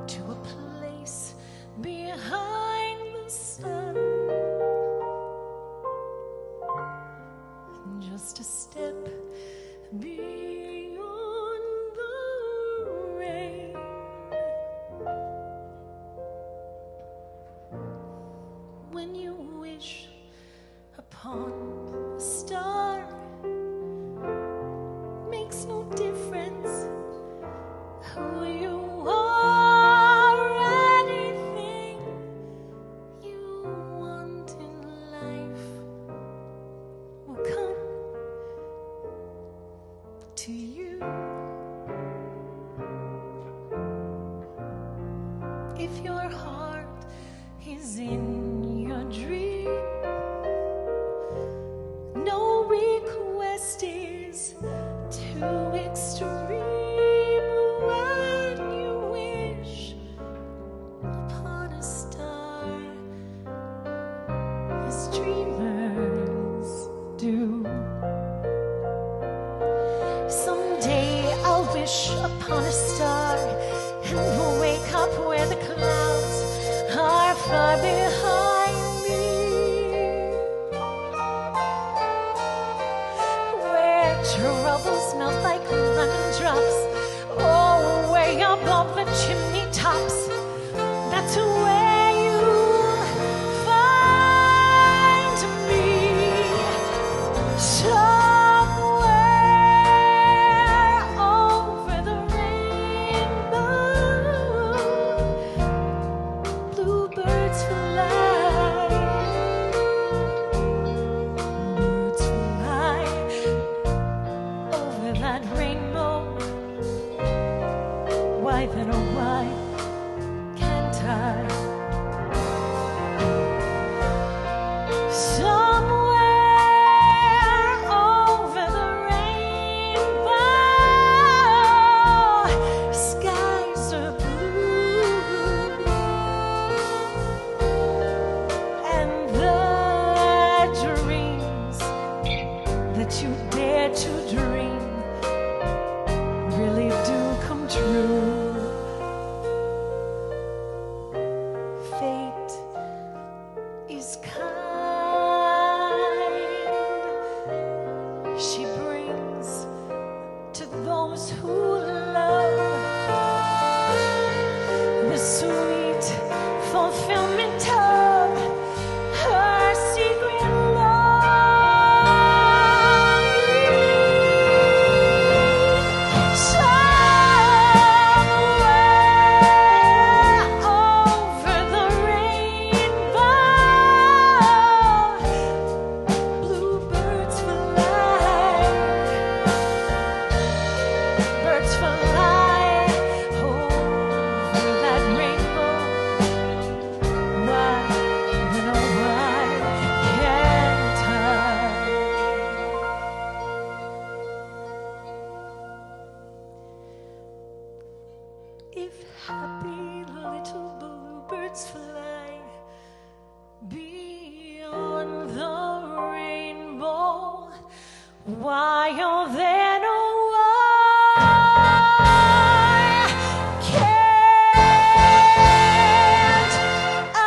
to a place behind the sun, just a step beyond the rain. When you wish upon a star, makes no difference who you are. Anything you want in life will come to you. If your heart is in your dream, no request is too extreme. When you wish upon a star, as dreamers do, someday I'll wish upon a star and we'll wake up where the clouds are far behind me, where troubles melt like lemon drops, oh, way above the chimney tops. That's where you'll find me, somewhere over the rainbow. Bluebirds fly, birds fly over that rainbow. Why then, oh why can't I? Somewhere over the rainbow, skies are blue, and the dreams that you dare to dream really do come true. Fate is kind. She brings to those who love the sweet fulfillment of her secret longing. Somewhere over the rainbow, bluebirds fly, birds fly over that rainbow. Why, then, oh, why can't I? If happy little bluebirds fly beyond the rainbow, why, oh, then, oh, why can't I?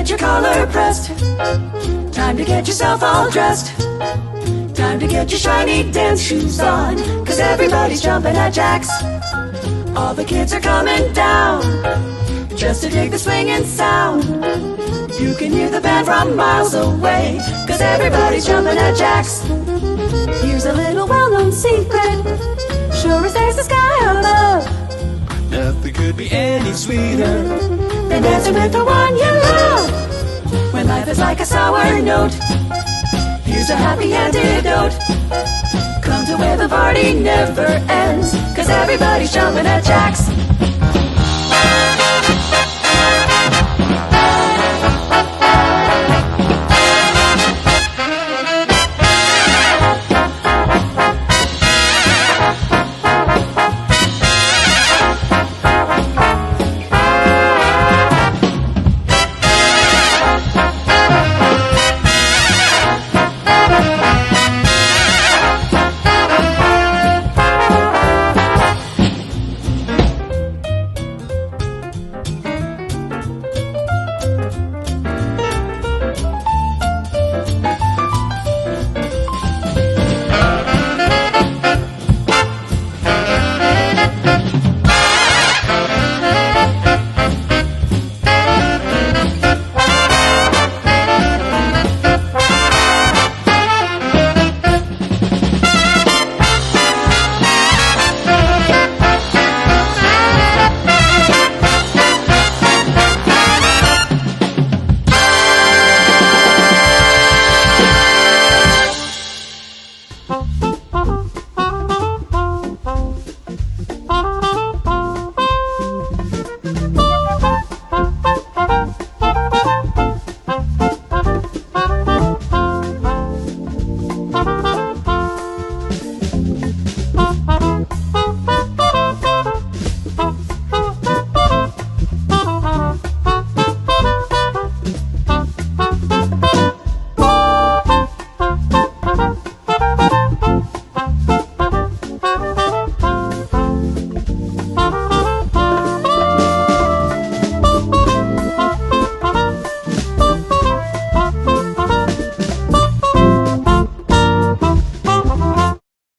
get your collar pressed. Time to get yourself all dressed. Time to get your shiny dance shoes on, 'cause everybody's jumping at Jax. All the kids are coming down just to dig the swinging sound. You can hear the band from miles away, 'cause everybody's jumping at Jax. Here's a little well-known secret, sure as there's the sky above. Nothing could be any sweeter than dancing with the one you love. When life is like a sour note, here's a happy antidote. Come to where the party never ends, 'cause everybody's jumping at Jax.